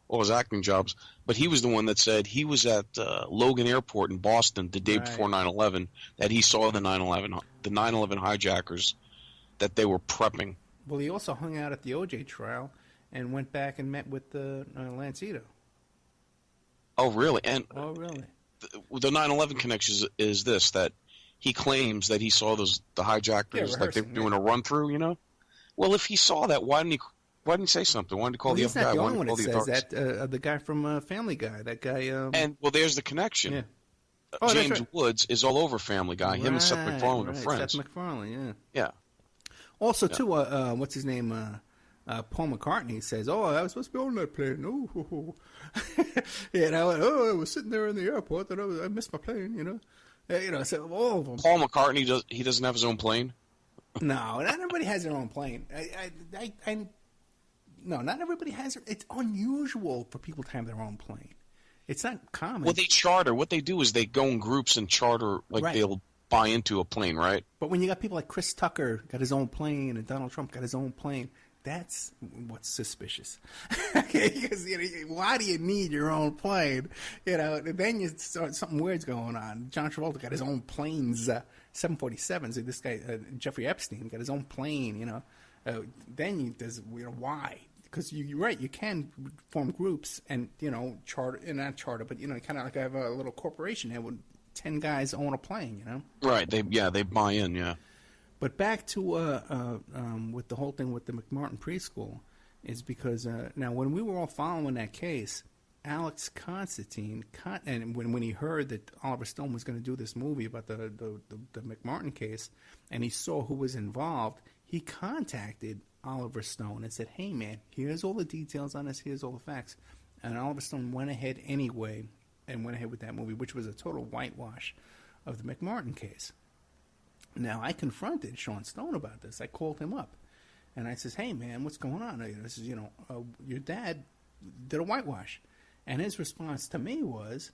all his acting jobs, but he was the one that said he was at Logan Airport in Boston the day before 9/11. That he saw the 9/11 hijackers, that they were prepping. Well, he also hung out at the OJ trial and went back and met with Lancito. Oh, really? And really? The 9/11 connection is this, that he claims that he saw the hijackers like they were doing a run through. Well, if he saw that, why didn't he say something? Why didn't he call the FBI? He's not the only one that says that. The guy from Family Guy, that guy. And there's the connection. Yeah. James Woods is all over Family Guy. Him and Seth MacFarlane are friends. Seth MacFarlane, yeah. Also, too, what's his name? Paul McCartney says, "Oh, I was supposed to be on that plane." Oh, I was sitting there in the airport, and I missed my plane. So all of them. Paul McCartney doesn't have his own plane. No, not everybody has their own plane. No, not everybody has. It's unusual for people to have their own plane. It's not common. Well, they charter. What they do is they go in groups and charter, they'll buy into a plane, right? But when you got people like Chris Tucker got his own plane and Donald Trump got his own plane, that's what's suspicious. Okay, because why do you need your own plane? Then you start something weird's going on. John Travolta got his own planes, 747s. This guy Jeffrey Epstein got his own plane. Then there's why? Because you're right, you can form groups and charter, not charter, but kind of like I have a little corporation that would 10 guys own a plane. Right? They buy in, yeah. But back to with the whole thing with the McMartin preschool is because now when we were all following that case, Alex Constantine, and when he heard that Oliver Stone was going to do this movie about the McMartin case, and he saw who was involved, he contacted Oliver Stone and said, "Hey man, here's all the details on this, here's all the facts." And Oliver Stone went ahead anyway and went ahead with that movie, which was a total whitewash of the McMartin case. Now, I confronted Sean Stone about this. I called him up, and I says, "Hey, man, what's going on?" I says, "Your dad did a whitewash." And his response to me was,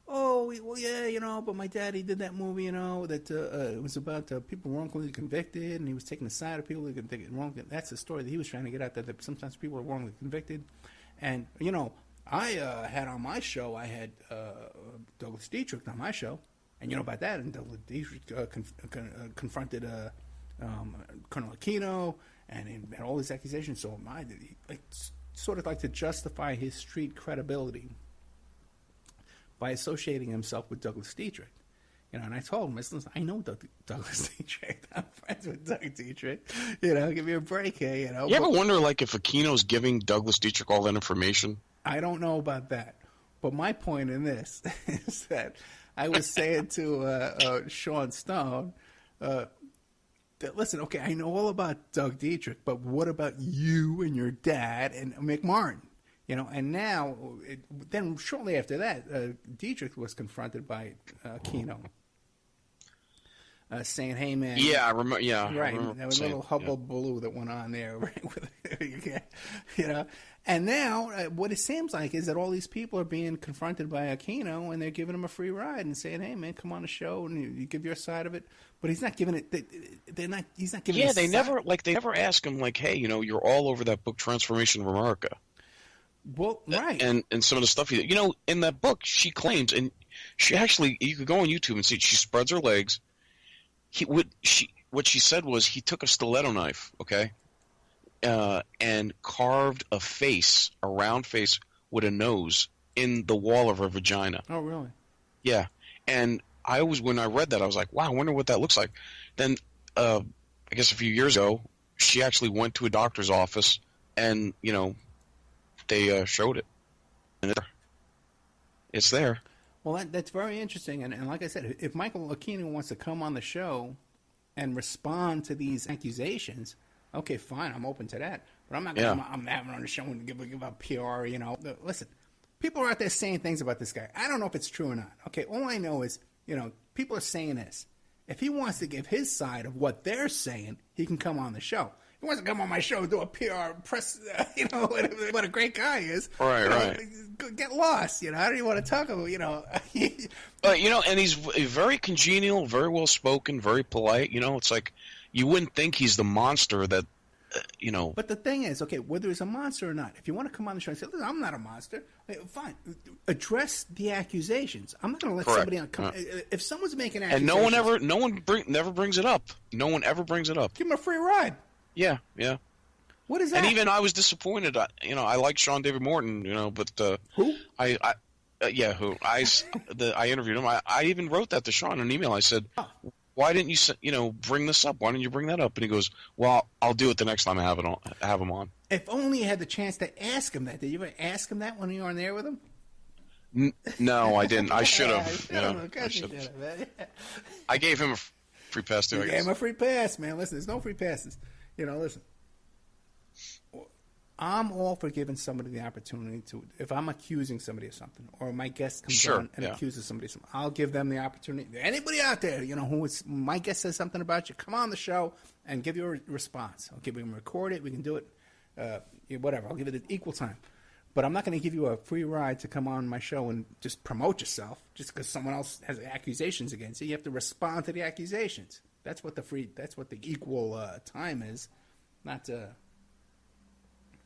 "Oh, well, yeah, but my daddy did that movie, that it was about people wrongfully convicted, and he was taking the side of people who convicted wrong. That's the story that he was trying to get out there, that sometimes people are wrongly convicted. And, I had on my show, I had Douglas Dietrich on my show, and you know about that, and Douglas Dietrich confronted Colonel Aquino, and he had all these accusations, so he sort of like to justify his street credibility by associating himself with Douglas Dietrich. And I told him, listen, I know Douglas Dietrich. I'm friends with Doug Dietrich. Give me a break here, You ever wonder, if Aquino's giving Douglas Dietrich all that information? I don't know about that. But my point in this is that I was saying to Sean Stone that, listen, okay, I know all about Doug Dietrich, but what about you and your dad and Mick Martin? And now, then shortly after that, Dietrich was confronted by Aquino, saying, "Hey, man." Yeah, I remember. Yeah, right. There was a little hullabaloo that went on there, right? And now, what it seems like is that all these people are being confronted by Aquino, and they're giving him a free ride and saying, "Hey, man, come on the show and you give your side of it." But he's not giving it. They're not. He's not giving. Yeah, they never ask him "Hey, you're all over that book, Transformation of America." Well, right. And some of the stuff in that book, she claims, and she actually, you could go on YouTube and see it, she spreads her legs. What she said was he took a stiletto knife, okay, and carved a round face with a nose in the wall of her vagina. Oh, really? Yeah. And when I read that, I was like, wow, I wonder what that looks like. Then, I guess a few years ago, she actually went to a doctor's office and, they showed it. And it's there. Well, that's very interesting. And like I said, if Michael Aquino wants to come on the show and respond to these accusations, okay, fine, I'm open to that. But I'm not going to I'm having on the show and give out PR, Listen, people are out there saying things about this guy. I don't know if it's true or not. Okay, all I know is, people are saying this. If he wants to give his side of what they're saying, he can come on the show. He wants to come on my show and do a PR press, what a great guy he is. Right. Get lost, I don't even want to talk about, But, and he's very congenial, very well spoken, very polite. It's like you wouldn't think he's the monster that, But the thing is, okay, whether he's a monster or not, if you want to come on the show and say, listen, I'm not a monster, fine. Address the accusations. I'm not going to let somebody on come. If someone's making accusations. And no one never brings it up. No one ever brings it up. Give him a free ride. Yeah. What is that? And even I was disappointed. I like Sean David Morton, but who? I interviewed him. I even wrote that to Sean in an email. I said, "Why didn't you bring this up? Why didn't you bring that up?" And he goes, "Well, I'll do it the next time I have him on." If only you had the chance to ask him that. Did you ever ask him that when you were on there with him? No, I didn't. I should have. I should have. I gave him a free pass too. You gave him a free pass, man. Listen, there's no free passes. Listen. I'm all for giving somebody the opportunity to, if I'm accusing somebody of something, or my guest comes on and accuses somebody of something, I'll give them the opportunity. Anybody out there, who is, my guest says something about you, come on the show and give you a response. Okay, we can record it, we can do it, whatever. I'll give it an equal time. But I'm not going to give you a free ride to come on my show and just promote yourself just because someone else has accusations against you. You have to respond to the accusations. That's what the equal time is, not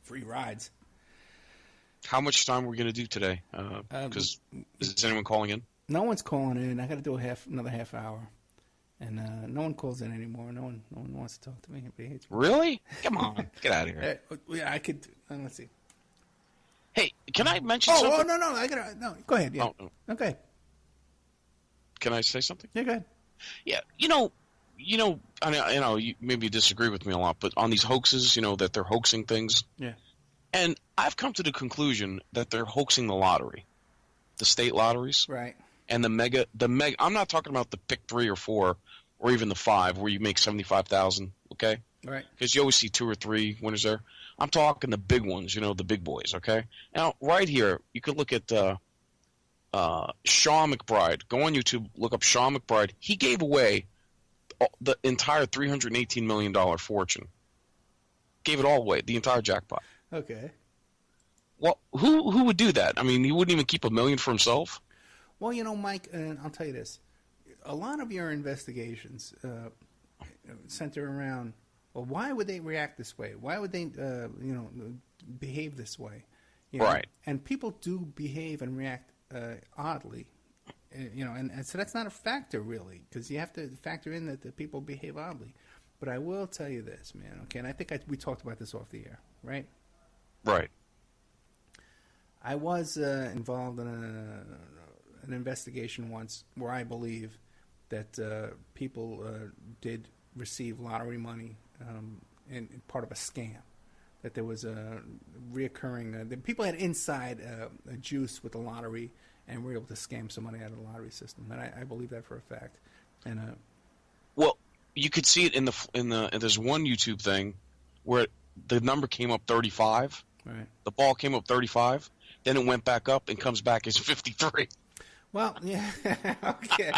free rides. How much time are we going to do today? Because is anyone calling in? No one's calling in. I got to do another half hour, and no one calls in anymore. No one wants to talk to me. Really? Come on, get out of here. Yeah, I could. Let's see. Hey, can I mention something? Oh, no. Go ahead. Yeah. Oh, okay. Can I say something? Yeah, go ahead. Yeah, I know you maybe disagree with me a lot, but on these hoaxes, that they're hoaxing things. Yeah. And I've come to the conclusion that they're hoaxing the lottery, the state lotteries. Right. And the mega. I'm not talking about the pick 3 or 4 or even the 5 where you make $75,000. Okay. Right. Because you always see 2 or 3 winners there. I'm talking the big ones, the big boys. Okay. Now, right here, you could look at Sean McBride. Go on YouTube, look up Sean McBride. He gave away the entire $318 million fortune. Gave it all away, the entire jackpot. Okay. Well, who would do that? I mean, he wouldn't even keep $1 million for himself. Well, Mike, I'll tell you this: a lot of your investigations center around, well, why would they react this way? Why would they, behave this way? Right. And people do behave and react oddly, and so that's not a factor really, because you have to factor in that the people behave oddly. But I will tell you this, man. Okay, and I think we talked about this off the air, right? Right. I was involved in an investigation once where I believe that people did receive lottery money in part of a scam. That there was a reoccurring that people had inside juice with the lottery and were able to scam some money out of the lottery system. And I believe that for a fact. And well, you could see it in the there's one YouTube thing where the number came up 35. right. The ball came up 35. Then it went back up and comes back as 53. Well, yeah, okay.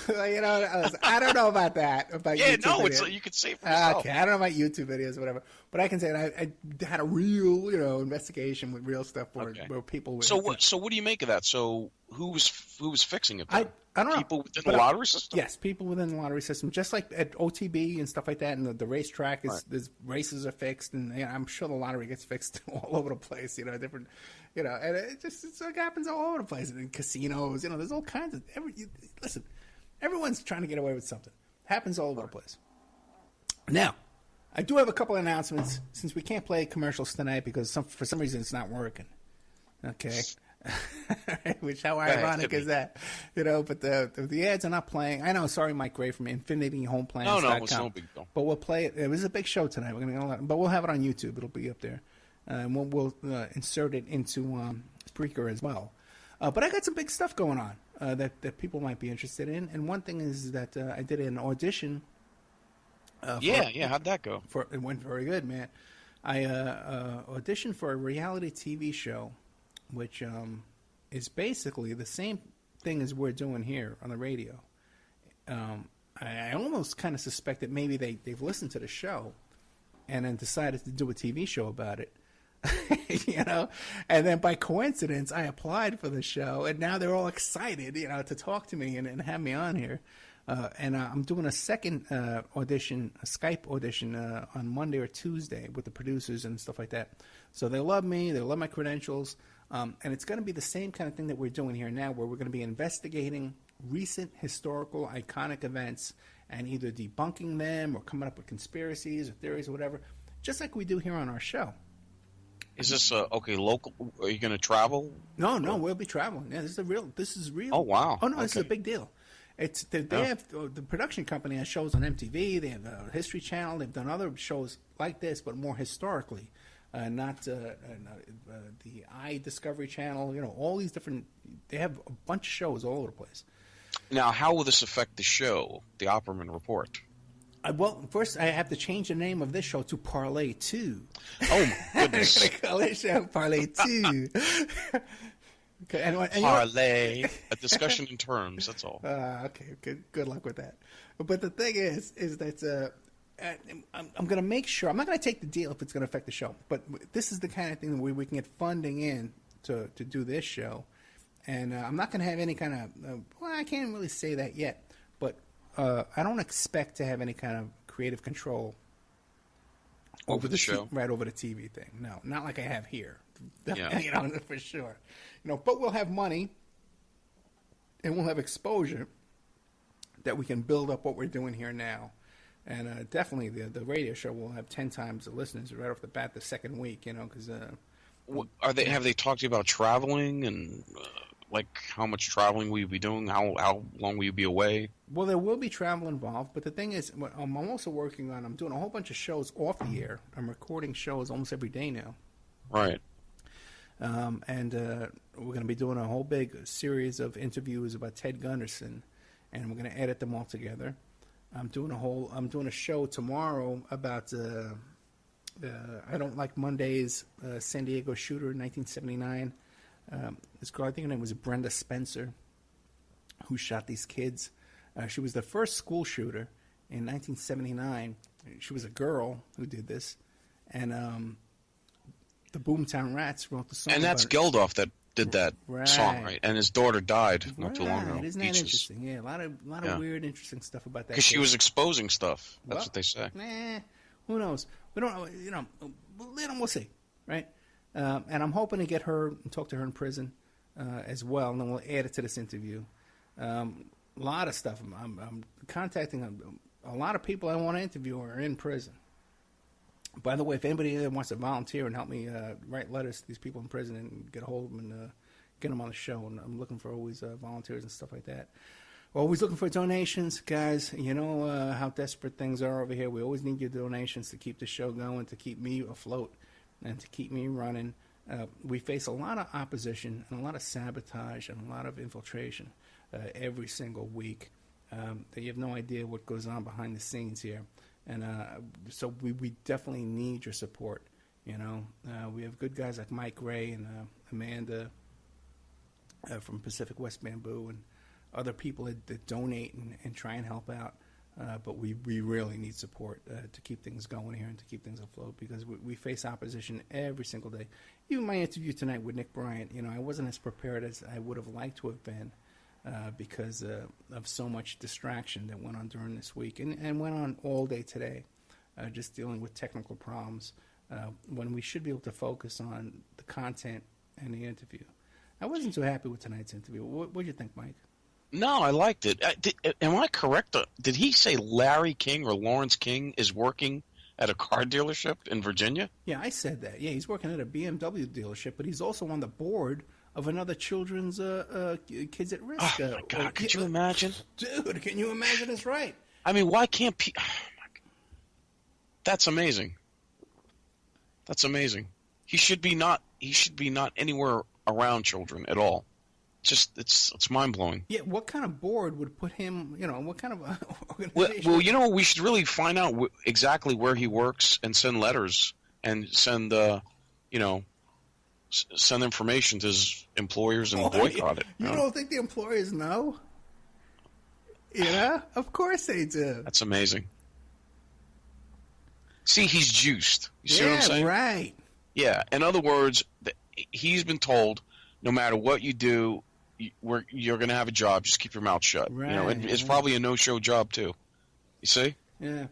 I don't know about that. About Yeah, YouTube no, videos. it's you could say it for yourself. Okay, I don't know about YouTube videos or whatever, but I can say that I had a real, investigation with real stuff where people were. So what do you make of that? So who was fixing it? Then? I don't know. People within the lottery system? Yes, people within the lottery system, just like at OTB and stuff like that, and the racetrack is there's races are fixed, and I'm sure the lottery gets fixed all over the place. Different, and it happens all over the place. And in casinos, there's all kinds of listen, everyone's trying to get away with something. Happens all over the place. Now, I do have a couple of announcements since we can't play commercials tonight because for some reason it's not working. Okay. Which how ironic is that? But the ads are not playing. I know. Sorry, Mike Gray from InfinityHomePlans.com. No, it's no big deal. But we'll play it. It was a big show tonight. We're gonna, but we'll have it on YouTube. It'll be up there, and we'll insert it into Spreaker as well. But I got some big stuff going on that people might be interested in. And one thing is that I did an audition. How'd that go? It went very good, man. I auditioned for a reality TV show, which is basically the same thing as we're doing here on the radio. I almost kind of suspect that maybe they've listened to the show and then decided to do a TV show about it. And then by coincidence, I applied for the show, and now they're all excited, to talk to me and have me on here. And I'm doing a second audition, a Skype audition on Monday or Tuesday with the producers and stuff like that. So they love me, they love my credentials, and it's going to be the same kind of thing that we're doing here now, where we're going to be investigating recent historical iconic events and either debunking them or coming up with conspiracies or theories or whatever, just like we do here on our show. Is this local? Are you going to travel? No, we'll be traveling. Yeah, this is real. Oh, wow. Oh, no, This is a big deal. They have the production company has shows on MTV. They have a History Channel. They've done other shows like this, but more historically, not the Discovery Channel. All these different. They have a bunch of shows all over the place. Now, how will this affect the show, the Opperman Report? Well, first I have to change the name of this show to Parlay 2. Oh my goodness! I'm gonna call this show Parlay 2. Okay, and Parlay, a discussion in terms. That's all. Okay, good luck with that. But the thing is that I'm going to make sure. I'm not going to take the deal if it's going to affect the show. But this is the kind of thing where we can get funding in to do this show, and I'm not going to have any kind of. Well, I can't really say that yet, but I don't expect to have any kind of creative control over the show, right over the TV thing. No, not like I have here. Yeah. For sure. But we'll have money and we'll have exposure that we can build up what we're doing here now. And definitely the radio show will have 10 times the listeners right off the bat the second week, because have they talked to you about traveling and like how much traveling will you be doing? How long will you be away? Well, there will be travel involved, but the thing is, I'm also working on. I'm doing a whole bunch of shows off the air. I'm recording shows almost every day now. Right. And we're going to be doing a whole big series of interviews about Ted Gunderson, and we're going to edit them all together. I'm doing a show tomorrow about I Don't Like Mondays, San Diego shooter in 1979. This girl, I think her name was Brenda Spencer, who shot these kids. She was the first school shooter in 1979. She was a girl who did this, and the Boomtown Rats wrote the song. And that's about it. Geldof that did that song, right? And his daughter died not too long ago. Isn't that interesting? Yeah, a lot of weird, interesting stuff about that. Because she was exposing stuff. That's what they say. Who knows? We don't know. We'll see, right? And I'm hoping to get her and talk to her in prison as well, and then we'll add it to this interview. A lot of stuff. I'm contacting a lot of people I want to interview are in prison. By the way, if anybody wants to volunteer and help me write letters to these people in prison and get a hold of them and get them on the show, and I'm looking for always volunteers and stuff like that. We're always looking for donations, guys. You know how desperate things are over here. We always need your donations to keep the show going, to keep me afloat, and to keep me running. We face a lot of opposition and a lot of sabotage and a lot of infiltration every single week. You have no idea what goes on behind the scenes here. And so we definitely need your support. You know, we have good guys like Mike Ray and Amanda from Pacific West Bamboo and other people that donate and try and help out. But we really need support to keep things going here and to keep things afloat because we face opposition every single day. Even my interview tonight with Nick Bryant, you know, I wasn't as prepared as I would have liked to have been. Because of so much distraction that went on during this week and went on all day today, just dealing with technical problems when we should be able to focus on the content and the interview. I wasn't too happy with tonight's interview. What did you think, Mike? No, I liked it. Am I correct? Did he say Larry King or Lawrence King is working at a car dealership in Virginia? Yeah, I said that. Yeah, he's working at a BMW dealership, but he's also on the board of another children's kids at risk. Oh, my God. Could you imagine? Dude, can you imagine? It's right. I mean, why can't people... Oh, my God. That's amazing. That's amazing. He should be not anywhere around children at all. It's mind-blowing. Yeah, what kind of board would put him, you know, what kind of organization? Well, you know, we should really find out exactly where he works and send letters and send, send information to his employers and boycott it. You don't think the employers know? You know? Of course they do. That's amazing. See, he's juiced. You see what I'm saying? Right. Yeah. In other words, he's been told, no matter what you do, you're going to have a job. Just keep your mouth shut. Right. You know, it's probably a no-show job too. You see? Yeah.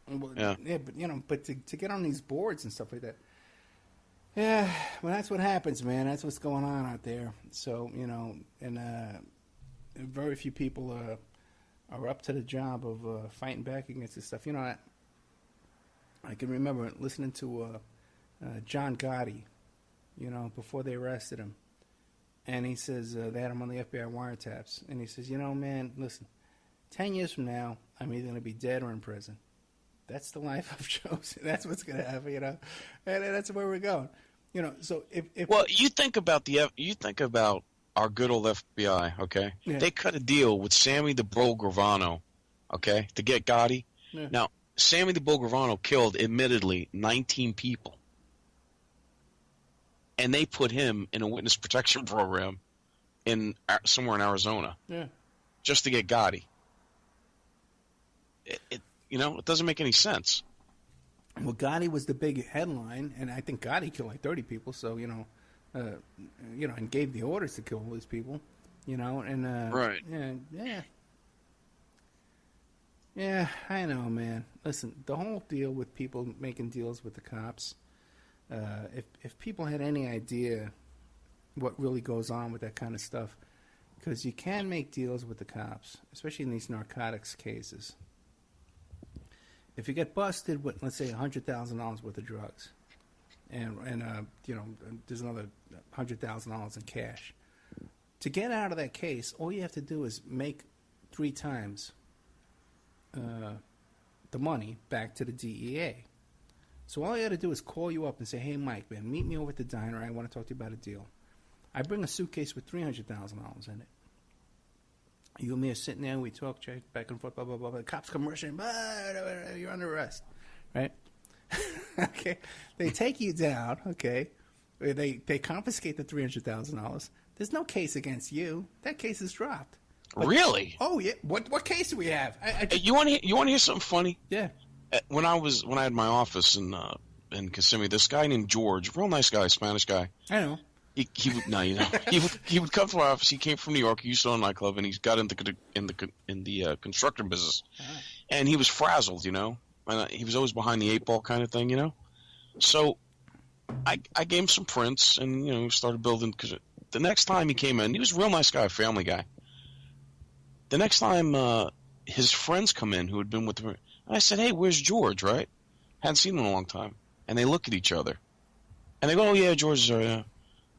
Well, yeah, but but to get on these boards and stuff like that. Yeah, well, that's what happens, man. That's what's going on out there. So, and very few people are up to the job of fighting back against this stuff. I can remember listening to John Gotti, before they arrested him. And he says they had him on the FBI wiretaps. And he says, man, listen, 10 years from now, I'm either going to be dead or in prison. That's the life I've chosen. That's what's going to happen, and that's where we're going. So if well, you think about our good old FBI, okay? Yeah. They cut a deal with Sammy the Bull Gravano, okay, to get Gotti. Yeah. Now, Sammy the Bull Gravano killed, admittedly, 19 people. And they put him in a witness protection program somewhere in Arizona. Yeah. Just to get Gotti. It doesn't make any sense. Well, Gotti was the big headline, and I think Gotti killed like 30 people. So and gave the orders to kill all these people. Right. Yeah, I know, man. Listen, the whole deal with people making deals with the cops. If people had any idea what really goes on with that kind of stuff, because you can make deals with the cops, especially in these narcotics cases. If you get busted with, let's say, $100,000 worth of drugs, and there's another $100,000 in cash, to get out of that case, all you have to do is make 3 times the money back to the DEA. So all you got to do is call you up and say, "Hey, Mike, man, meet me over at the diner. I want to talk to you about a deal." I bring a suitcase with $300,000 in it. You and me are sitting there, we talk, check back and forth, blah, blah, blah, blah. The cops come rushing, you're under arrest, right? Okay. They take you down, okay? They confiscate the $300,000. There's no case against you. That case is dropped. But, really? Oh, yeah. What case do we have? You want to hear something funny? Yeah. When I had my office in in Kissimmee. This guy named George, real nice guy, Spanish guy. I know. He would no, you know, he would come to my office. He came from New York. He used to own a nightclub, and he's got in the construction business. Ah. And he was frazzled, you know. And he was always behind the eight ball kind of thing, you know. So I gave him some prints, and you know, started building. Because the next time he came in, he was a real nice guy, family guy. The next time his friends come in who had been with him, I said, "Hey, where's George?" Right? Hadn't seen him in a long time, and they look at each other, and they go, "Oh yeah, George is there." Yeah.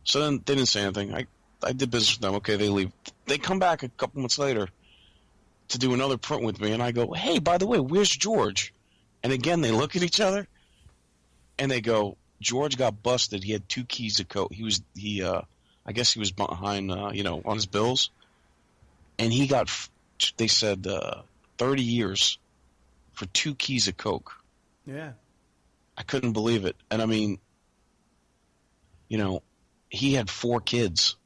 So then they didn't say anything. I did business with them. Okay, they leave. They come back a couple months later to do another print with me, and I go, "Hey, by the way, where's George?" And again, they look at each other, and they go, "George got busted. He had 2 keys of coke. I guess he was behind, you know, on his bills, and he got." They said 30 years for 2 keys of coke. Yeah. I couldn't believe it, and I mean, you know, he had 4 kids.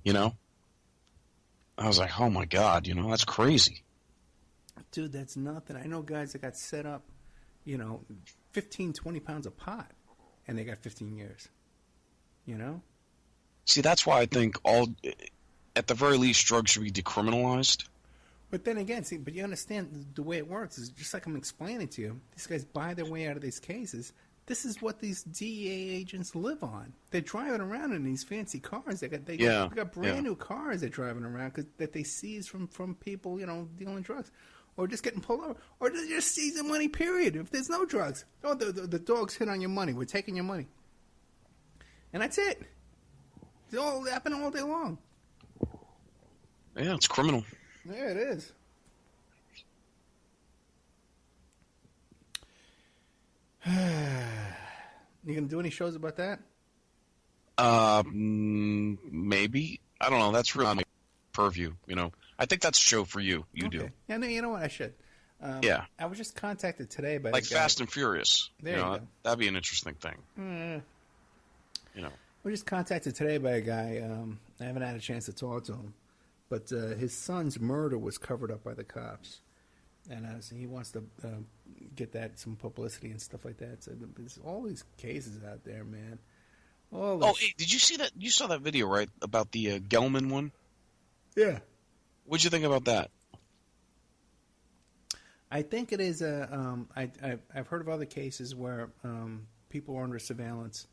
You know, I was like, oh my God, you know, that's crazy. Dude, that's nothing. I know guys that got set up, you know, 15, 20 pounds of pot, and they got 15 years. You know? See, that's why I think at the very least, drugs should be decriminalized. But then again, see, but you understand the way it works is just like I'm explaining to you. These guys buy their way out of these cases. This is what these DEA agents live on. They're driving around in these fancy cars. They got brand new cars they're driving around that they seize from people, you know, dealing drugs, or just getting pulled over, or they're just seizing money. Period. If there's no drugs, oh, the dogs hit on your money. We're taking your money, and that's it. It's all happening all day long. Yeah, it's criminal. Yeah, it is. You gonna do any shows about that? Maybe. I don't know. That's really my purview. You know, I think that's a show for you. You do. Yeah, no, you know what? I should. Yeah. I was just contacted today by Like the guy. Fast and Furious. There you go. That'd be an interesting thing. You know. I was just contacted today by a guy. I haven't had a chance to talk to him, but his son's murder was covered up by the cops, and so he wants to get that some publicity and stuff like that. So there's all these cases out there, man. Hey, did you see that? You saw that video, right, about the Gelman one? Yeah. What'd you think about that? I think it is I've heard of other cases where people were under surveillance,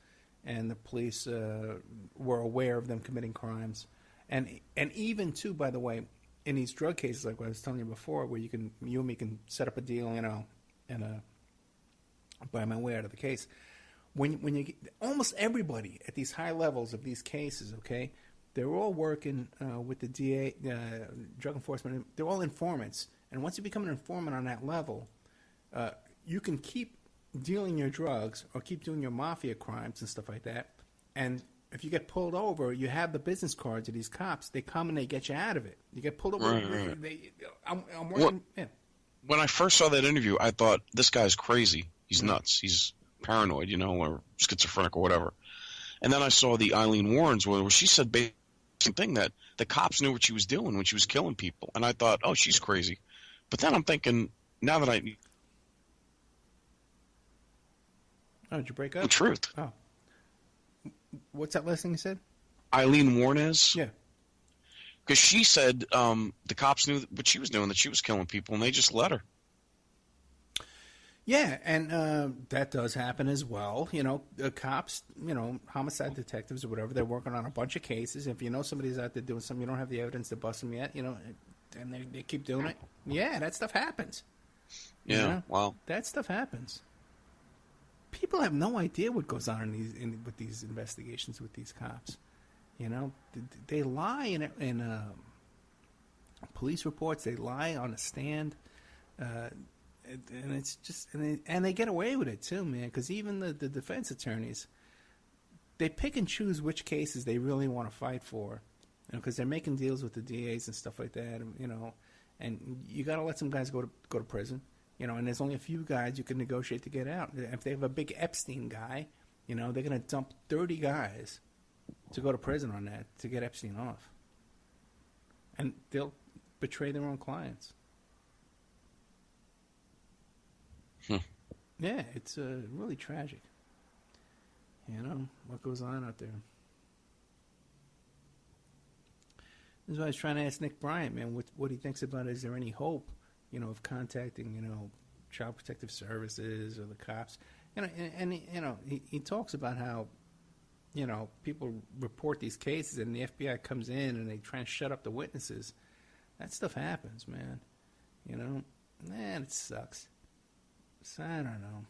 and the police were aware of them committing crimes, and even too, by the way, in these drug cases, like what I was telling you before, where you and me can set up a deal, you know, and buy my way out of the case. When you get, almost everybody at these high levels of these cases, okay, they're all working with the DA, drug enforcement. They're all informants, and once you become an informant on that level, you can keep dealing your drugs or keep doing your mafia crimes and stuff like that. And if you get pulled over, you have the business cards of these cops. They come and they get you out of it. You get pulled over. Right. I'm working. Yeah. When I first saw that interview, I thought, this guy's crazy. He's nuts. He's paranoid, you know, or schizophrenic or whatever. And then I saw the Eileen Warren's where she said the same thing, that the cops knew what she was doing when she was killing people. And I thought, oh, she's crazy. But then I'm thinking, now that Oh, did you break up? the truth. Oh. What's that last thing you said? Eileen Warnes? Yeah. Because she said the cops knew what she was doing, that she was killing people, and they just let her. Yeah, and that does happen as well. You know, the cops, you know, homicide detectives or whatever, they're working on a bunch of cases. If you know somebody's out there doing something, you don't have the evidence to bust them yet, you know, and they keep doing it. Yeah, that stuff happens. Yeah, you know? wow. That stuff happens. People have no idea what goes on with these investigations with these cops. You know, they lie in police reports. They lie on a stand, and it's just and they get away with it too, man. Because even the defense attorneys, they pick and choose which cases they really want to fight for, because they're making deals with the DAs and stuff like that. You know, and you got to let some guys go to prison. You know, and there's only a few guys you can negotiate to get out. If they have a big Epstein guy, you know, they're going to dump 30 guys to go to prison on that to get Epstein off. And they'll betray their own clients. Yeah, it's really tragic. You know, what goes on out there. This is why I was trying to ask Nick Bryant, man, what he thinks about, is there any hope, you know, of contacting, you know, Child Protective Services or the cops? You know, and you know, he talks about how, you know, people report these cases and the FBI comes in and they try and shut up the witnesses. That stuff happens, man. You know, man, it sucks. So, I don't know.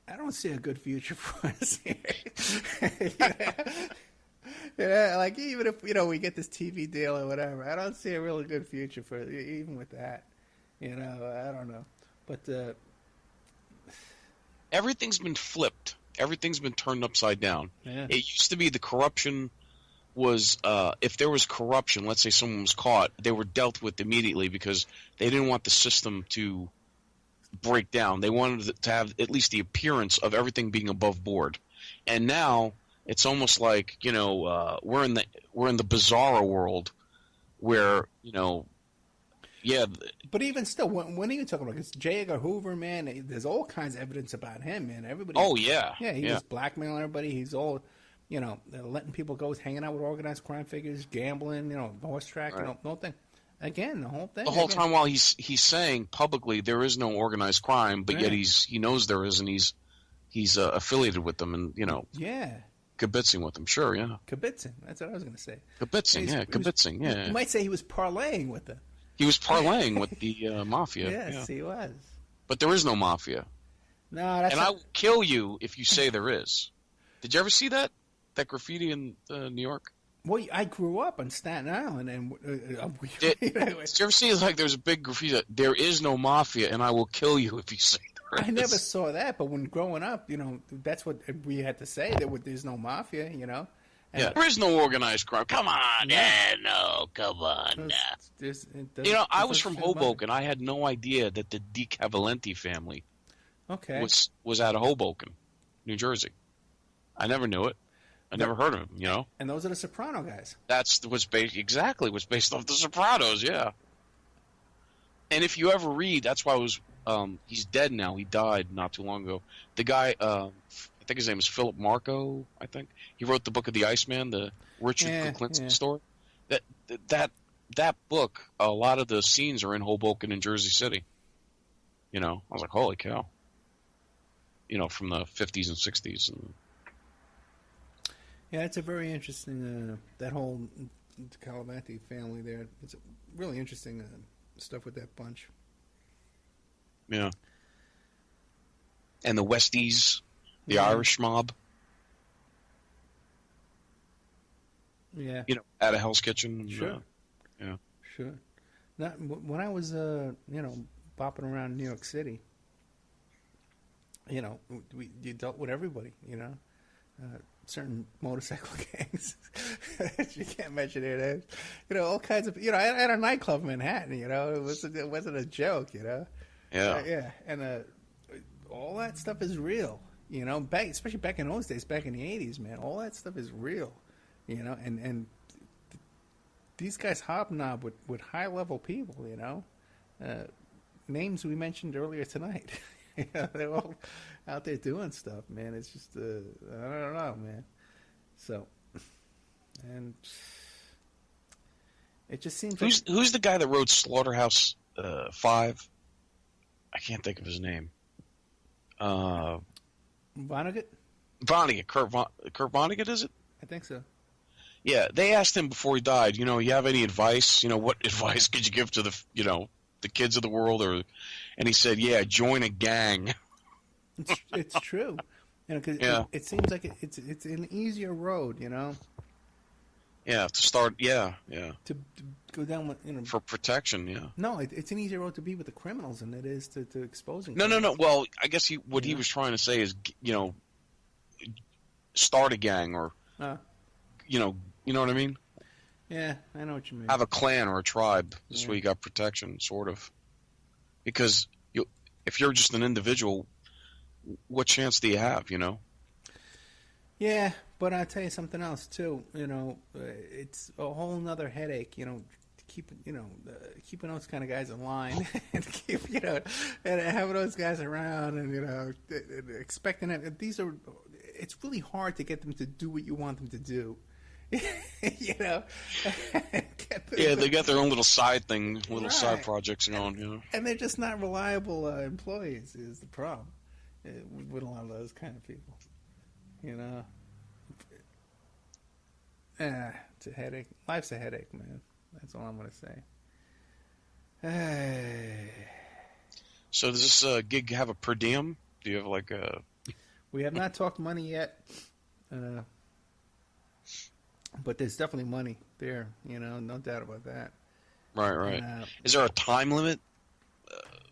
I don't see a good future for us here. Yeah, like even if, you know, we get this TV deal or whatever, I don't see a really good future for even with that. You know, I don't know, but Everything's been flipped. Everything's been turned upside down. yeah. It used to be the corruption was if there was corruption, let's say someone was caught, they were dealt with immediately because they didn't want the system to break down. They wanted to have at least the appearance of everything being above board. And now it's almost like, you know, we're in the bizarro world where, you know, yeah. But even still, when are you talking about? Because J. Edgar Hoover, man, there's all kinds of evidence about him, man. Everybody. Oh yeah. Yeah, he was blackmailing everybody. He's all, you know, letting people go, hanging out with organized crime figures, gambling, you know, horse track, you know, the whole thing. Again, the whole thing. The whole time while he's saying publicly there is no organized crime, but yet he knows there is, and he's affiliated with them, and you know. Yeah. Kibitzing with them, sure, yeah. Kibitzing, that's what I was going to say. Kibitzing, kibitzing, yeah. You might say he was parlaying with them. He was parlaying with the mafia. Yes, he was. But there is no mafia. No, that's. And I will kill you if you say there is. Did you ever see that graffiti in New York? Well, I grew up on Staten Island, and Did you ever see like there's a big graffiti that there is no mafia, and I will kill you if you say there is? I never saw that, but when growing up, you know, that's what we had to say. There's no mafia, you know. And there is no organized crime. Come on, come on. You know, I was from Hoboken. I had no idea that the DiCavalenti family was out of Hoboken, New Jersey. I never knew it. I never heard of him, you know. And those are the Soprano guys. That's what's based off the Sopranos, yeah. And if you ever read, that's why I was. He's dead now. He died not too long ago. The guy, I think his name is Philip Marco. I think he wrote the book of the Iceman, the Richard Clinton story. That book, a lot of the scenes are in Hoboken and Jersey City. You know, I was like, holy cow. You know, from the 50s and 60s. And yeah, it's a very interesting, that whole Cavalcanti family there. It's really interesting stuff with that bunch. Yeah. And the Westies, the Irish mob. Yeah. You know, at a Hell's Kitchen. Sure. Yeah. Sure. Now, when I was, you know, bopping around New York City, you know, you dealt with everybody, you know. Certain motorcycle gangs. You can't mention their names. You know, all kinds of, you know, I had a nightclub in Manhattan, you know. It wasn't a joke, you know. Yeah. Yeah. And all that stuff is real, you know, especially back in those days, back in the 80s, man. All that stuff is real, you know. And these guys hobnob with high-level people, you know. Names we mentioned earlier tonight. You know, they're all out there doing stuff, man. It's just, I don't know, man. So, and it just seems who's the guy that wrote Slaughterhouse 5? I can't think of his name. Vonnegut? Vonnegut. Kurt Vonnegut, is it? I think so. Yeah, they asked him before he died, you know, you have any advice? You know, what advice could you give to the, you know, the kids of the world? And he said, yeah, join a gang. It's true. You know, 'cause it seems like it's an easier road, you know. Yeah, to start, yeah. To go down with, you know. For protection, yeah. No, it's an easier road to be with the criminals than it is to exposing. No. Well, I guess he was trying to say is, you know, start a gang or, you know what I mean? Yeah, I know what you mean. Have a clan or a tribe. This way you got protection, sort of. Because if you're just an individual, what chance do you have, you know? Yeah, but I'll tell you something else, too. You know, it's a whole nother headache, you know, keeping those kind of guys in line and and having those guys around and expecting it. It's really hard to get them to do what you want them to do. Yeah, they got their own little side thing, little side projects going. And they're just not reliable employees. Is the problem with a lot of those kind of people? It's a headache. Life's a headache, man. That's all I'm going to say. So does this gig have a per diem? Do you have like a... We have not talked money yet, but there's definitely money there. No doubt about that. Right. Is there a time limit?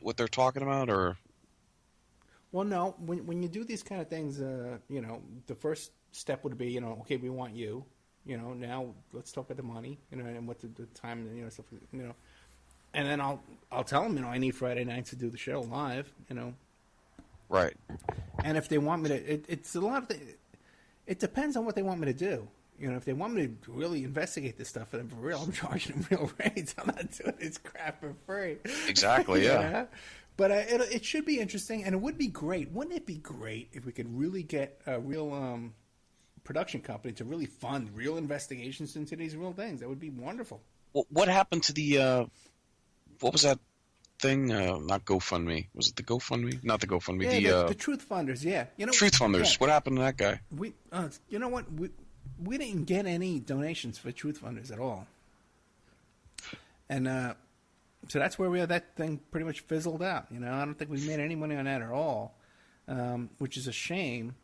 What they're talking about, or? Well, no. When you do these kind of things, the first step would be, okay, we want you. Now let's talk about the money, and what the time, stuff, and then I'll tell them, I need Friday nights to do the show live, Right. And if they want me to, it's a lot of it depends on what they want me to do. If they want me to really investigate this stuff for them for real, I'm charging them real rates. I'm not doing this crap for free. Exactly, yeah. But it should be interesting, and it would be great. Wouldn't it be great if we could really get a real production company to really fund real investigations into these real things? That would be wonderful. Well, what happened to the what was that thing? Not GoFundMe. Was it the GoFundMe? Not the GoFundMe. Yeah, the Truth Funders. Yeah, Truth Funders. Yeah. What happened to that guy? You know what? We didn't get any donations for Truth Funders at all, and so that's where that thing pretty much fizzled out. I don't think we made any money on that at all, which is a shame.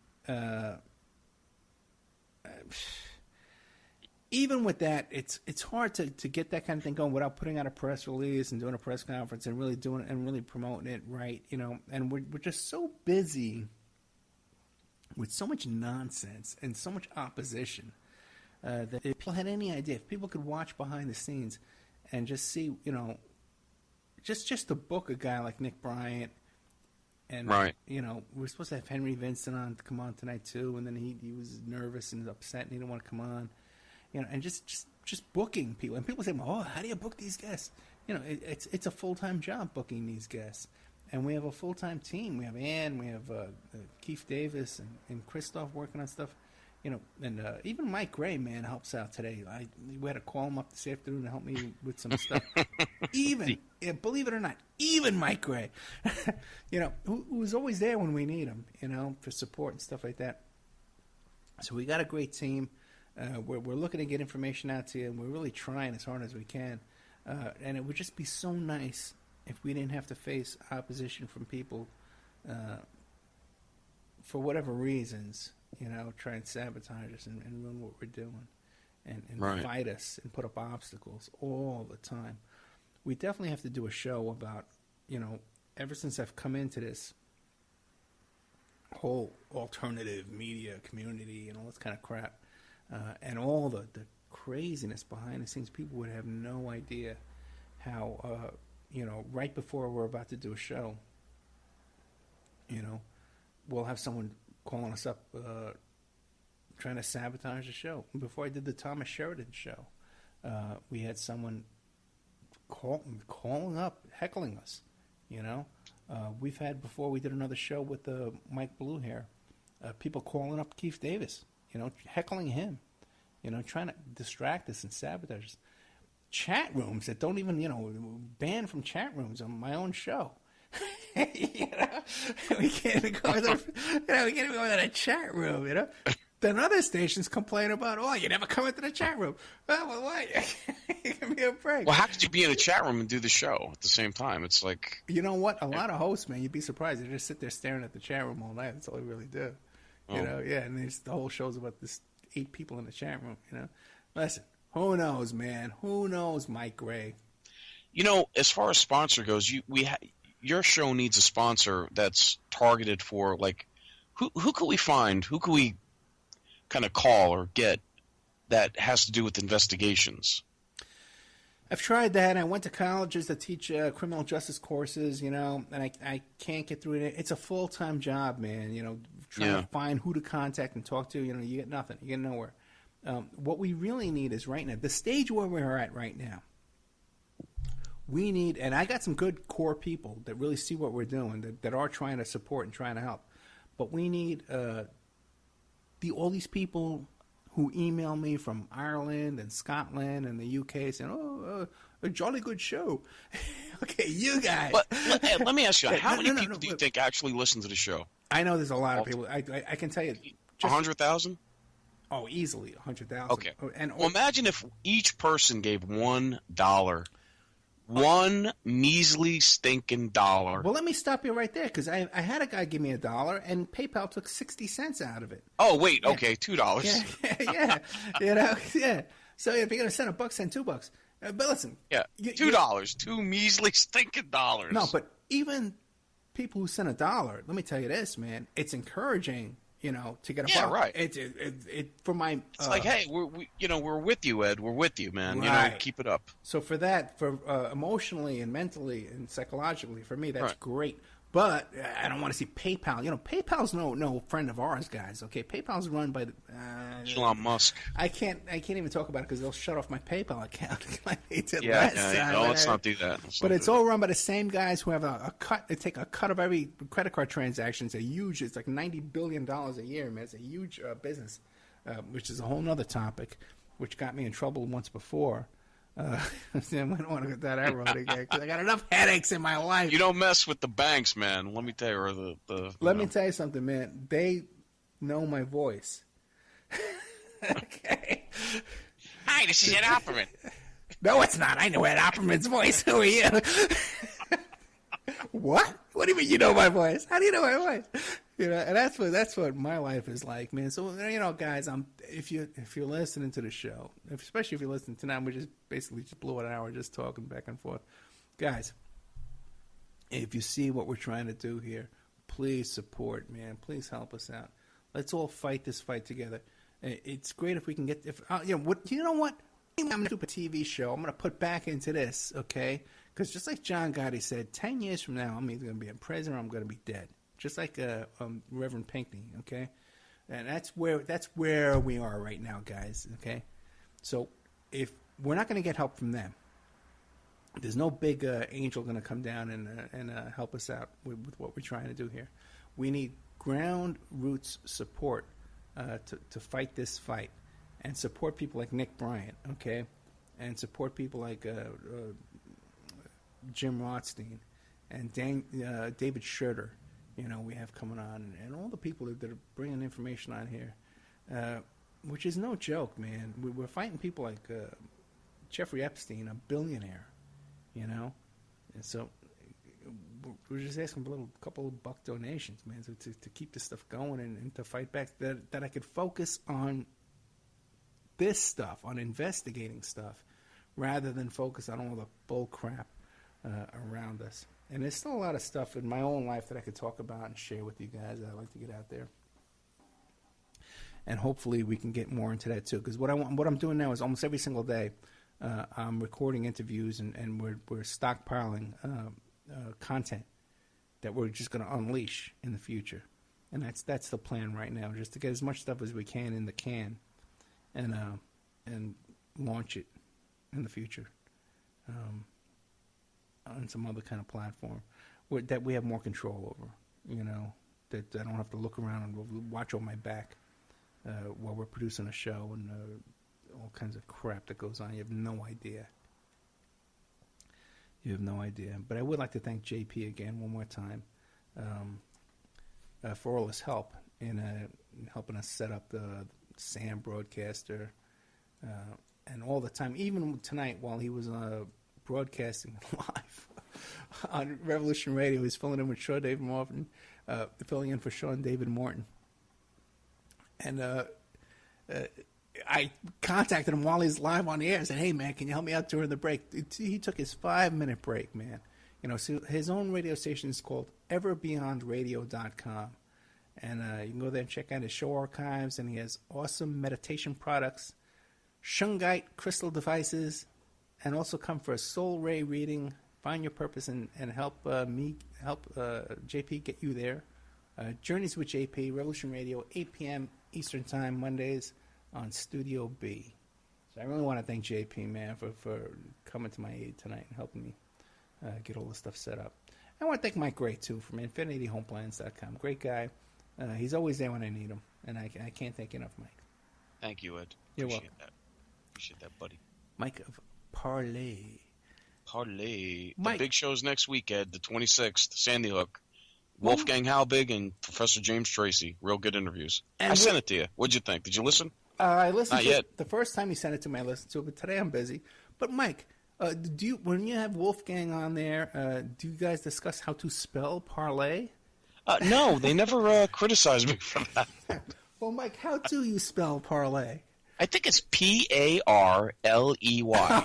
Even with that, it's hard to get that kind of thing going without putting out a press release and doing a press conference and really doing it and really promoting it right, And we're just so busy with so much nonsense and so much opposition that if people had any idea, if people could watch behind the scenes and just see, just to book a guy like Nick Bryant. And, right. We're supposed to have Henry Vincent on to come on tonight, too. And then he was nervous and upset and he didn't want to come on. And just booking people. And people say, oh, how do you book these guests? It's a full-time job booking these guests. And we have a full-time team. We have Ann, we have Keith Davis and Christoph working on stuff. And even Mike Gray, man, helps out today. We had to call him up this afternoon to help me with some stuff. Believe it or not, even Mike Gray, who's always there when we need him, for support and stuff like that. So we got a great team. We're looking to get information out to you, and we're really trying as hard as we can. And it would just be so nice if we didn't have to face opposition from people for whatever reasons. Try and sabotage us and ruin what we're doing and right. Fight us and put up obstacles all the time. We definitely have to do a show about, ever since I've come into this whole alternative media community and all this kind of crap, and all the craziness behind the scenes, people would have no idea how, right before we're about to do a show, we'll have someone calling us up trying to sabotage the show. Before I did the Thomas Sheridan show, we had someone calling up, heckling us, We've had, before we did another show with Mike Blue Hair, people calling up Keith Davis, heckling him, trying to distract us and sabotage us. Chat rooms that don't even, banned from chat rooms on my own show. We can't even go in a chat room, Then other stations complain about, oh, you never come into the chat room. Well, what? Give me a break. Well, how could you be in a chat room and do the show at the same time? It's like... You know what? A lot of hosts, man, you'd be surprised. They just sit there staring at the chat room all night. That's all they really do. And the whole show's about this 8 people in the chat room, Listen, who knows, man? Who knows, Mike Gray? As far as sponsor goes, your show needs a sponsor that's targeted for, like, who could we find? Who could we kind of call or get that has to do with investigations? I've tried that. I went to colleges that teach criminal justice courses, and I can't get through it. It's a full-time job, man, trying to find who to contact and talk to. You get nothing. You get nowhere. What we really need is right now, the stage where we're at right now, we need, and I got some good core people that really see what we're doing, that are trying to support and trying to help. But we need all these people who email me from Ireland and Scotland and the UK saying, "Oh, a jolly good show." Okay, you guys. But let me ask you, how many people do you think actually listen to the show? I know there's a lot of people. I can tell you, 100,000. Oh, easily 100,000. Okay. And well, imagine if each person gave $1, one measly stinking dollar. Well, let me stop you right there because I had a guy give me $1 and PayPal took 60 cents out of it. Oh wait, okay, $2. Yeah. Yeah. So if you're gonna send $1, send $2. But listen. Yeah. $2. Two measly stinking dollars. No, but even people who send $1, let me tell you this, man. It's encouraging, to get a yeah, buck. right. It for my. It's like, hey, we're with you, Ed. We're with you, man. Right. Keep it up. So for that, for emotionally and mentally and psychologically, for me, that's Right. great. But I don't want to see PayPal. PayPal's no friend of ours, guys. Okay, PayPal's run by Elon Musk. I can't even talk about it because they'll shut off my PayPal account. Like they did Yeah, last yeah. time. No, let's not do that. But it's all run by the same guys who have a cut. They take a cut of every credit card transaction. It's like $90 billion a year, man. It's a huge business, which is a whole other topic, which got me in trouble once before. I don't want to go down that road again because I got enough headaches in my life. You don't mess with the banks, man. Let me tell you, or Let me tell you something, man. They know my voice. Okay. Hi, this is Ed Opperman. No, it's not. I know Ed Opperman's voice. Who are you? What? What do you mean you know my voice? How do you know my voice? And that's what my life is like, man. So guys, if you're listening to the show, especially if you're listening tonight, we just basically blew an hour just talking back and forth, guys. If you see what we're trying to do here, please support, man. Please help us out. Let's all fight this fight together. It's great if we can get what you know what. I'm going to do a TV show. I'm going to put back into this, okay? Because just like John Gotti said, 10 years from now, I'm either going to be in prison or I'm going to be dead. Just like Reverend Pinckney, okay? And that's where we are right now, guys, okay? So if we're not going to get help from them, there's no big angel going to come down and help us out with what we're trying to do here. We need ground roots support to fight this fight. And support people like Nick Bryant, okay? And support people like Jim Rothstein and David Schroeder, we have coming on. And all the people that are bringing information on here, which is no joke, man. We're fighting people like Jeffrey Epstein, a billionaire, And so we're just asking for a couple of buck donations, man, to keep this stuff going and to fight back. That I could focus on this stuff, on investigating stuff, rather than focus on all the bull crap around us. And there's still a lot of stuff in my own life that I could talk about and share with you guys that I'd like to get out there. And hopefully we can get more into that too. Because what I'm doing now is almost every single day, I'm recording interviews and we're stockpiling content that we're just going to unleash in the future. And that's the plan right now, just to get as much stuff as we can in the can. And launch it in the future on some other kind of platform that we have more control over, that I don't have to look around and watch on my back while we're producing a show and all kinds of crap that goes on. You have no idea. But I would like to thank JP again one more time for all his help in helping us set up the Sam broadcaster, and all the time, even tonight while he was broadcasting live on Revolution Radio, he's filling in with Sean David Morton, filling in for Sean David Morton. And I contacted him while he's live on the air and said, "Hey man, can you help me out during the break?" He took his 5-minute break, man. So his own radio station is called everbeyondradio.com. And you can go there and check out his show archives, and he has awesome meditation products, shungite crystal devices, and also come for a soul ray reading, find your purpose, and help JP get you there. Journeys with JP, Revolution Radio, 8 p.m. Eastern Time, Mondays on Studio B. So I really want to thank JP, man, for coming to my aid tonight and helping me. get all the stuff set up. I want to thank Mike Gray, too, from InfinityHomeplans.com. Great guy. He's always there when I need him, and I can't thank you enough, Mike. Thank you, Ed. You're Appreciate welcome. Appreciate that, buddy. Mike of Parlay. Parlay. Mike. The big show's next week, Ed, the 26th, Sandy Hook. Wolfgang Halbig and Professor James Tracy. Real good interviews. And I sent it to you. What'd you think? Did you listen? I listened Not to yet. it. The first time you sent it to me, I listened to it, but today I'm busy. But Mike, do you, when you have Wolfgang on there, do you guys discuss how to spell parlay? No, they never criticized me for that. Well, Mike, how do you spell parlay? I think it's Parley. Oh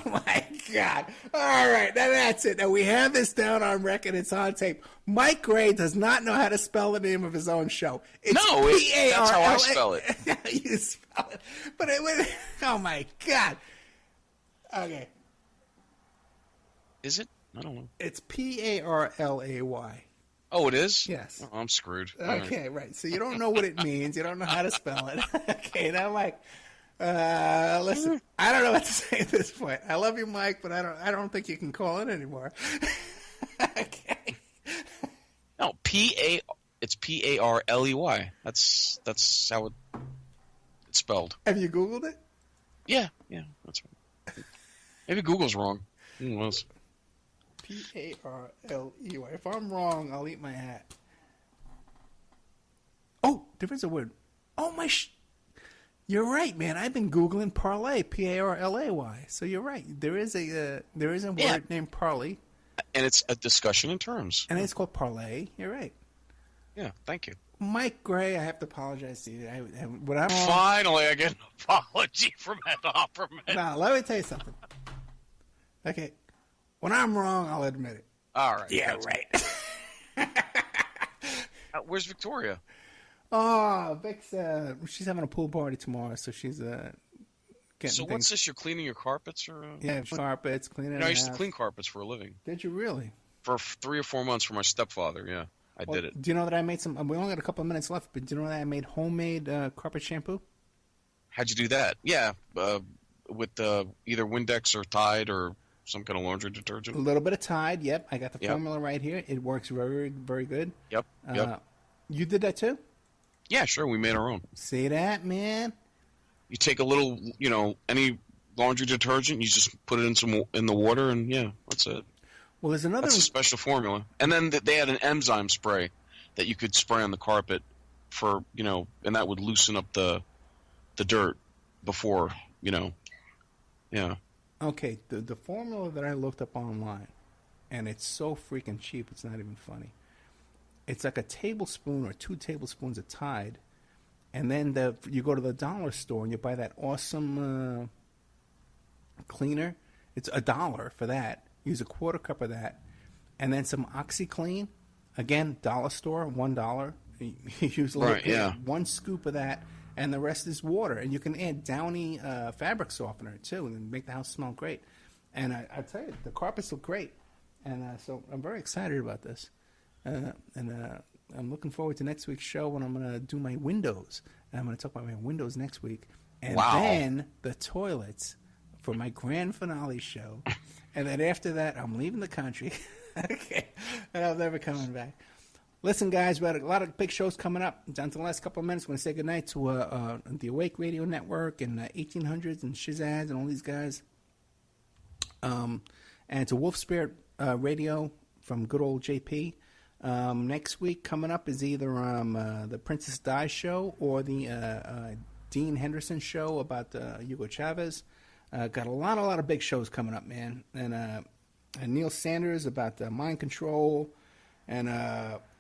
my God! All right, now that's it. Now we have this down on record. It's on tape. Mike Gray does not know how to spell the name of his own show. It's No, that's how I spell it. You spell it, but oh my God! Okay, Is it? I don't know. it's Parlay. Oh, it is? Yes. Oh, I'm screwed. All right. Okay, right. So you don't know what it means. You don't know how to spell it. Okay, now Mike. Listen, I don't know what to say at this point. I love you, Mike, but I don't think you can call in anymore. Okay. No, it's Parley. That's how it's spelled. Have you Googled it? Yeah, that's right. Maybe Google's wrong. Who knows? Parley. If I'm wrong, I'll eat my hat. Oh, there is a word. Oh my! You're right, man. I've been Googling parlay, Parlay. So you're right. There is a word named parlay, And it's a discussion in terms. and it's called parlay. You're right. Yeah, thank you. Mike Gray, I have to apologize to you. What I'm Finally, I get an apology from Ed Opperman. Now, let me tell you something. Okay, when I'm wrong, I'll admit it. All right. Yeah, that's- right. Where's Victoria? Oh, Vic's, she's having a pool party tomorrow, so she's getting So things. what's this? You're cleaning your carpets, or? Yeah, carpets, cleaning. I the used to house. clean carpets for a living. Did you really? For 3 or 4 months for my stepfather. Yeah, I did it. Do you know that I made some? We only got a couple of minutes left, but do you know that I made homemade carpet shampoo? How'd you do that? Yeah, with either Windex or Tide or some kind of laundry A detergent. little bit of Tide. Yep, I got the Yep. formula right here. It works very, very good. Yep. You did that too? Yeah, sure. We made our own. See that, man? You take a little, any laundry detergent, you just put it in the water, and yeah, that's it. Well, there's another. That's a special formula. And then they had an enzyme spray that you could spray on the carpet for, and that would loosen up the dirt before, yeah. Okay, the formula that I looked up online, and it's so freaking cheap, it's not even funny. It's like a tablespoon or 2 tablespoons of Tide, and then you go to the dollar store and you buy that awesome cleaner. It's $1 for that. Use a 1/4 cup of that, and then some OxyClean. Again, dollar store, $1. You use a little Right, yeah. 1 scoop of that, and the rest is water. And you can add Downy fabric softener too, and make the house smell great. And I tell you, the carpets look great, and so I'm very excited about this. And I'm looking forward to next week's show when I'm going to do my windows. And I'm going to talk about my windows next week. And Wow. then the toilets for my grand finale show. And then after that, I'm leaving the country. Okay. And I'm never coming back. Listen, guys, we had a lot of big shows coming up. Down to the last couple of minutes, we're going to say goodnight to the Awake Radio Network and 1800s and Shizaz and all these guys. And to Wolf Spirit Radio from good old JP. Next week coming up is either the Princess Di show or the Dean Henderson show about Hugo Chavez. Got a lot of big shows coming up, man. And Neil Sanders about mind control. And,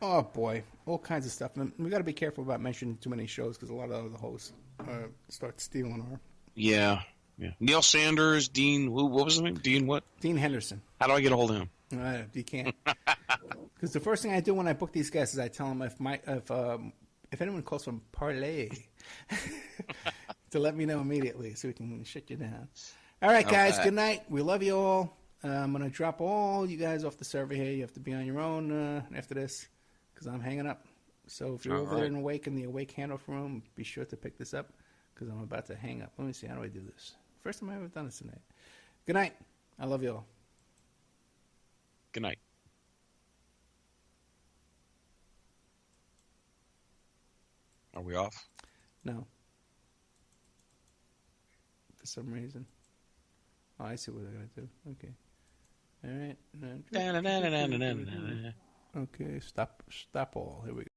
oh boy, all kinds of stuff. And we got to be careful about mentioning too many shows because a lot of the hosts start stealing our. Yeah. Neil Sanders, Dean, what was his name? Dean what? Dean Henderson. How do I get a hold of him? You can't. Because the first thing I do when I book these guests is I tell them if anyone calls from Parlay to let me know immediately so we can shut you down. All right, guys. Okay. Good night. We love you all. I'm going to drop all you guys off the server here. You have to be on your own after this because I'm hanging up. So if you're All over there right. in the Awake handoff room, be sure to pick this up because I'm about to hang up. Let me see. How do I do this? First time I've ever done this tonight. Good night. I love you all. Good night. Are we off? No. For some reason. Oh, I see what they're going to do. Okay. All right. Okay, stop all. Here we go.